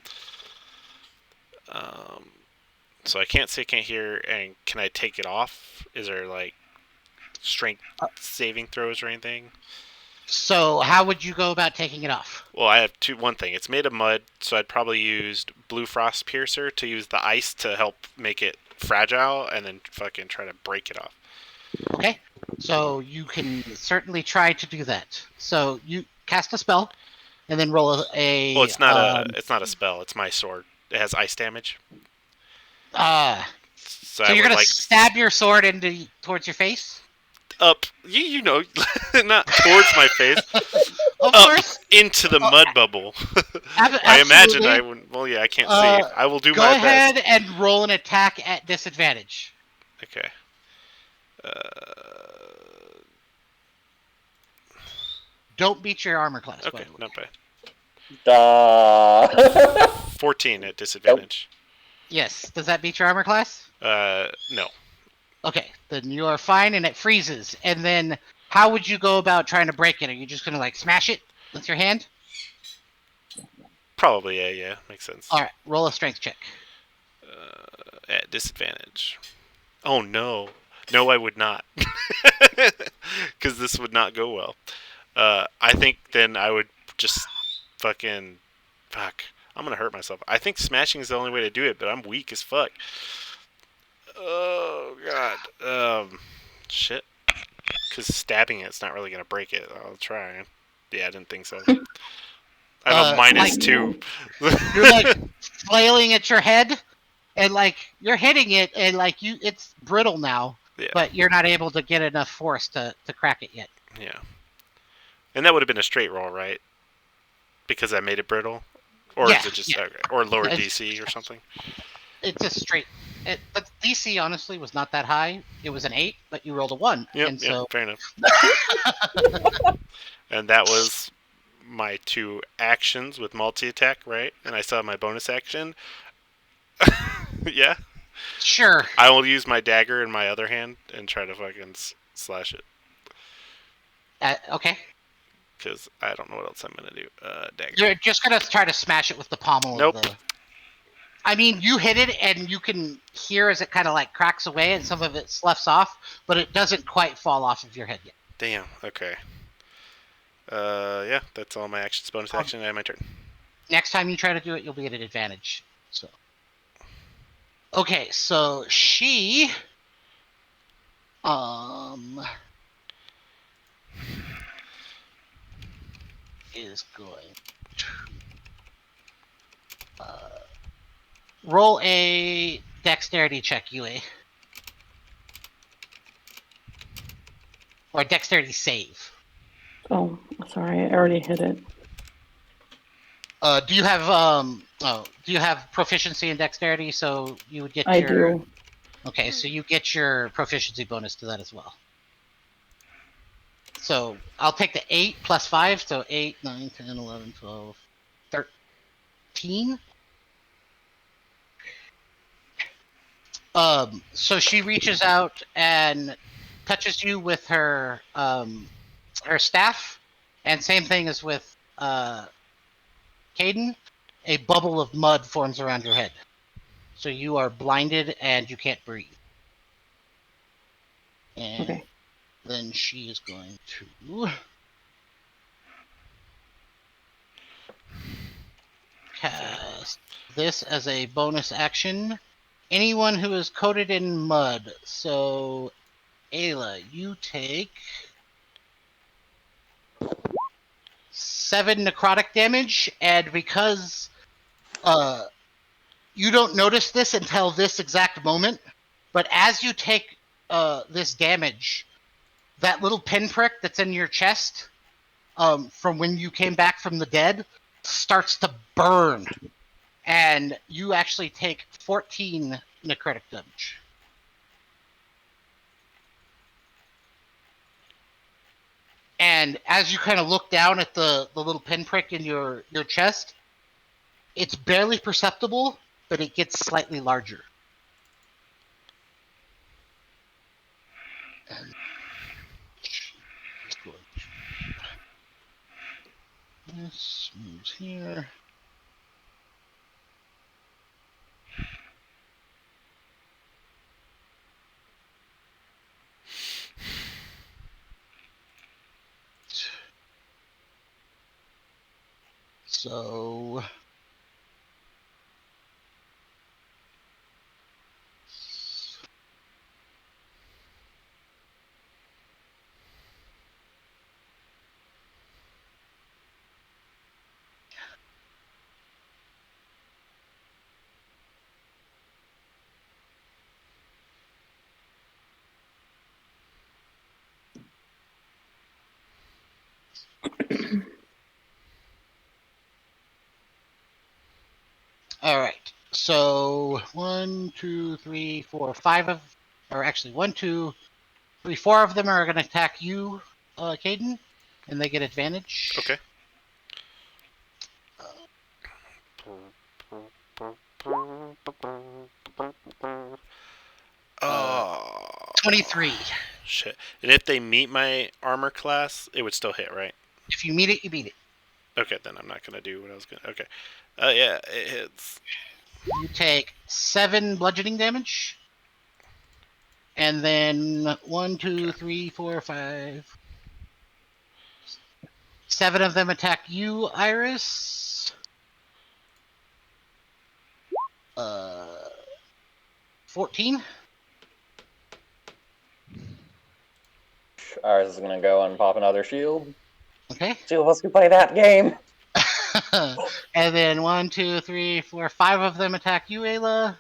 So I can't see, can't hear, and can I take it off? Is there like strength saving throws or anything? So how would you go about taking it off? Well, I have one thing. It's made of mud, so I'd probably use Blue Frost Piercer to use the ice to help make it fragile, and then fucking try to break it off. Okay. So you can certainly try to do that. So you cast a spell, and then roll a. Well, it's not a spell. It's my sword. It has ice damage. So you're gonna stab your sword towards your face? Up, you know, not towards my face. Of up course. Into the mud bubble. Absolutely. I imagine I would. Well, yeah, I can't see. I will do my best. Go ahead and roll an attack at disadvantage. Okay. Don't beat your armor class. Okay, not bad. 14 at disadvantage. Yes. Does that beat your armor class? No. Okay, then you are fine, and it freezes. And then, how would you go about trying to break it? Are you just gonna like smash it with your hand? Probably, yeah, makes sense. All right, roll a strength check. At disadvantage. Oh no, I would not, because this would not go well. I think then I would just fuck. I'm gonna hurt myself. I think smashing is the only way to do it, but I'm weak as fuck. Oh god. Shit. Because stabbing it's not really gonna break it. I'll try. Yeah, I didn't think so. I'm a -2. You're like flailing at your head, and like you're hitting it, and like it's brittle now. Yeah. But you're not able to get enough force to crack it yet. Yeah. And that would have been a straight roll, right? Because I made it brittle, or is it just or lower DC or something? It's a straight. But DC honestly was not that high. It was an 8, but you rolled a 1. Yep, so... fair enough. And that was my 2 actions with multi-attack, right? And I still have my bonus action. Yeah? Sure. I will use my dagger in my other hand and try to fucking slash it. Okay. Because I don't know what else I'm going to do. Dagger. You're just going to try to smash it with the pommel of the... I mean, you hit it, and you can hear as it kind of like cracks away, and some of it sloughs off, but it doesn't quite fall off of your head yet. Damn. Okay. Yeah, that's all my actions. Bonus action, and my turn. Next time you try to do it, you'll be at an advantage. So. Okay, so she... is going to... roll a dexterity check, UA. Or a dexterity save. Oh, sorry, I already hit it. Do you have proficiency in dexterity? So you would get I do. Okay, so you get your proficiency bonus to that as well. So I'll take the 8 plus 5, so 8, 9, 10, 11, 12, 13. So she reaches out and touches you with her staff, and same thing as with Caden, a bubble of mud forms around your head. So you are blinded and you can't breathe. And then she is going to cast this as a bonus action. Anyone who is coated in mud. So, Ayla, you take 7 necrotic damage, and because you don't notice this until this exact moment, but as you take this damage, that little pinprick that's in your chest from when you came back from the dead starts to burn. And you actually take 14 necrotic damage. And as you kind of look down at the little pinprick in your chest, it's barely perceptible, but it gets slightly larger. And this moves here. So all right. So 1, 2, 3, 4, 5 of, or actually 1, 2, 3, 4 of them are going to attack you, Caden, and they get advantage. Okay. Oh. 23. Shit. And if they meet my armor class, it would still hit, right? If you meet it, you beat it. Okay, then I'm not gonna do what I was gonna. Okay. Yeah, it hits. You take 7 bludgeoning damage. And then 1, 2, 3, 4, 5. 7 of them attack you, Iris. 14. Ours is gonna go and pop another shield. Okay. Two of us can play that game. And then 1, 2, 3, 4, 5 of them attack you, Ayla.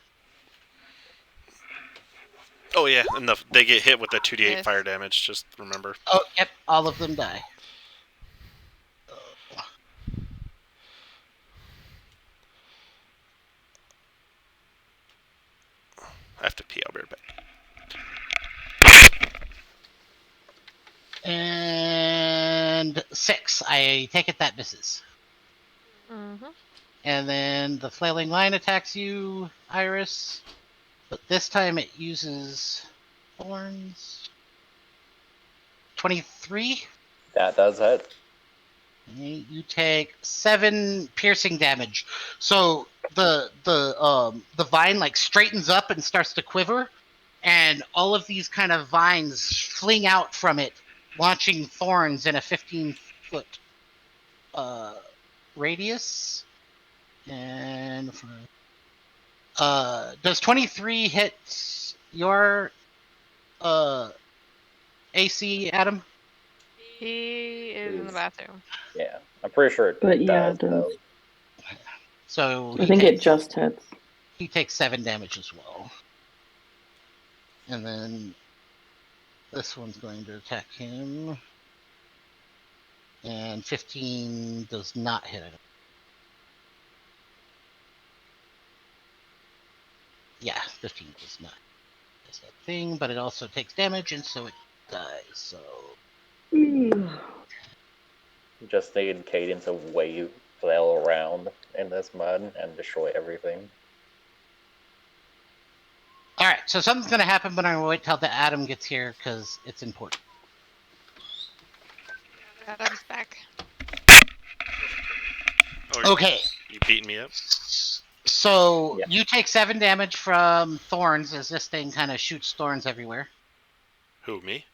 Oh yeah, and they get hit with the 2d8 Yes. fire damage. Just remember. Oh, yep, all of them die. I have to pee. I'll be right back. And 6. I take it that misses. Mm-hmm. And then the flailing line attacks you, Iris. But this time it uses thorns. 23. That does hit. You take 7 piercing damage. So the vine like straightens up and starts to quiver, and all of these kind of vines fling out from it, launching thorns in a 15-foot radius. And does 23 hit your AC, Adam? He is in the bathroom. Yeah, I'm pretty sure it But does. yeah, it does. Though. So I think it just hits. he takes 7 damage as well. And then this one's going to attack him. And 15 does not hit him. Yeah, 15 does not. That's that thing, but it also takes damage, and so it dies. So Just need Caden to flail around in this mud and destroy everything. all right, so something's going to happen, but I'm going to wait till the Adam gets here because it's important. Adam's back. Oh, Okay. You beating me up? So Yeah. you take 7 damage from thorns as this thing kind of shoots thorns everywhere. Who, me?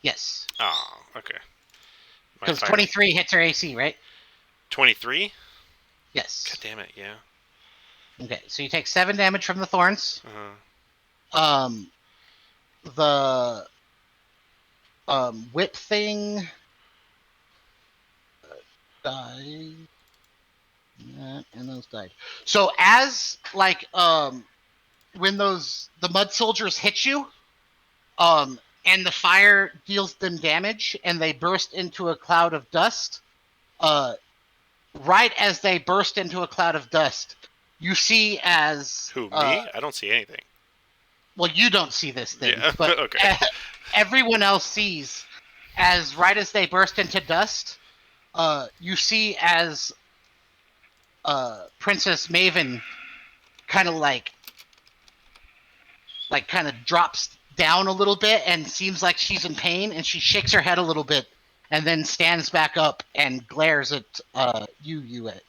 Yes. Oh, okay. Because 23 hits her AC, right? 23? Yes. God damn it, yeah. Okay, so you take 7 damage from the thorns. Uh-huh. The whip thing died. And those died. So as like when the mud soldiers hit you, and the fire deals them damage and they burst into a cloud of dust, right as they burst into a cloud of dust, you see as Who, me? I don't see anything. Well, you don't see this thing, Yeah, but okay. Everyone else sees as right as they burst into dust, you see as Princess Maven kind of like kind of drops down a little bit and seems like she's in pain, and she shakes her head a little bit and then stands back up and glares at you at.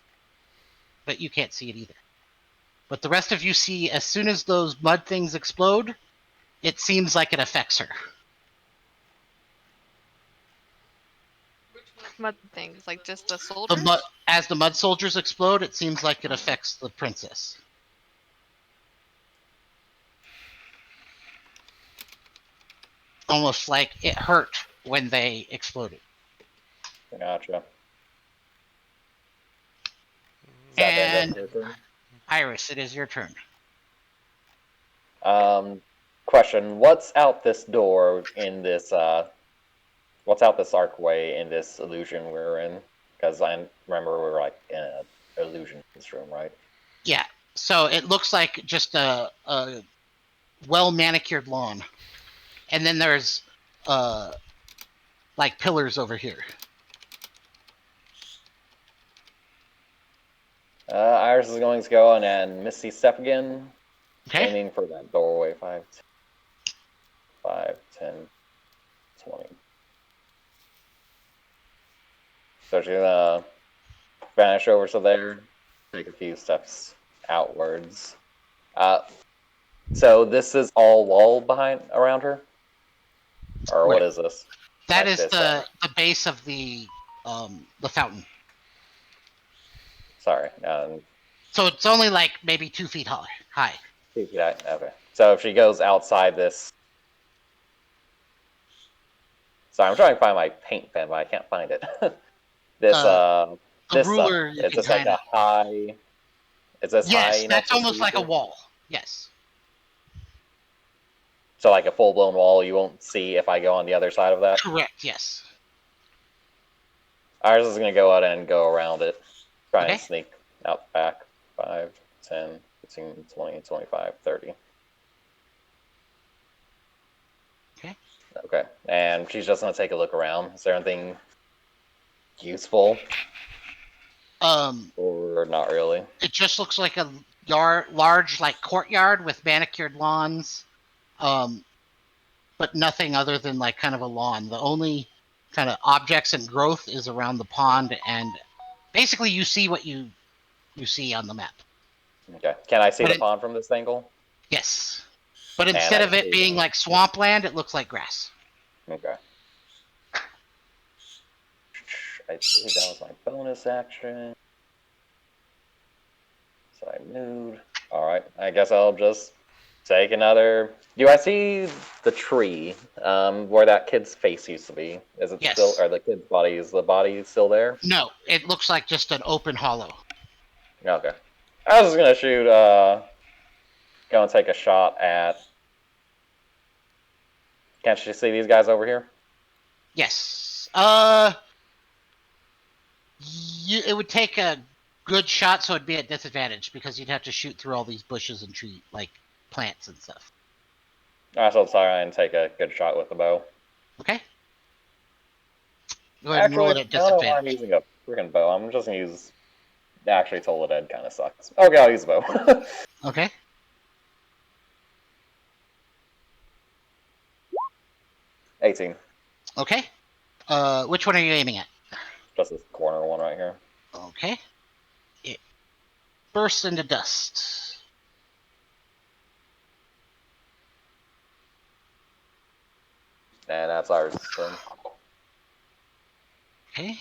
But you can't see it either. But the rest of you see, as soon as those mud things explode, it seems like it affects her. mud things? Like just the The soldiers? as the mud soldiers explode, it seems like it affects the princess. Almost like it hurt when they exploded. Gotcha. Is that the end of your turn? Iris, it is your turn. Question: what's out this door in this? What's out this archway in this illusion we're in? Because I remember we were like in an illusion room, right? Yeah. So it looks like just a well manicured lawn, and then there's like pillars over here. Iris is going to go on and Misty Step again, Okay. aiming for that doorway. 5, 10, 20. So she's gonna vanish over to there, take a few steps outwards. So this is all wall behind around her, or Where? what is this? That Like is this, the base of the fountain. Sorry. So it's only like maybe 2 feet high. Okay. So if she goes outside this, sorry, I'm trying to find my paint pen, but I can't find it. This The this ruler you it's can just like kind of. a high. Is this high Yes, enough that's to almost see like a through? wall. Yes. So like a full blown wall, you won't see if I go on the other side of that. Correct. Yes. Ours is gonna go out and go around it, try Okay. and sneak out the back. 5, 10, 15, 20, 25, 30. Okay. Okay, and she's just gonna take a look around. Is there anything useful? Or not really? It just looks like a large like courtyard with manicured lawns, but nothing other than like kind of a lawn. The only kind of objects and growth is around the pond, and basically you see what you see on the map. Okay, can I see But the pond from this angle? yes, but And instead I of can it see. being like swampland, it looks like grass. Okay. I see that was my bonus action. So I moved. Alright, I guess I'll just take another. Do I see the tree where that kid's face used to be? Is it Yes. still, or the kid's body, is the body still there? No, it looks like just an open hollow. Okay. I was just gonna shoot, gonna take a shot at. Can't you see these guys over here? Yes. It would take a good shot, so it'd be at disadvantage because you'd have to shoot through all these bushes and tree like plants and stuff. Alright, so I'll try and take a good shot with the bow. Okay. Go ahead and roll it at I don't know why I'm disadvantage. using a freaking bow. I'm just gonna use. Actually, Toll the Dead kind of sucks. Okay, I'll use the bow. Okay. 18. Okay. Which one are you aiming at? Just this corner one right here. Okay. It bursts into dust. And that's ours. Turn. Okay.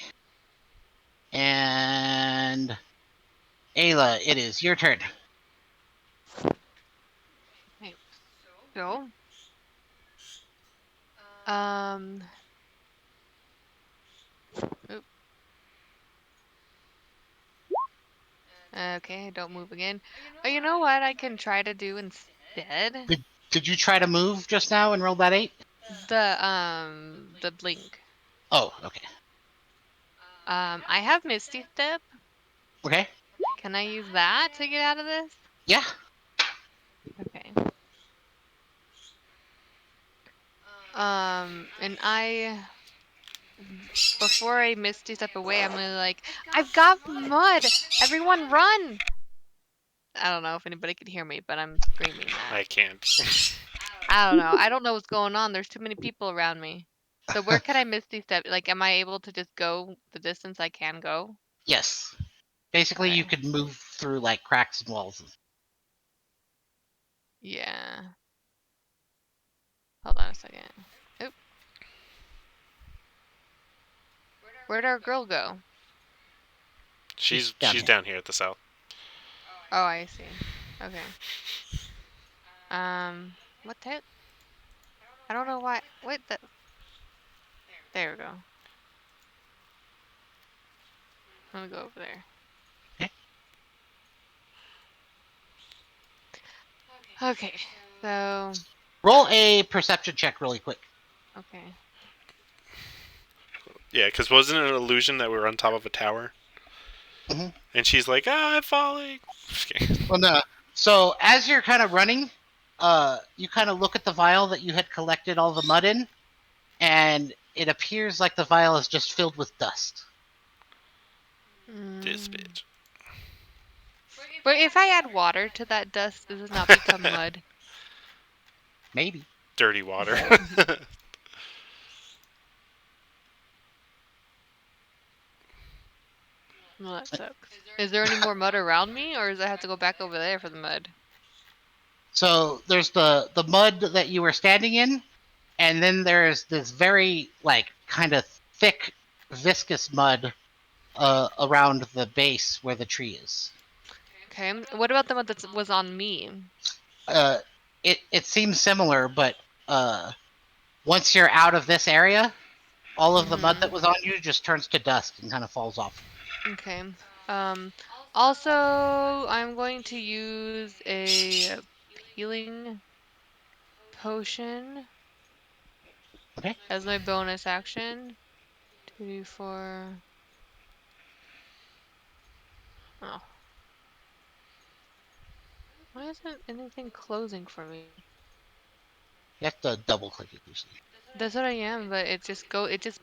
And Ayla, it is your turn. Go. Oop. Okay, don't move again. Oh, you know what I can try to do instead? Did you try to move just now and roll that 8? The blink. Oh, okay. I have Misty Step. Okay. Can I use that to get out of this? Yeah. Okay. And before I Misty Step away, I'm gonna like, I've got mud! Everyone run! I don't know if anybody could hear me, but I'm screaming that. I can't. I don't know. I don't know what's going on. There's too many people around me. So where can I Misty Step? Like, am I able to just go the distance I can go? Yes. Basically, you Okay. could move through like cracks and walls. Yeah. Hold on a second. Oop. Where'd our girl go? She's down here at the south. Oh, I see. Okay. What the? I don't know why. What the? There we go. I'm gonna go over there. Okay, so. Roll a perception check really quick. Okay. Yeah, because wasn't it an illusion that we were on top of a tower? Mm-hmm. And she's like, I'm falling. Well, no. So as you're kind of running, you kind of look at the vial that you had collected all the mud in, and it appears like the vial is just filled with dust. This bitch. But if I add water to that dust, does it not become mud? Maybe. Dirty water. Well, that sucks. Is there any more mud around me, or does I have to go back over there for the mud? So there's the mud that you were standing in, and then there's this very kind of thick, viscous mud around the base where the tree is. Okay. What about the mud that was on me? It seems similar, but once you're out of this area, all of the mud that was on you just turns to dust and kind of falls off. Okay. Also, I'm going to use a healing potion. Okay. As my bonus action. 2d4. Oh. Why isn't anything closing for me? You have to double click it usually. That's what I am, but it just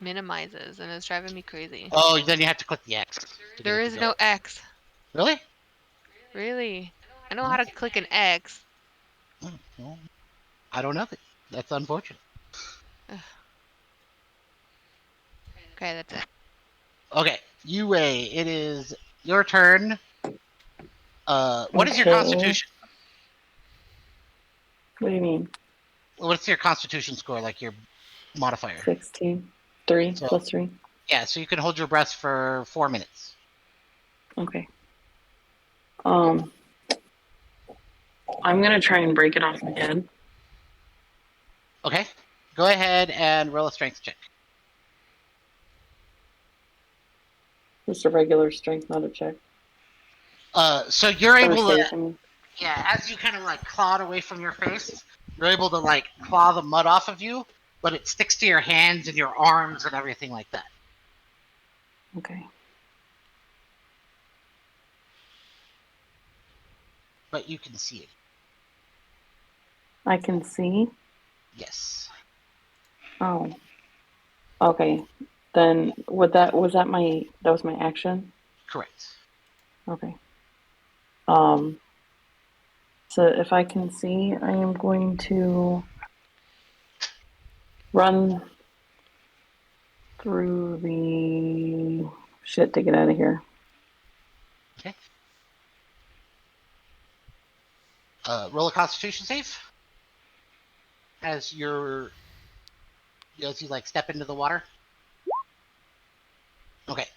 minimizes and it's driving me crazy. Oh, then you have to click the X. There is no X. Really? Really? I know how to click an X. Oh, well, I don't know. That's unfortunate. Okay, that's it. Okay, Yue, it is your turn. What is your constitution? What do you mean? What's your constitution score, like your modifier? 16. 3 So, plus 3. Yeah, so you can hold your breath for 4 minutes. Okay. I'm gonna try and break it off my head. Okay, go ahead and roll a strength check. Just a regular strength, not a check. So you're able to, Save, as you kind of claw it away from your face, you're able to claw the mud off of you, but it sticks to your hands and your arms and everything like that. Okay. But you can see it. I can see? Yes. Oh. Okay. Then that was my action? Correct. Okay. So if I can see, I am going to run through the shit to get out of here. Okay. Roll a Constitution save. As you step into the water. Okay.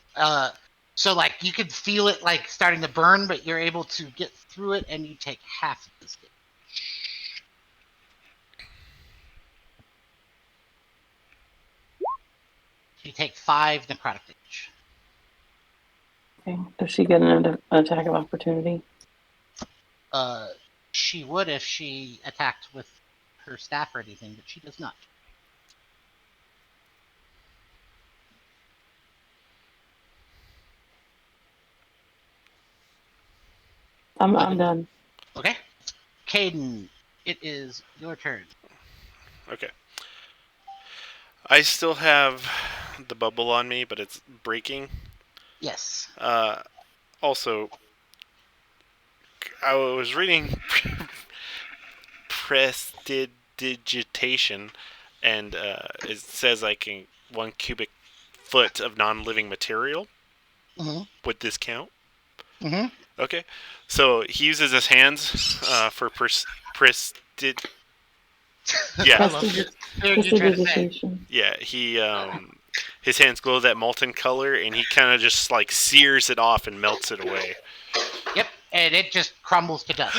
So you can feel it starting to burn, but you're able to get through it, and you take half of this. You take 5 necrotic damage. Okay. Does she get an attack of opportunity? She would if she attacked with her staff or anything, but she does not. I'm done. Okay. Caden, it is your turn. Okay. I still have the bubble on me, but it's breaking. Yes. Also, I was reading prestidigitation, and it says 1 cubic foot of non-living material. Mm-hmm. Would this count? Mm-hmm. Okay. So he uses his hands for Yeah. Prestidigitation. Yeah, he his hands glow that molten color, and he kind of just like sears it off and melts it away. Yep, and it just crumbles to dust.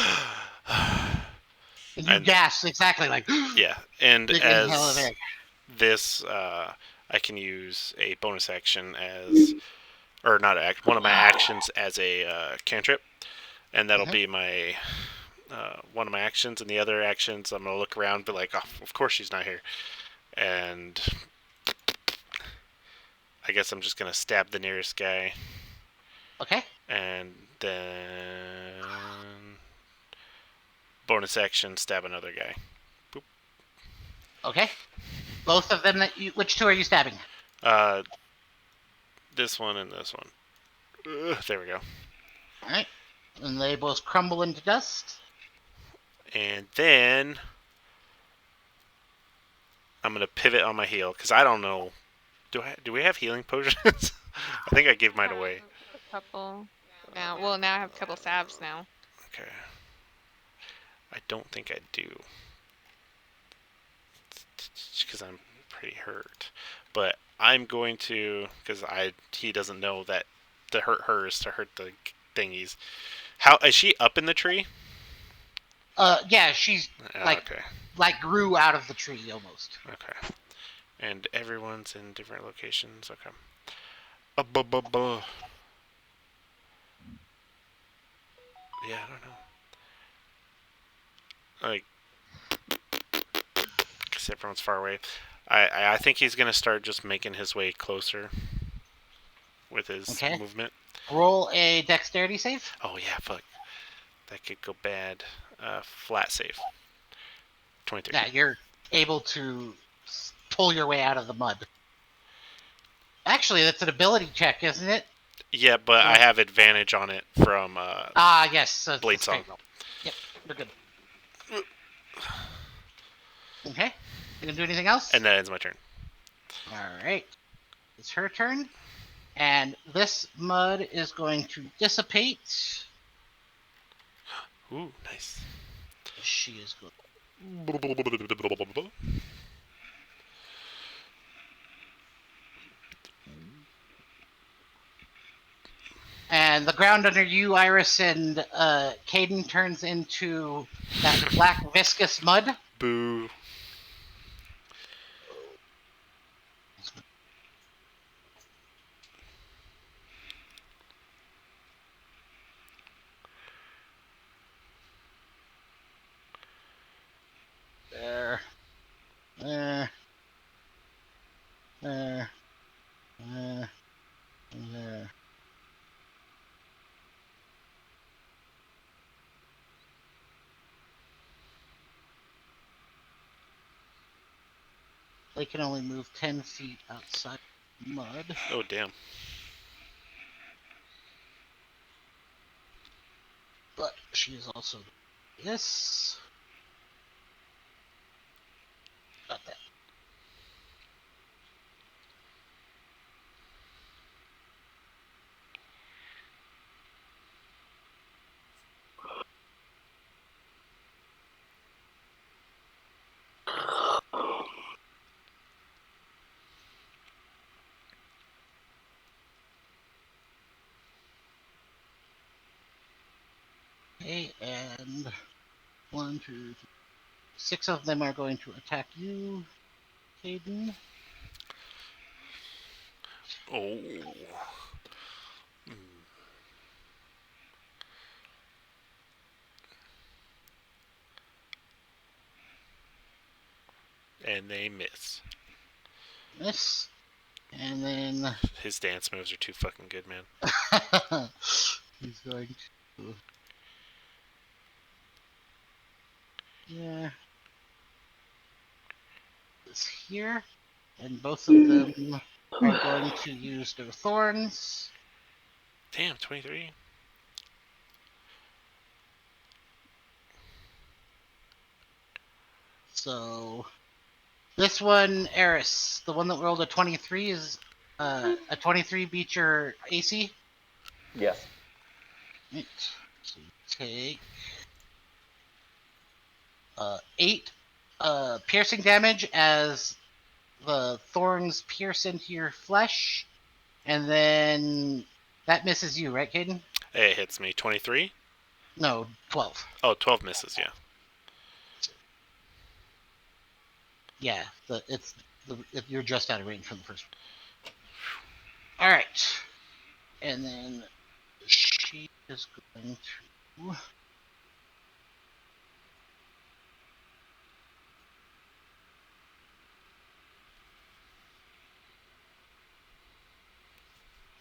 And you gasp exactly like. Yeah, and big inhale of as air. this, I can use a bonus action as, or not one of my actions as a cantrip, and that'll be my one of my actions. And the other actions, I'm gonna look around, and be like, oh, of course she's not here, and I guess I'm just gonna stab the nearest guy. Okay. And then bonus action, stab another guy. Boop. Okay. Both of them that you. Which two are you stabbing? This one and this one. There we go. All right. And they both crumble into dust. And then I'm gonna pivot on my heal because I don't know. Do we have healing potions? I think I gave mine away. A couple. Now, well, now I have a couple stabs now. Okay. I don't think I do because I'm pretty hurt. But I'm going to, because he doesn't know that to hurt her is to hurt the thingies. How is she up in the tree? Yeah, she's like grew out of the tree almost. Okay. And everyone's in different locations. Okay. Yeah, I don't know. Like, because everyone's far away. I think he's gonna start just making his way closer with his movement. Roll a dexterity save. Oh yeah, fuck. That could go bad. Flat save. 23. Yeah, you're able to pull your way out of the mud. Actually, that's an ability check, isn't it? Yeah, but I have advantage on it from yes, so Blade Song. Yep, you're good. Okay. You gonna do anything else? And that ends my turn. Alright. It's her turn. And this mud is going to dissipate. Ooh, nice. She is good. And the ground under you, Iris, and Caden turns into that black viscous mud. Boo. There. There. There. There. There. They can only move 10 feet outside mud. Oh, damn. But she is also this. Got that. Okay, and 1, 2, 3, 6 of them are going to attack you, Caden. Oh. And they miss. Miss. And then... His dance moves are too fucking good, man. He's going to... Yeah. This here. And both of them are going to use their thorns. Damn, 23. So... This one, Eris, the one that rolled a 23, is a 23 beat your AC? Yes. Right. So you take 8 piercing damage as the thorns pierce into your flesh, and then that misses you, right, Caden? It hits me. 23? No, 12. Oh, 12 misses, yeah. Yeah, you're just out of range from the first one. All right, and then she is going to.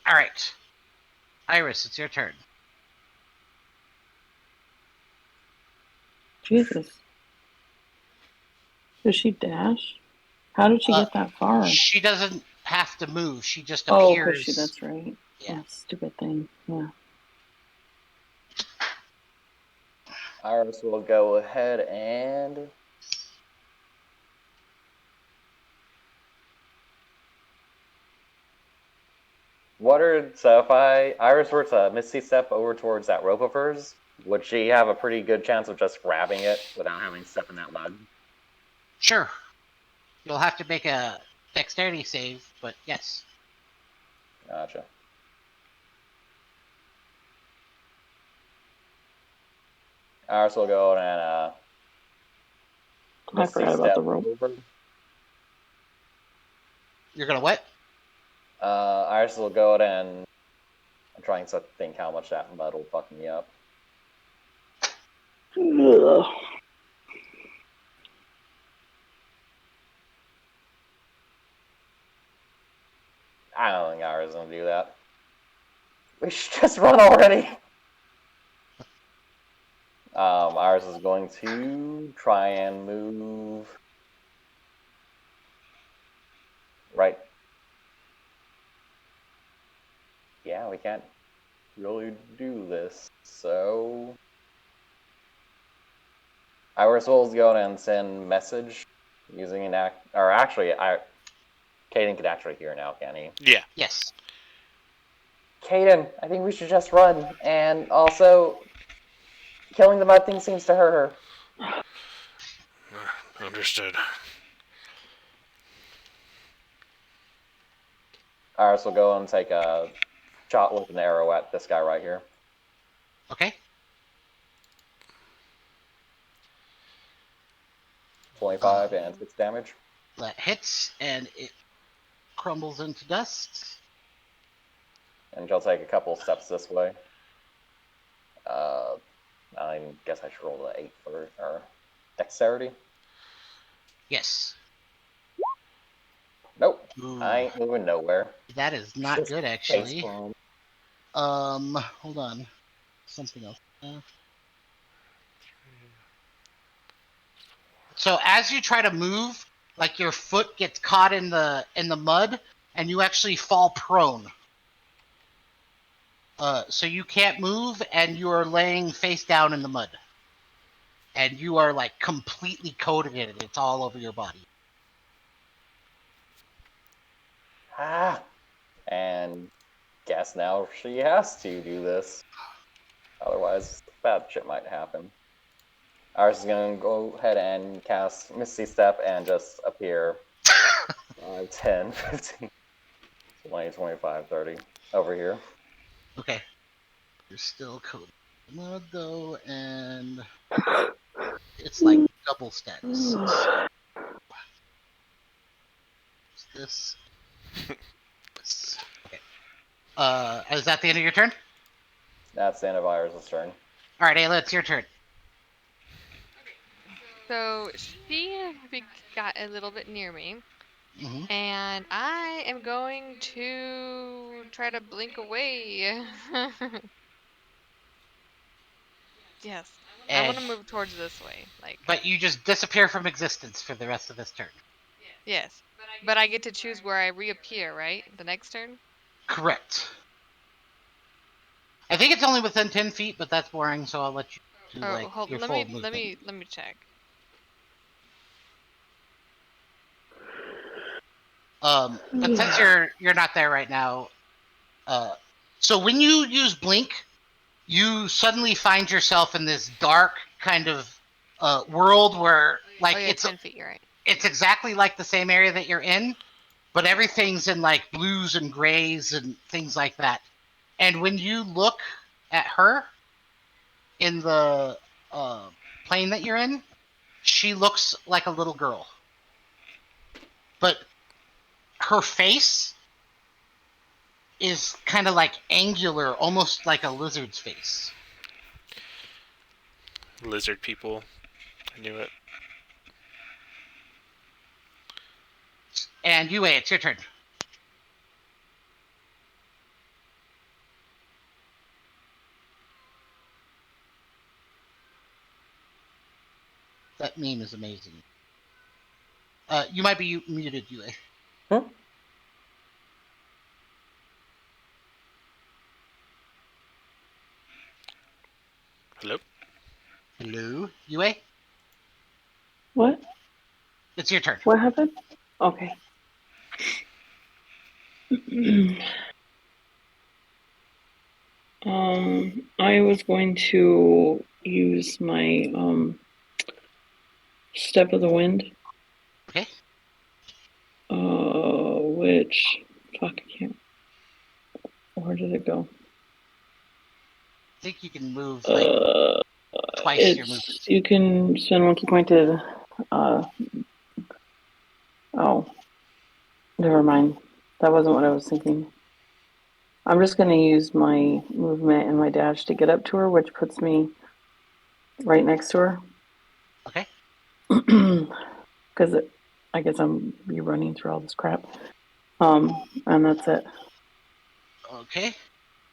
All right, Iris, it's your turn. Jesus. Does she dash? How did she get that far? She doesn't have to move. She just Oh, appears. because that's right. Yeah. Oh, stupid thing. Yeah. Iris will go ahead and so if Iris were to Misty Step over towards that rope of hers, would she have a pretty good chance of just grabbing it without having to step in that mud? Sure. You'll have to make a dexterity save, but yes. Gotcha. Iris will go and I Misty forgot about Step the rope. over. You're gonna what? Iris will go and I'm trying to think how much that mud will fuck me up. Ugh. I don't think Iris is gonna do that. We should just run already. Iris is going to try and move right. Yeah, we can't really do this, so Iris will go and send message using an act. Or actually, Caden could actually hear now, can he? Yeah. Yes. Caden, I think we should just run, and also killing the mud thing seems to hurt her. Understood. Iris will go and take a shot with an arrow at this guy right here. Okay. 25 and 6 damage. That hits, and it crumbles into dust. And she'll take a couple steps this way. I guess I should roll the 8 for or dexterity. Yes. Nope. Ooh, I ain't moving nowhere. that is not Just good, actually. facepalm. Hold on. Something else. So as you try to move, like your foot gets caught in the mud, and you actually fall prone. So you can't move, and you are laying face down in the mud, and you are like completely coated in it. It's all over your body. And guess now she has to do this. Otherwise, bad shit might happen. Iris is going to go ahead and cast Misty Step and just appear 5, 10, 15, 20, 25, 30 over here. Okay. You're still coated in mud, though, and it's like double status. This. This. Okay. Is that the end of your turn? That's the end of Iris' turn. All right, Ayla, it's your turn. So she got a little bit near me, and I am going to try to blink away. Yes, I want to move towards this way, like. But you just disappear from existence for the rest of this turn. Yes, but I get to choose where I reappear, right? The next turn. Correct. I think it's only within 10 feet, but that's boring, so I'll let you do your full movement. Let me check. But since you're not there right now, so when you use blink, you suddenly find yourself in this dark kind of world where, like, oh, yeah, it's 10 feet. You're right. it's exactly like the same area that you're in, but everything's in like blues and grays and things like that. And when you look at her in the plane that you're in, she looks like a little girl. But her face is kind of like angular, almost like a lizard's face. Lizard people. I knew it. And Yue, it's your turn. That meme is amazing. You might be muted, Yue. Huh? Hello? Hello, Yue? What? It's your turn. What happened? Okay. I was going to use my step of the wind. Okay. Which fuck I can't. Where did it go? I think you can move like twice your movement. You can spend one key point to oh. Never mind. That wasn't what I was thinking. I'm just gonna use my movement and my dash to get up to her, which puts me right next to her. Okay. Because I guess I'm be running through all this crap. And that's it. Okay.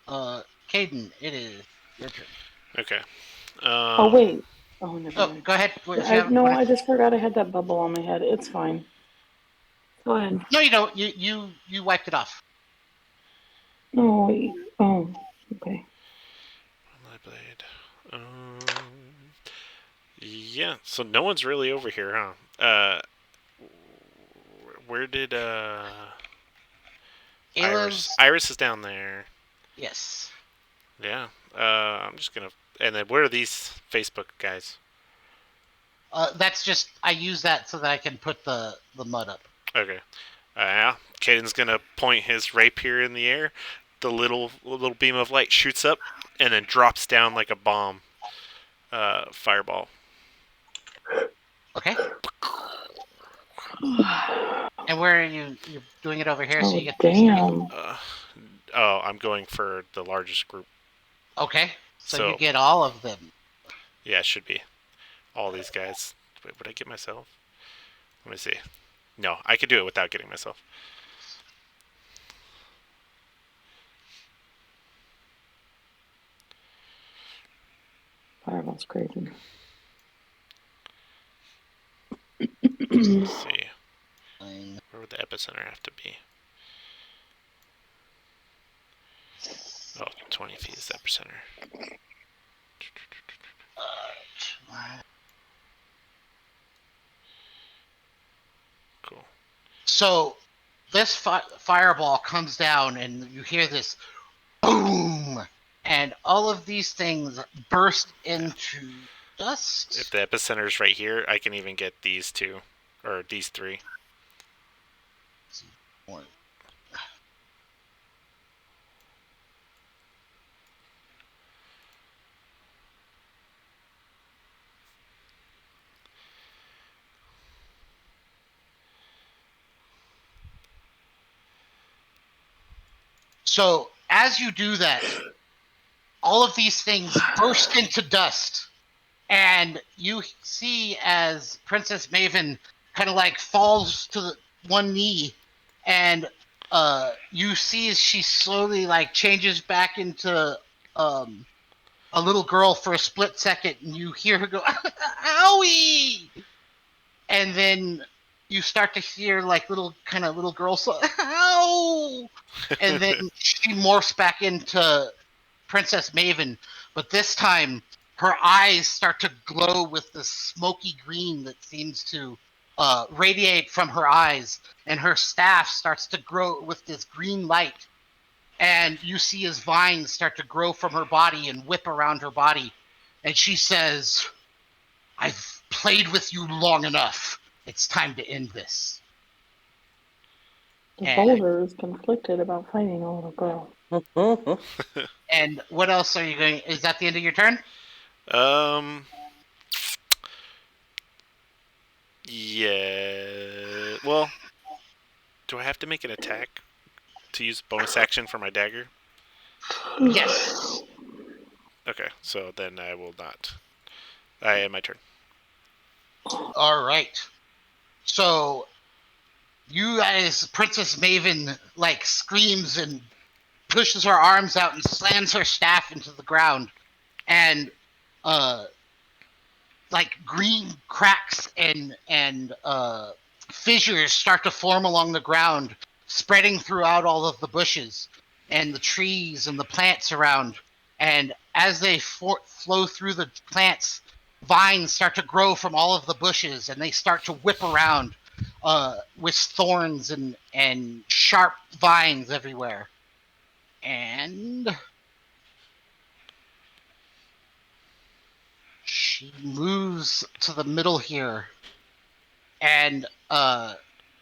Caden, it is your turn. Okay. Oh wait. Oh, never mind. Go ahead. I just forgot I had that bubble on my head. It's fine. Go ahead. No, you don't. You wiped it off. No, wait. Oh, okay. My blade. Yeah. So no one's really over here, huh? Where did Iris? Iris is down there. Yes. Yeah. I'm just gonna. And then where are these Facebook guys? That's just I use that so that I can put the mud up. Okay. Yeah. Caden's gonna point his rapier in the air. The little beam of light shoots up and then drops down like a bomb. Fireball. Okay. And where are you? You're doing it over here, so you get. Damn. I'm going for the largest group. Okay. So you get all of them. Yeah, it should be. All these guys. Wait, would I get myself? Let me see. No, I could do it without getting myself. Fireball's crazy. Let's see. Where would the epicenter have to be? Oh, 20 feet is the epicenter. Cool. So this fireball comes down, and you hear this boom, and all of these things burst into dust. If the epicenter's right here, I can even get these two, or these three. So as you do that, all of these things burst into dust, and you see as Princess Maven kind of like falls to one knee, and you see as she slowly like changes back into a little girl for a split second, and you hear her go, "Owie!" And then you start to hear like little girls, "Ow!" And then she morphs back into Princess Maven, but this time her eyes start to glow with this smoky green that seems to radiate from her eyes, and her staff starts to grow with this green light. And you see as vines start to grow from her body and whip around her body. And she says, "I've played with you long enough. it's time to end this. The boulder is conflicted about fighting a little girl. And what else are you going? Is that the end of your turn? Yeah. Well, do I have to make an attack to use bonus action for my dagger? Yes. Okay, so then I will not. I end my turn. All right. So you guys, Princess Maven, like screams and pushes her arms out and slams her staff into the ground, and like green cracks and fissures start to form along the ground, spreading throughout all of the bushes and the trees and the plants around. And as they flow through the plants, vines start to grow from all of the bushes, and they start to whip around with thorns and sharp vines everywhere. And she moves to the middle here, and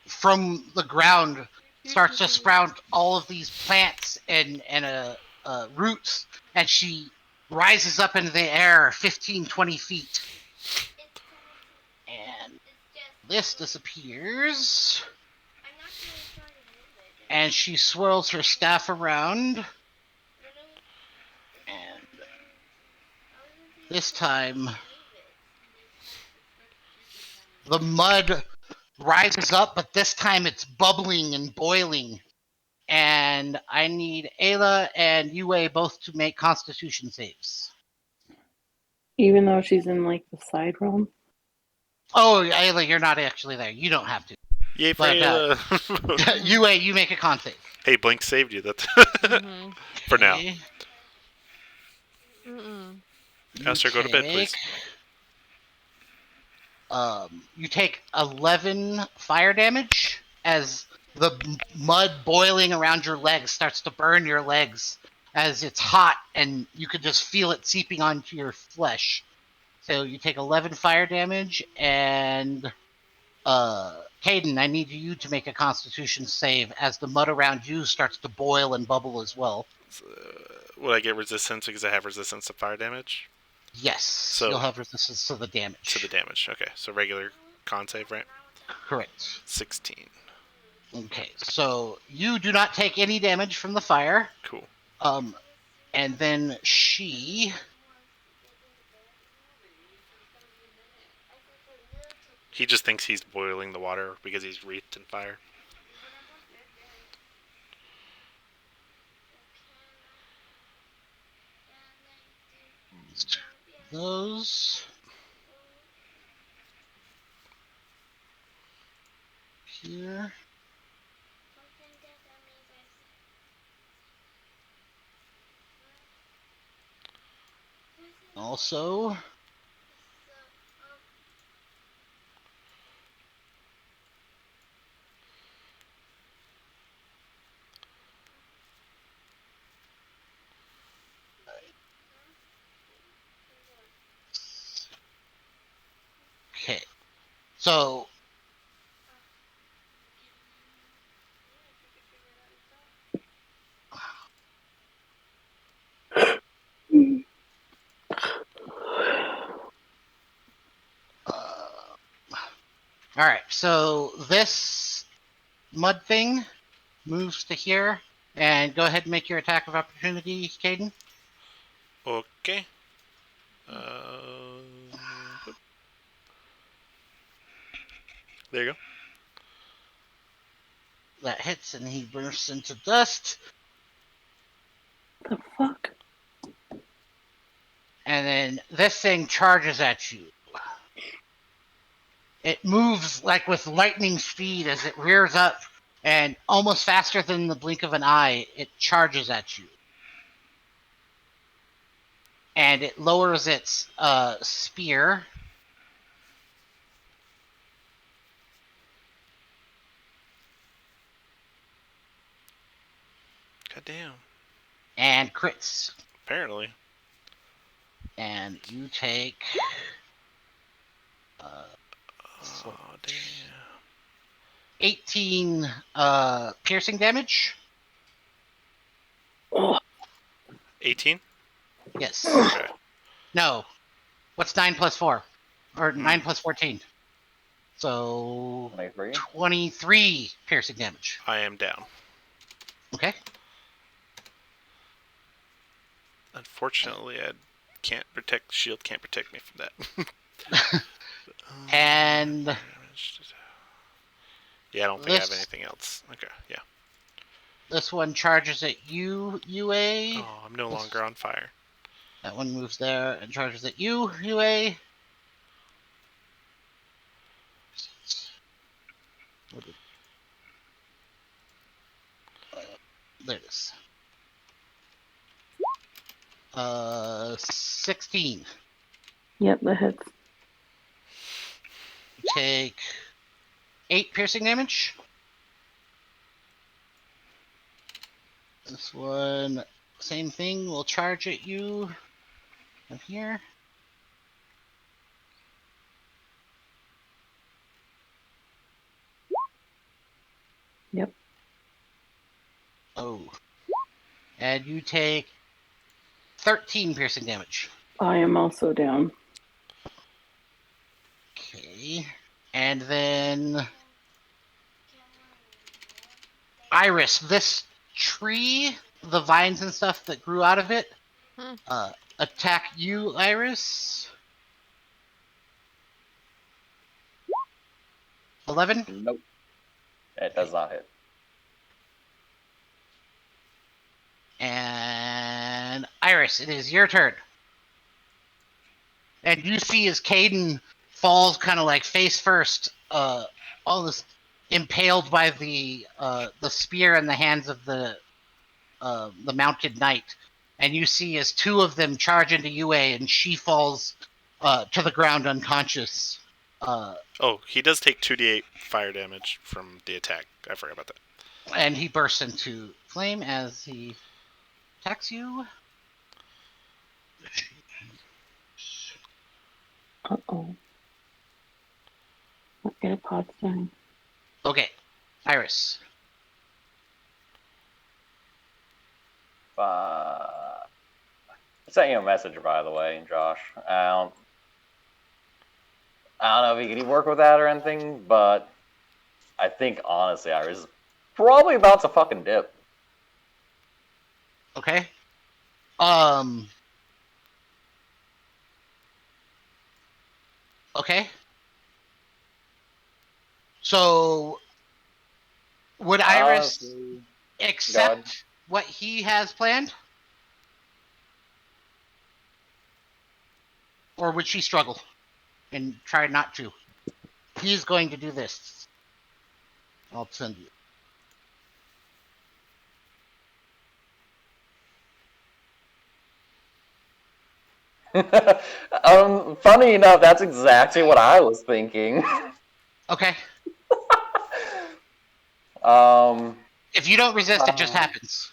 from the ground starts to sprout all of these plants and roots, and she rises up into the air 15-20 feet. And this disappears. And she swirls her staff around. And this time, the mud rises up, but this time it's bubbling and boiling. And I need Ayla and Yue both to make Constitution saves. Even though she's in like the side realm. Oh, Ayla, you're not actually there. You don't have to. Yay for But Ayla! Yue, you make a con save. Hey, Blink saved you. That's for now. Esther, go to bed, please. You take 11 fire damage as the mud boiling around your legs starts to burn your legs as it's hot, and you can just feel it seeping onto your flesh. So you take 11 fire damage, and Caden, I need you to make a Constitution save as the mud around you starts to boil and bubble as well. Would I get resistance because I have resistance to fire damage? Yes, so you'll have resistance to the damage. To the damage, okay. So regular con save, right? Correct. 16. Okay, so you do not take any damage from the fire. Cool. And then she... He just thinks he's boiling the water because he's wreathed in fire. Those... Here... Also... Okay, so... Alright, so this mud thing moves to here, and go ahead and make your attack of opportunity, Caden. Okay. There you go. That hits, and he bursts into dust. The fuck? And then this thing charges at you. It moves like with lightning speed as it rears up, and almost faster than the blink of an eye, it charges at you. And it lowers its spear. God damn. And crits. Apparently. And you take... Oh, damn. 18 piercing damage. 18? Yes. Okay. No. What's 9 plus 4? Or 9 plus 14? So 23. 23 piercing damage. I am down. Okay. Unfortunately, I can't protect. Shield can't protect me from that. And yeah, I don't think I have anything else. Okay, yeah. this one charges at you, UA. Oh, I'm no longer on fire. That one moves there and charges at you, UA. There it is. 16. Yep, that hits. Take 8 piercing damage. This one, same thing, will charge at you from here. Yep. Oh. And you take 13 piercing damage. I am also down. Okay. And then Iris, this tree, the vines and stuff that grew out of it, attack you, Iris. 11? Nope. It does not hit. And Iris, it is your turn. And you see as Caden falls kind of like face first, almost impaled by the spear in the hands of the mounted knight. And you see as two of them charge into UA, and she falls to the ground unconscious. Oh, he does take 2d8 fire damage from the attack. I forgot about that. And he bursts into flame as he attacks you. Uh-oh. Okay, pod's down. Okay, Iris. I sent you a message, by the way, Josh. I don't know if you can work with that or anything, but I think, honestly, Iris is probably about to fucking dip. Okay. Okay. So, would Iris accept what he has planned? Or would she struggle and try not to? He's going to do this. I'll send you. Funny enough, that's exactly what I was thinking. Okay. If you don't resist, it just happens.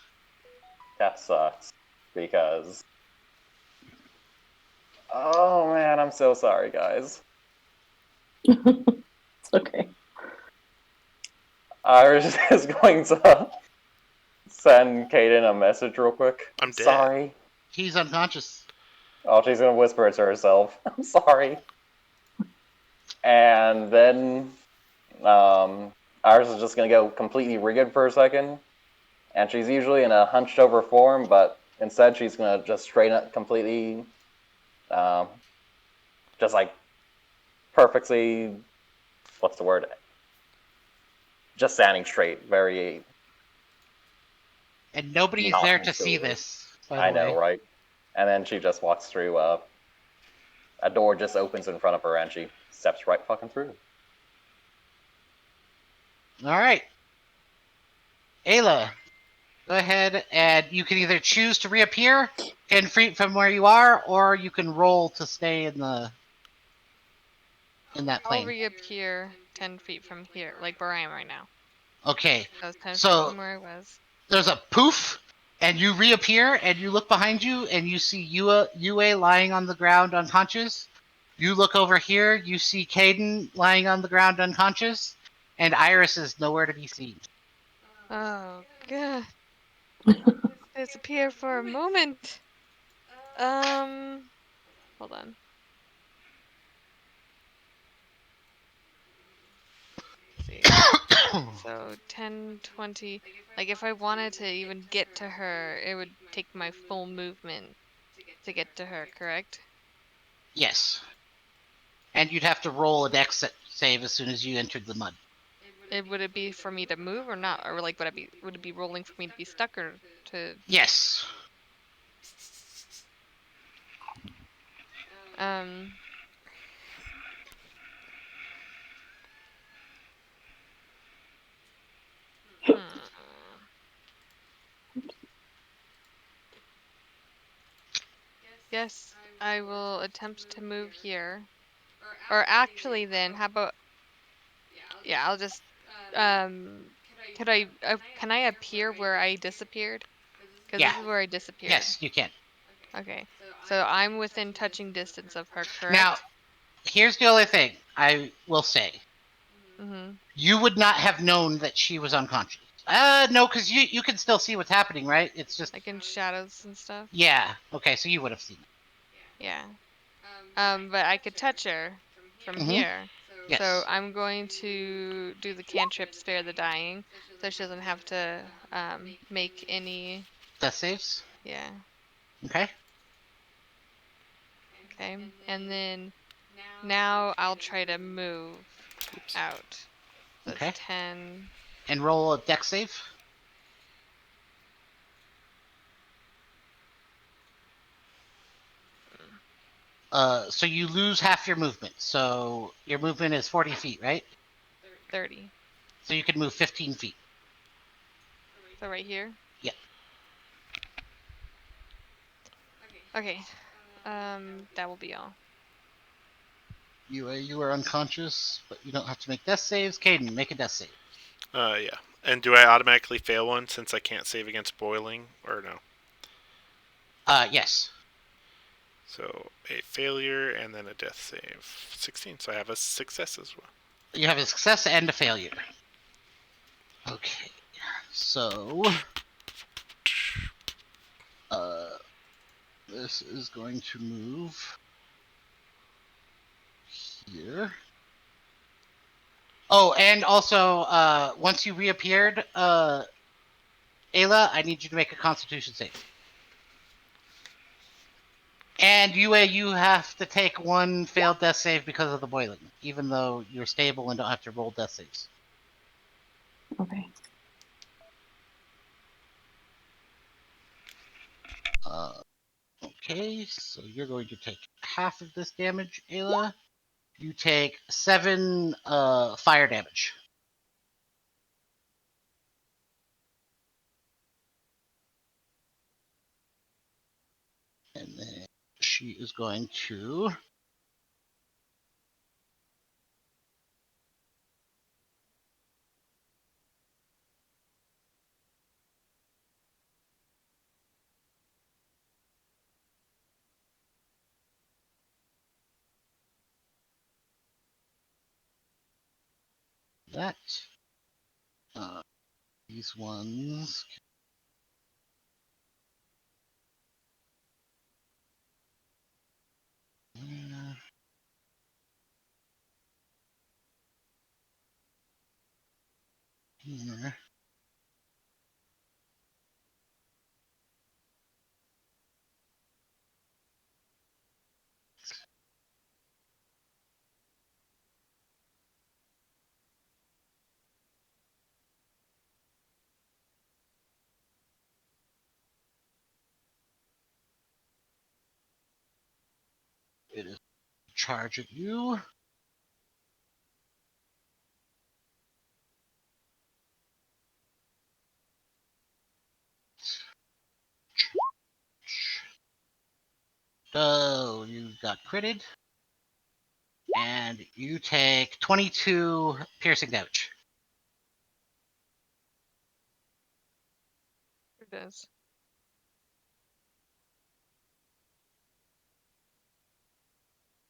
That sucks. Because... Oh man, I'm so sorry, guys. It's okay. Iris is going to send Kaden a message real quick. I'm dead. Sorry. He's unconscious. Oh, she's gonna whisper it to herself. I'm sorry. And then Iris is just gonna go completely rigid for a second. And she's usually in a hunched over form, but instead she's gonna just straighten up completely, just like perfectly, what's the word? Just standing straight, very. And nobody's there to see this. I know, right? And then she just walks through. A door just opens in front of her, and she steps right fucking through. All right. Ayla, go ahead, and you can either choose to reappear 10 feet from where you are, or you can roll to stay in that plane. I'll reappear 10 feet from here, like where I am right now. Okay. I was 10 So feet from where I was. There's a poof, and you reappear, and you look behind you, and you see Yue lying on the ground unconscious. You look over here, you see Caden lying on the ground unconscious, And Iris is nowhere to be seen. Oh god. Disappear for a moment. Hold on. Let's see. So 10, 20. Like if I wanted to even get to her, it would take my full movement to get to her, correct? Yes. And you'd have to roll a dex save as soon as you entered the mud. Would it be for me to move or not? Or like would it be rolling for me to be stuck or to Yes. um hmm. Yes, I will attempt to move here. Or actually then, how about yeah, I'll just can I appear where I disappeared? Because Yeah. this is where I disappeared. Yes, you can. Okay. So I'm within touching distance of her, Now, correct? here's the other thing I will say. Mm-hmm. You would not have known that she was unconscious. No, because you can still see what's happening, right? It's just Like in shadows and stuff. yeah. Okay, so you would have seen it. Yeah. But I could touch her from Mm-hmm. here. So Yes. I'm going to do the cantrip spare the dying, so she doesn't have to make any. Death saves. Yeah. Okay. Okay. And then now I'll try to move Oops. out. So it's Okay. 10. And roll a dex save. So you lose half your movement. So your movement is 40 feet, right? 30. So you can move 15 feet. So right here. Yeah. Okay. That will be all. You are unconscious, but you don't have to make death saves. Caden, make a death save. Yeah. And do I automatically fail one since I can't save against boiling, or no? Yes. So a failure and then a death save. 16, so I have a success as well. You have a success and a failure. Okay. So, this is going to move here. Oh, and also, once you reappeared, Ayla, I need you to make a Constitution save. And you have to take one failed death save because of the boiling, even though you're stable and don't have to roll death saves. Okay. Okay, so you're going to take half of this damage, Ayla. You take 7 fire damage. And then she is going to that. These ones. Here. It is charge at you. So you got critted. And you take 22 piercing damage. It does.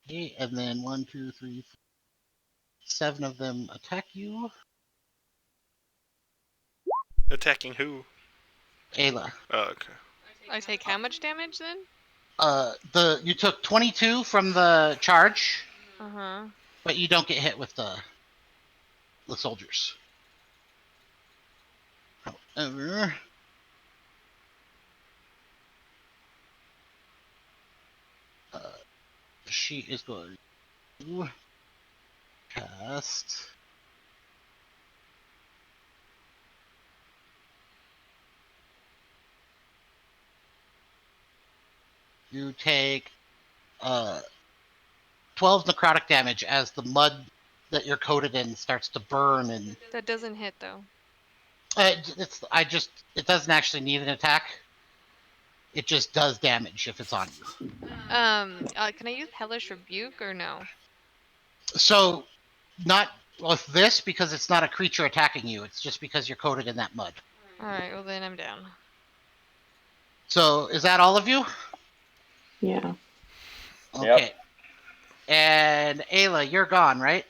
Okay, and then 1, 2, 3, 4, 7 of them attack you. Attacking who? Ayla. Oh, okay. I take how much damage then? You took 22 from the charge. Uh-huh. But you don't get hit with the soldiers. However, she is going to cast. You take 12 necrotic damage as the mud that you're coated in starts to burn, and That doesn't hit though. it doesn't actually need an attack. It just does damage if it's on you. Can I use Hellish Rebuke or no? So, not with this because it's not a creature attacking you. It's just because you're coated in that mud. All right. Well, then I'm down. So, is that all of you? Yeah. Okay. Yep. And Ayla, you're gone, right?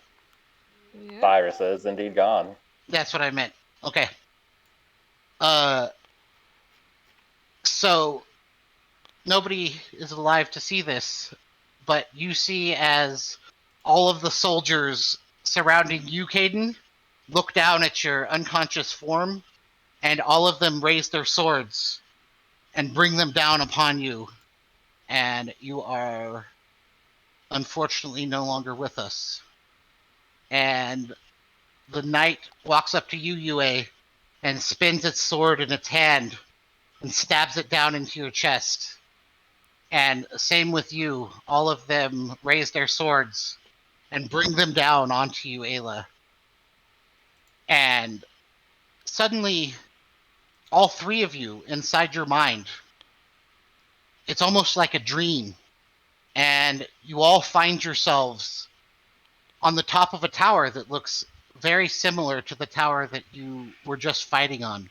Yeah. Cyrus is indeed gone. That's what I meant. Okay. So nobody is alive to see this, but you see as all of the soldiers surrounding you, Caden, look down at your unconscious form, and all of them raise their swords and bring them down upon you, and you are unfortunately no longer with us. And the knight walks up to you, Yue, and spins its sword in its hand and stabs it down into your chest. And same with you. All of them raise their swords and bring them down onto you, Ayla. And suddenly, all three of you inside your mind, it's almost like a dream. And you all find yourselves on the top of a tower that looks very similar to the tower that you were just fighting on.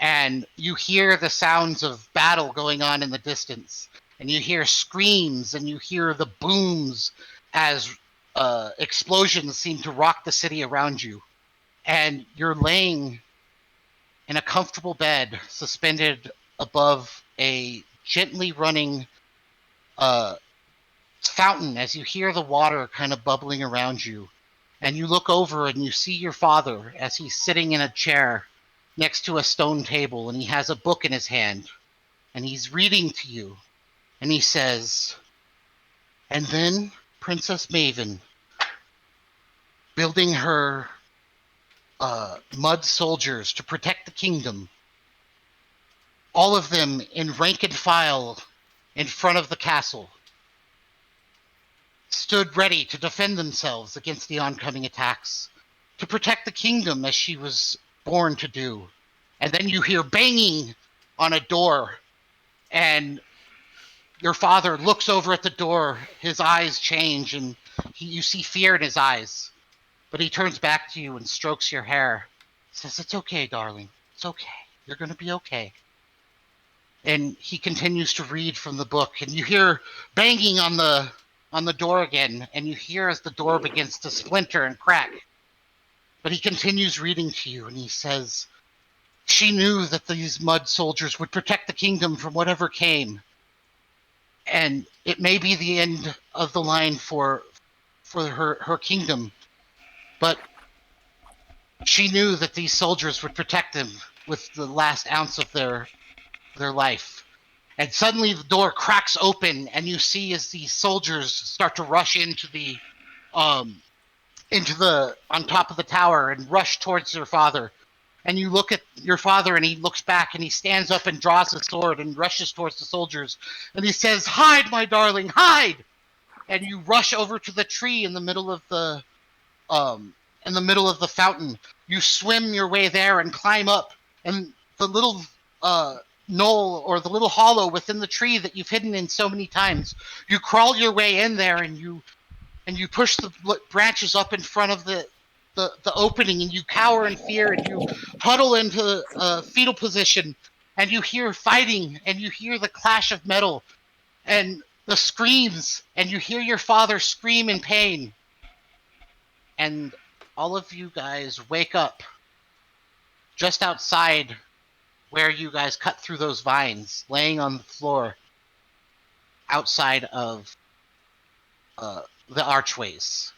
And you hear the sounds of battle going on in the distance, and you hear screams, and you hear the booms as explosions seem to rock the city around you. And you're laying in a comfortable bed, suspended above a gently running fountain as you hear the water kind of bubbling around you. And you look over and you see your father as he's sitting in a chair next to a stone table, and he has a book in his hand, and he's reading to you. And he says, and then Princess Maven, building her mud soldiers to protect the kingdom, all of them in rank and file in front of the castle, stood ready to defend themselves against the oncoming attacks, to protect the kingdom as she was born to do. And then you hear banging on a door, and your father looks over at the door, his eyes change, and you see fear in his eyes. But he turns back to you and strokes your hair. Says, "It's okay, darling. It's okay. You're going to be okay." And he continues to read from the book, and you hear banging on the door again, and you hear as the door begins to splinter and crack. But he continues reading to you, and he says, "She knew that these mud soldiers would protect the kingdom from whatever came. And it may be the end of the line for her kingdom, but she knew that these soldiers would protect them with the last ounce of their life." And suddenly the door cracks open, and you see as these soldiers start to rush into the on top of the tower and rush towards your father. And you look at your father, and he looks back, and he stands up and draws his sword and rushes towards the soldiers. And he says, "Hide, my darling, hide!" And you rush over to the tree in the middle of the fountain. You swim your way there and climb up, and the little knoll or the little hollow within the tree that you've hidden in so many times, you crawl your way in there, and you push the branches up in front of the opening, and you cower in fear, and you huddle into a fetal position, and you hear fighting, and you hear the clash of metal and the screams, and you hear your father scream in pain. And all of you guys wake up just outside where you guys cut through those vines, laying on the floor outside of the archways.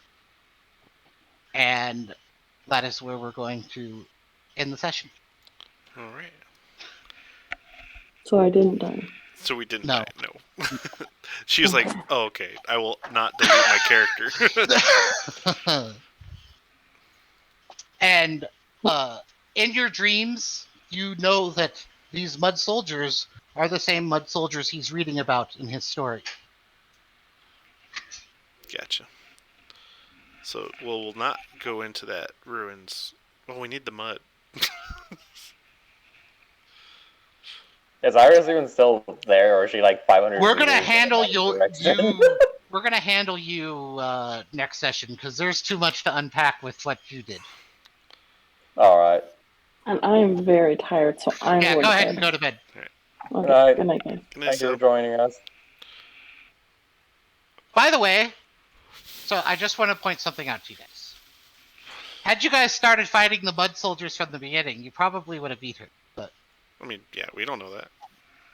And that is where we're going to end the session. All right. So I didn't die. So we didn't No. die. No. She was like, "Oh, okay. I will not delete my character." And in your dreams, you know that these mud soldiers are the same mud soldiers he's reading about in his story. Gotcha. So we'll not go into that ruins. Well, we need the mud. Is Iris even still there, or is she like 500? We're gonna meters handle in you. We're gonna handle you next session because there's too much to unpack with what you did. All right. And I am very tired, so I'm Yeah, going go to ahead bed. and go to bed. Okay, good night, guys. Thank you for joining us. By the way, so I just want to point something out to you guys. Had you guys started fighting the mud soldiers from the beginning, you probably would have beat her. But I mean, yeah, we don't know that.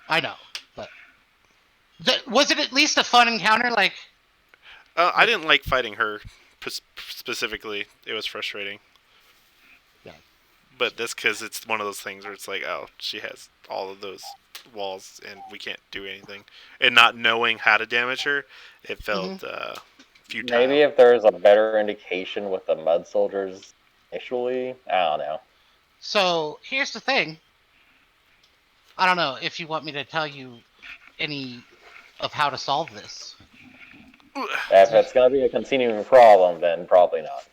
I know, but was it at least a fun encounter? Like, I didn't like fighting her specifically. It was frustrating. Yeah. But that's because it's one of those things where it's like, oh, she has all of those walls and we can't do anything. And not knowing how to damage her, it felt futile. Maybe if there's a better indication with the mud soldiers initially, I don't know. So here's the thing. I don't know if you want me to tell you any of how to solve this. If it's going to be a continuing problem, then probably not.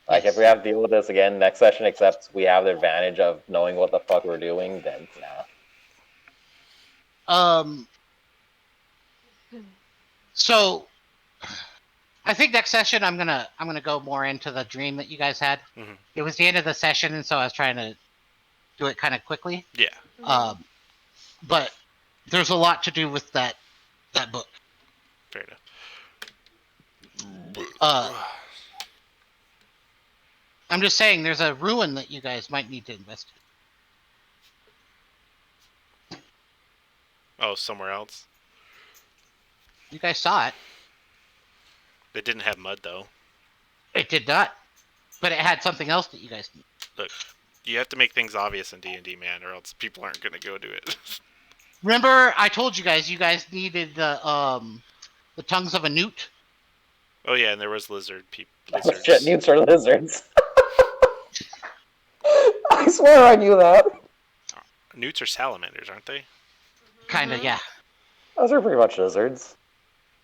Like, if we have to deal with this again next session, except we have the advantage of knowing what the fuck we're doing, then nah. So I think next session I'm gonna go more into the dream that you guys had. Mm-hmm. It was the end of the session, and so I was trying to do it kind of quickly. Yeah. But there's a lot to do with that book. Fair enough. I'm just saying there's a ruin that you guys might need to investigate. Oh, somewhere else? You guys saw it. It didn't have mud, though. It did not. But it had something else that you guys need. Look, you have to make things obvious in D&D, man, or else people aren't going to go do it. Remember, I told you guys needed the tongues of a newt? Oh, yeah, and there was lizards. Oh, shit, newts are lizards. I swear I knew that. Newts are salamanders, aren't they? Kinda, yeah. Those are pretty much lizards.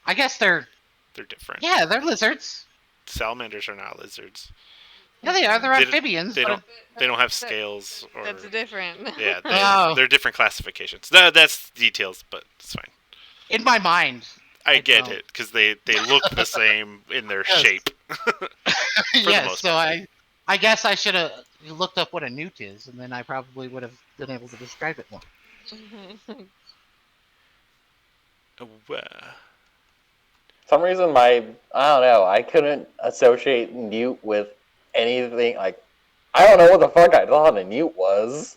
I guess they're different. Yeah, they're lizards. Salamanders are not lizards. Yeah, they are. They're amphibians. They don't have scales. Or, that's different. Yeah, they're different classifications. That's details, but it's fine. In my mind. I get it, because they look the same in their shape. Yes, so I guess I should have looked up what a newt is, and then I probably would have been able to describe it more. Some reason I don't know, I couldn't associate newt with anything, like, I don't know what the fuck I thought a newt was.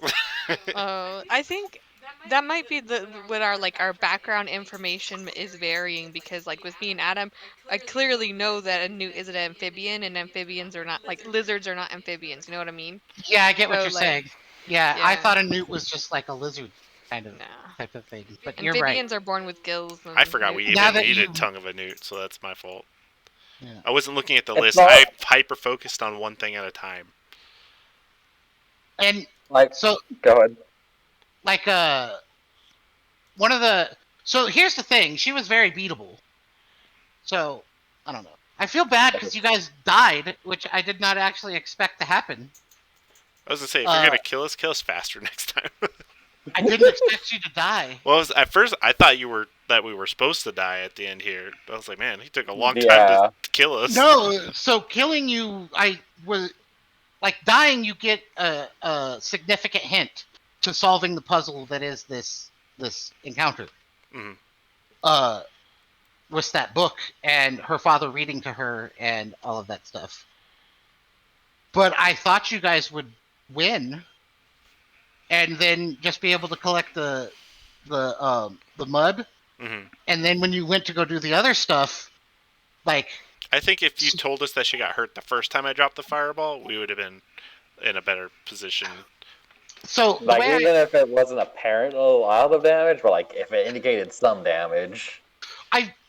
I think that might be what our background information is varying, because like with me and Adam, I clearly know that a newt is an amphibian, and amphibians are not, like, lizards are not amphibians. You know what I mean? Yeah, I get what you're saying. Yeah, I thought a newt was just like a lizard kind of type of thing. But you're right. Amphibians are born with gills. I forgot we even needed tongue of a newt, so that's my fault. Yeah. I wasn't looking at the list. I hyper focused on one thing at a time. And so go ahead. Like one of the so here's the thing, she was very beatable. So I don't know. I feel bad because you guys died, which I did not actually expect to happen. I was gonna say, if you're gonna kill us faster next time. I didn't expect you to die. Well, at first I thought that we were supposed to die at the end here. I was like, man, he took a long time to kill us. No, so killing you, I was like dying. You get a significant hint to solving the puzzle that is this encounter. Mm-hmm. Was that book and her father reading to her and all of that stuff. but I thought you guys would win, and then just be able to collect the mud, Mm-hmm. and then when you went to go do the other stuff, like. I think if you told us that she got hurt the first time I dropped the fireball, we would have been in a better position. So like even if it wasn't apparent a lot of damage, but like if it indicated some damage.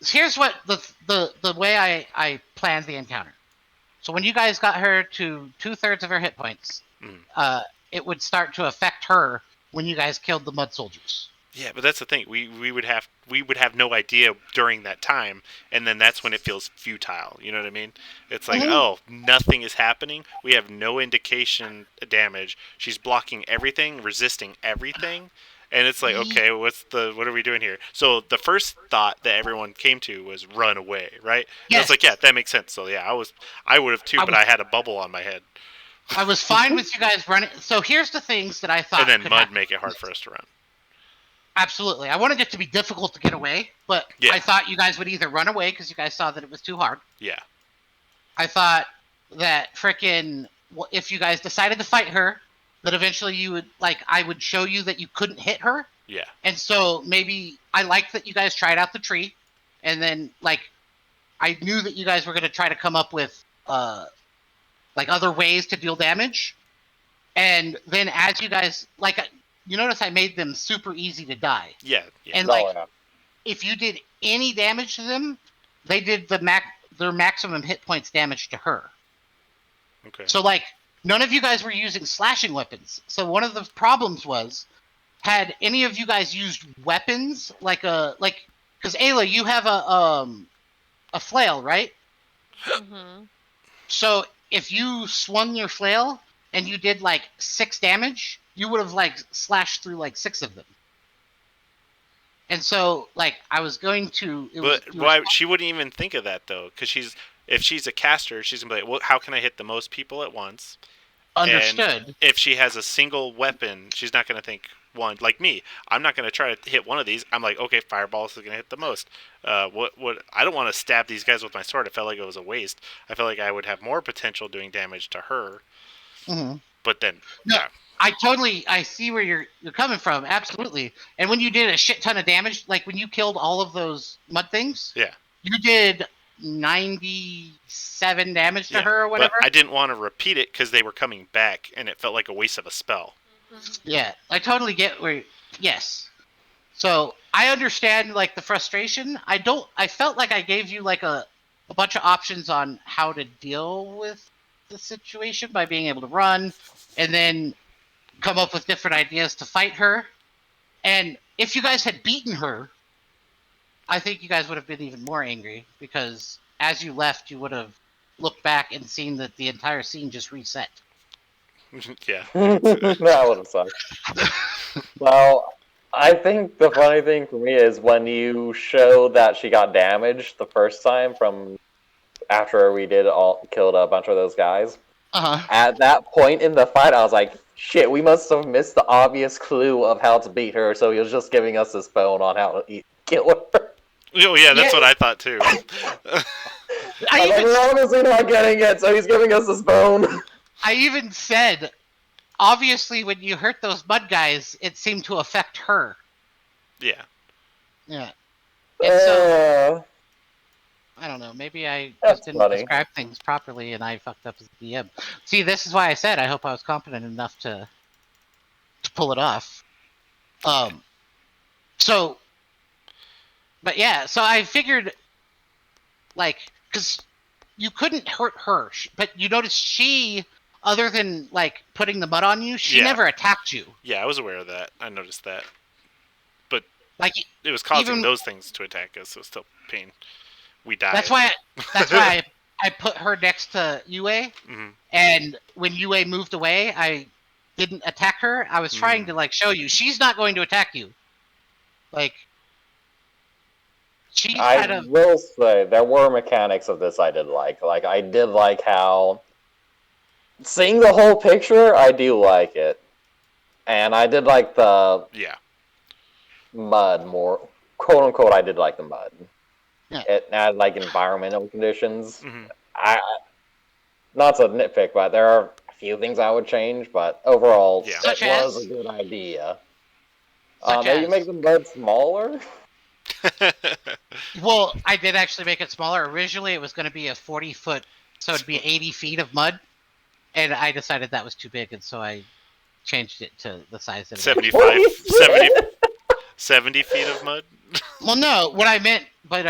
Here's what the way I planned the encounter. So when you guys got her to 2/3 of her hit points, it would start to affect her when you guys killed the mud soldiers. Yeah, but that's the thing. We would have no idea during that time, and then that's when it feels futile. You know what I mean? It's like, oh, nothing is happening. We have no indication of damage. She's blocking everything, resisting everything, and it's like, okay, what are we doing here? So the first thought that everyone came to was run away, right? And Yes. it's like, yeah, that makes sense. So yeah, I would have too, but I had a bubble on my head. I was fine with you guys running. So here's the things that I thought. And then could mud happen. make it hard for us to run. Absolutely. I wanted it to be difficult to get away, but I thought you guys would either run away because you guys saw that it was too hard. Yeah. I thought that frickin' if you guys decided to fight her, that eventually you would, I would show you that you couldn't hit her. Yeah. And so maybe I liked that you guys tried out the tree, and then, I knew that you guys were going to try to come up with, other ways to deal damage. And then as you guys, you notice I made them super easy to die. Yeah. And if you did any damage to them, they did their maximum hit points damage to her. Okay. So none of you guys were using slashing weapons. So one of the problems was, had any of you guys used weapons because Ayla, you have a flail, right? Mm-hmm. So if you swung your flail and you did 6 damage, you would have slashed through 6 of them. And so I was going to. She wouldn't even think of that though, because if she's a caster, she's gonna be like, well, how can I hit the most people at once? Understood. And if she has a single weapon, she's not gonna think one. Like me, I'm not gonna try to hit one of these. I'm like, okay, fireballs is gonna hit the most. What? I don't want to stab these guys with my sword. I felt like it was a waste. I felt like I would have more potential doing damage to her. Mm-hmm. But then, no, yeah. I see where you're coming from, absolutely. And when you did a shit ton of damage, when you killed all of those mud things, yeah, you did 97 damage to her or whatever. But I didn't want to repeat it because they were coming back, and it felt like a waste of a spell. Yeah, I totally get where. Yes, so I understand the frustration. I felt like I gave you a bunch of options on how to deal with the situation by being able to run, and then come up with different ideas to fight her. And if you guys had beaten her, I think you guys would have been even more angry, because as you left, you would have looked back and seen that the entire scene just reset. Yeah. That would have sucked. Well, I think the funny thing for me is when you showed that she got damaged the first time from after we killed a bunch of those guys. Uh-huh. At that point in the fight, I was like, shit, we must have missed the obvious clue of how to beat her, so he was just giving us this bone on how to kill her. Oh, yeah, that's what I thought, too. We're obviously not getting it, so he's giving us this bone. I even said, obviously, when you hurt those mud guys, it seemed to affect her. Yeah. Yeah. And so, I don't know. Maybe I just didn't describe things properly, and I fucked up as a DM. See, this is why I said I hope I was competent enough to pull it off. So, but yeah, so I figured, because you couldn't hurt her, but you noticed she, other than putting the mud on you, she never attacked you. Yeah, I was aware of that. I noticed that, but it was causing those things to attack us. So it was still pain. We died. That's why I put her next to Yue, and when Yue moved away, I didn't attack her. I was trying to show you she's not going to attack you. I will say there were mechanics of this I did like. I did like how seeing the whole picture. I do like it, and I did like the mud more, quote unquote. I did like the mud. Yeah. It had environmental conditions. not to nitpick, but there are a few things I would change. But overall, Yeah. it Such was as? a good idea. Such Maybe as? make the mud smaller. Well, I did actually make it smaller. Originally, it was going to be a 40-foot, so it'd be 80 feet of mud, and I decided that was too big, and so I changed it to the size that it actually. 75, 70 feet of mud. Well, no, what I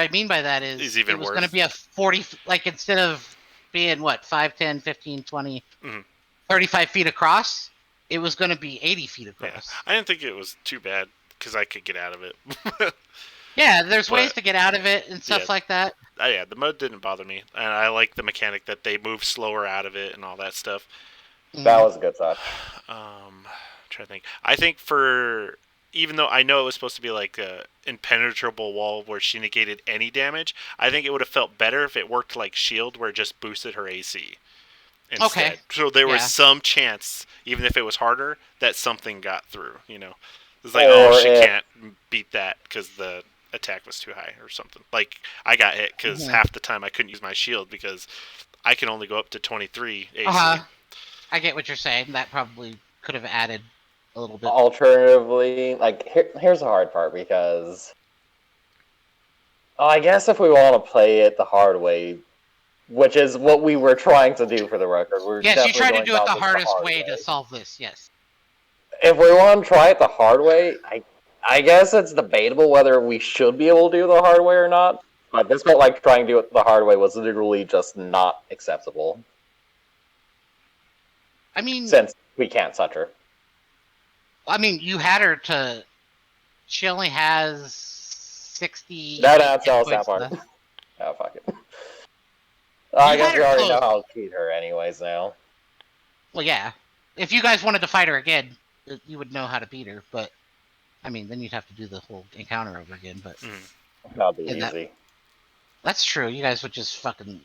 mean by that Is is even it was going to worse. be a 40, like instead of being what, 5, 10, 15, 20, Mhm. 35 feet across, it was going to be 80 feet Yeah, across. I didn't think it was too bad because I could get out of it. Yeah, there's ways But- to get out of it and stuff Yeah. like that. Yeah, the mud didn't bother me, and I like the mechanic that they move slower out of it and all that stuff. That was a good touch. Trying to think. I think even though I know it was supposed to be like a impenetrable wall where she negated any damage, I think it would have felt better if it worked like shield, where it just boosted her AC instead. Okay. So there was Yeah. some chance, even if it was harder, that something got through. It's like, Or she if- can't beat that because the attack was too high or something. Like I got hit because half the time I couldn't use my shield because I can only go up to 23 AC. I get what you're saying. That probably could have added a little bit. Alternatively, like here's the hard part because I guess if we want to play it the hard way, which is what we were trying to do for the record, we're Yes, you definitely try to going do it down the this hardest hard way to solve this. Yes. If we want to try it the hard way, I guess it's debatable whether we should be able to do it the hard way or not. But this felt like trying to do it the hard way was literally just not acceptable. I mean, Since we can't touch her. you had her to. She only has 60. That's all that part. Oh, fuck it. I guess had we her already know close. how to cheat her anyways now. Well, yeah. If you guys wanted to fight her again, you would know how to beat her. But then you'd have to do the whole encounter over again. But That'll be easy. that's true. You guys would just fucking